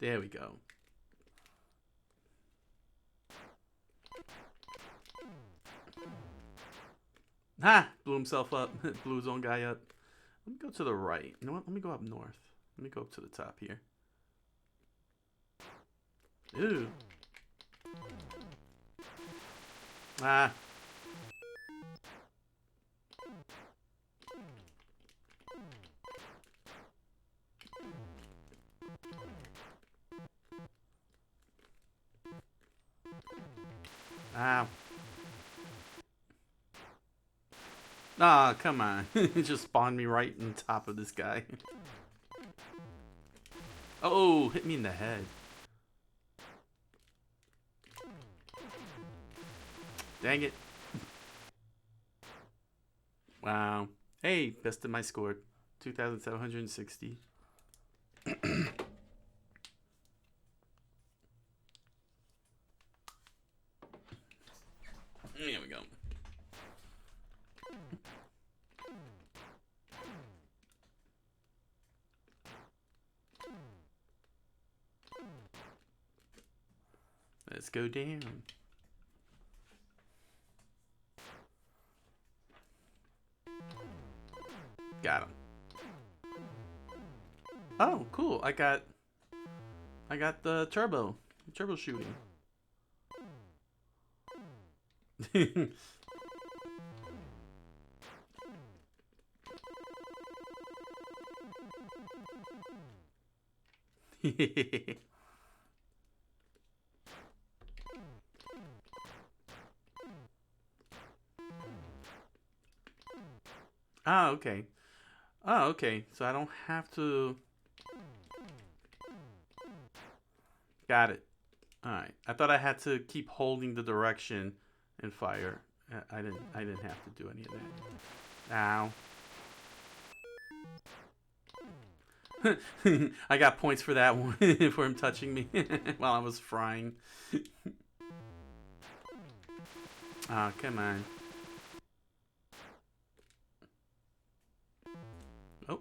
There we go. Ha! Blew himself up. Blew his own guy up. Let me go to the right. You know what? Let me go up north. Let me go up to the top here. Ooh. Ah. Ow. Ah, come on. It just spawned me right on top of this guy. Oh, hit me in the head. Dang it. Wow. Hey, bested my score. 2,760. There we go. Let's go down. Got him. Oh, cool. I got the turbo shooting. Oh, okay. Oh, okay. So I don't have to. Got it. All right. I thought I had to keep holding the direction and fire. I didn't have to do any of that. Ow. I got points for that one for him touching me while I was frying. Oh, come on. Oh.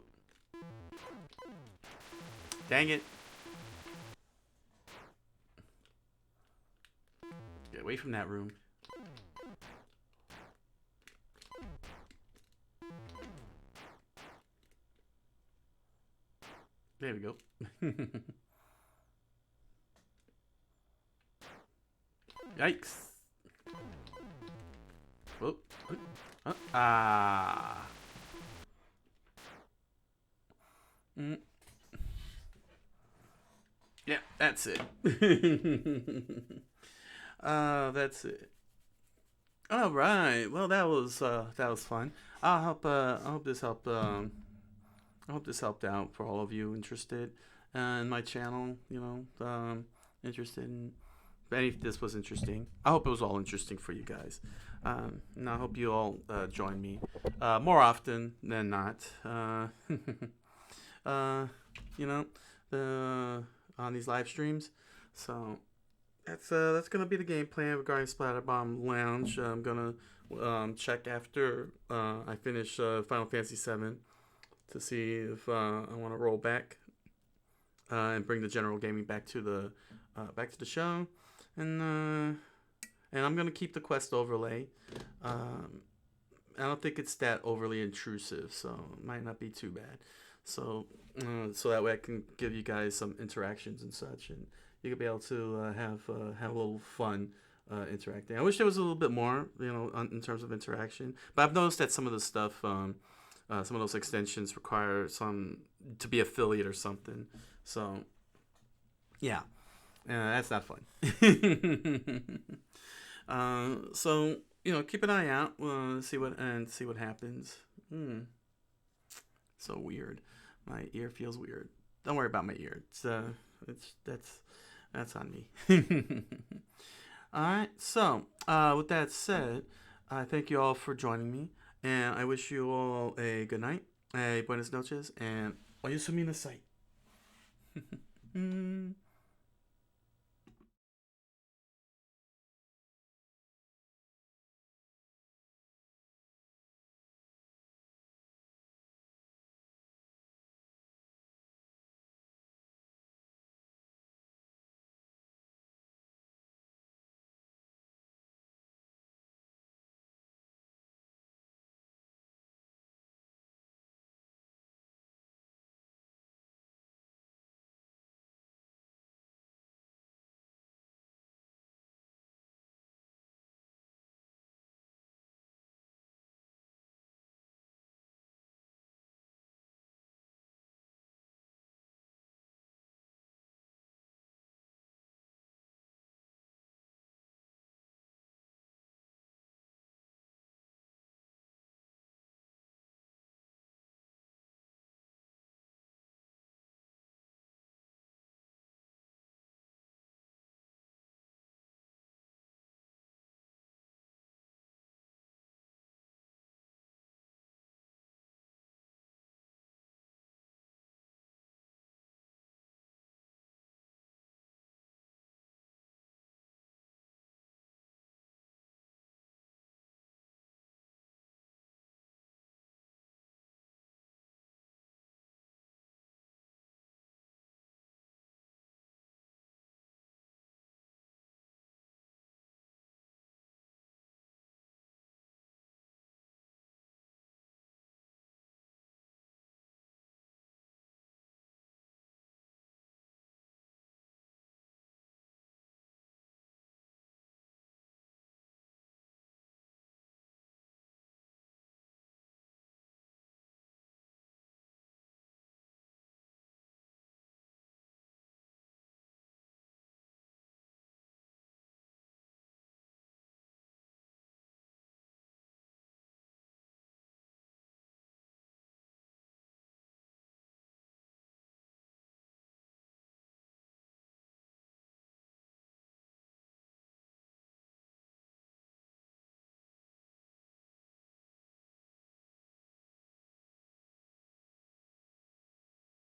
Dang it. away from that room. There we go. Yikes. Whoop. Ah. Yeah, that's it. That's it. All right. Well, that was fun. I hope this helped. I hope this helped out for all of you interested in my channel. Interested in. If this was interesting, I hope it was all interesting for you guys. And I hope you all join me more often than not. The on these live streams. So that's gonna be the game plan regarding Splatterbomb Lounge. I'm gonna check after I finish Final Fantasy VII to see if I want to roll back and bring the general gaming back to the show, and I'm gonna keep the quest overlay. I don't think it's that overly intrusive, so it might not be too bad. So that way I can give you guys some interactions and such, and you could be able to have a little fun interacting. I wish there was a little bit more, in terms of interaction. But I've noticed that some of the stuff, some of those extensions require some to be affiliate or something. So yeah, that's not fun. So keep an eye out. See what happens. So weird. My ear feels weird. Don't worry about my ear. That's on me. All right. So with that said, I thank you all for joining me, and I wish you all a good night, buenas noches, and oyasumi nasai.